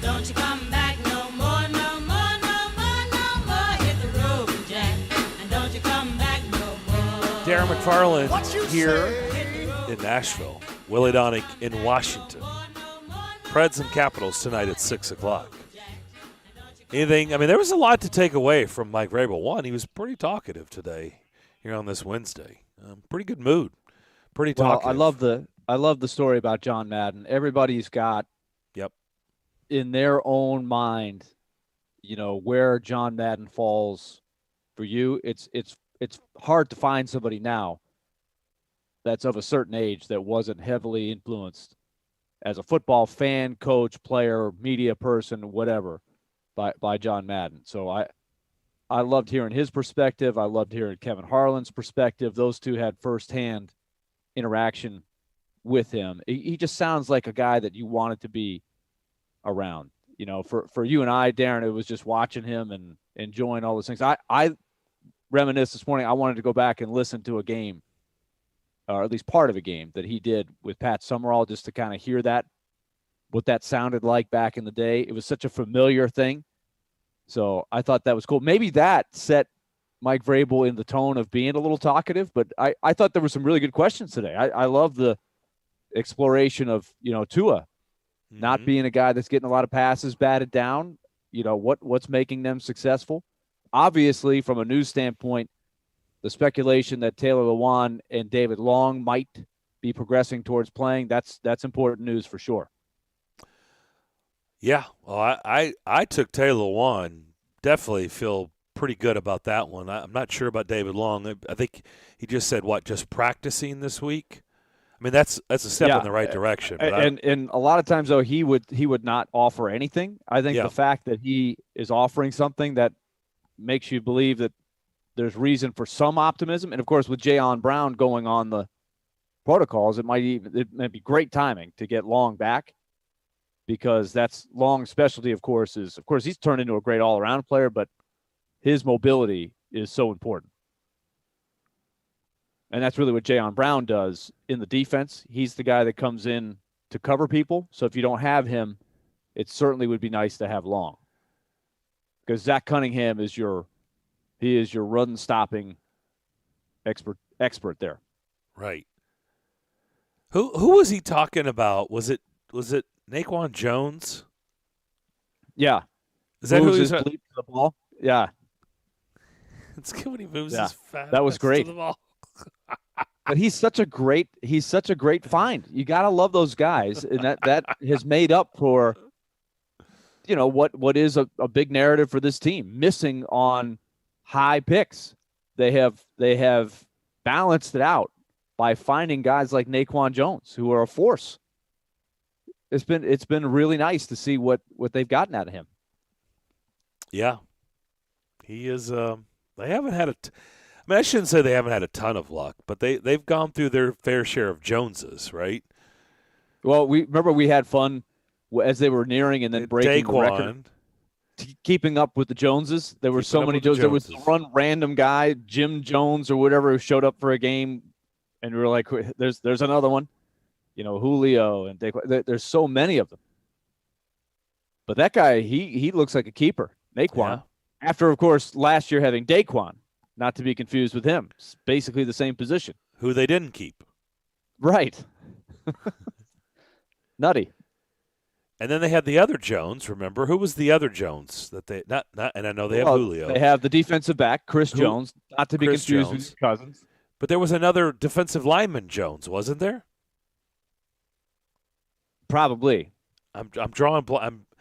Don't you come back no more, no more, no more, no more. Hit the road, Jack. And don't you come back no more. Darren McFarland here in Nashville. Willie Donick in Washington. Preds and Capitals tonight at 6 o'clock. Anything? I mean, there was a lot to take away from Mike Vrabel. One, he was pretty talkative today here on this Wednesday. Pretty good mood. Pretty talkative. I love the story about John Madden. Everybody's got in their own mind, where John Madden falls for you. It's hard to find somebody now that's of a certain age that wasn't heavily influenced as a football fan, coach, player, media person, whatever, by John Madden. So I loved hearing his perspective. I loved hearing Kevin Harlan's perspective. Those two had firsthand interaction with him. He just sounds like a guy that you wanted to be around. For you and I, Darren, it was just watching him and enjoying all those things. I reminisced this morning. I wanted to go back and listen to a game, or at least part of a game that he did with Pat Summerall, just to kind of hear what that sounded like back in the day. It was such a familiar thing. So I thought that was cool. Maybe that set Mike Vrabel in the tone of being a little talkative, but I thought there were some really good questions today. I love the exploration of, Tua not being a guy that's getting a lot of passes batted down, what's making them successful. Obviously, from a news standpoint, the speculation that Taylor Lewan and David Long might be progressing towards playing, that's important news for sure. Yeah, well, I took Taylor Lewan. Definitely feel pretty good about that one. I'm not sure about David Long. I think he just said, just practicing this week? I mean, that's a step in the right direction. But and a lot of times, though, he would not offer anything. I think the fact that he is offering something that makes you believe that there's reason for some optimism. And, of course, with Jayon Brown going on the protocols, it might be great timing to get Long back, because that's Long's specialty, of course, he's turned into a great all-around player, but his mobility is so important. And that's really what Jayon Brown does in the defense. He's the guy that comes in to cover people. So if you don't have him, it certainly would be nice to have Long. Because Zach Cunningham is your run stopping expert there. Right. Who was he talking about? Was it Naquan Jones? Yeah. Is that who he was to the ball? Yeah. It's good when he moves his fat that was great. to the ball. But he's such a great find. You got to love those guys, and that has made up for what is a big narrative for this team, missing on high picks. They have balanced it out by finding guys like Naquan Jones who are a force. It's been really nice to see what they've gotten out of him. Yeah. He is they haven't had I shouldn't say they haven't had a ton of luck, but they've gone through their fair share of Joneses, right? Well, we had fun as they were nearing and then breaking the record. Keeping up with the Joneses. There were so many Joneses. There was one random guy, Jim Jones or whatever, who showed up for a game, and we were like, there's another one. Julio and there's so many of them. But that guy, he looks like a keeper, Naquan. Yeah. After, of course, last year having Daquan, not to be confused with him. It's basically the same position. Who they didn't keep. Right. Nutty. And then they had the other Jones, remember? Who was the other Jones that they not and I know they have Julio. They have the defensive back, Chris Jones, not to be confused with his cousins. But there was another defensive lineman Jones, wasn't there? Probably. I'm drawing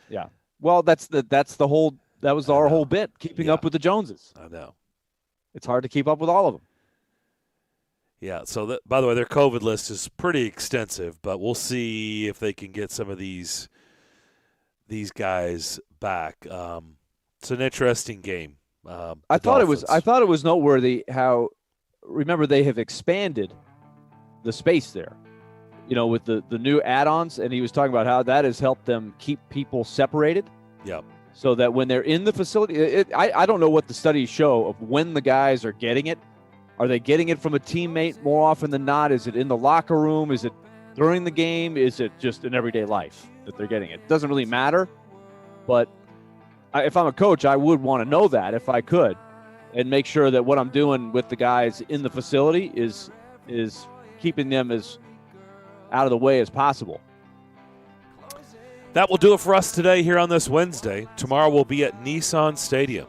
yeah. Well, that was our whole bit, keeping up with the Joneses. I know. It's hard to keep up with all of them. Yeah, so by the way, their COVID list is pretty extensive, but we'll see if they can get some of these guys back. It's an interesting game. I thought it was noteworthy how, remember, they have expanded the space there, with the new add-ons, and he was talking about how that has helped them keep people separated. Yep. So that when they're in the facility, I don't know what the studies show of when the guys are getting it. Are they getting it from a teammate more often than not? Is it in the locker room? Is it during the game? Is it just in everyday life that they're getting it? It doesn't really matter. But if I'm a coach, I would want to know that if I could, and make sure that what I'm doing with the guys in the facility is keeping them as out of the way as possible. That will do it for us today here on this Wednesday. Tomorrow we'll be at Nissan Stadium,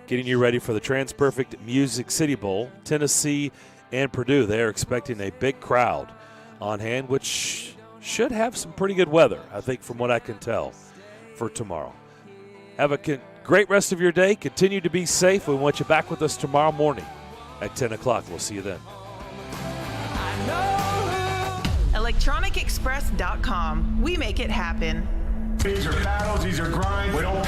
getting you ready for the TransPerfect Music City Bowl. Tennessee and Purdue, they are expecting a big crowd on hand, which should have some pretty good weather, I think, from what I can tell, for tomorrow. Have a great rest of your day. Continue to be safe. We want you back with us tomorrow morning at 10 o'clock. We'll see you then. ElectronicExpress.com. We make it happen. These are battles. These are grinds. We don't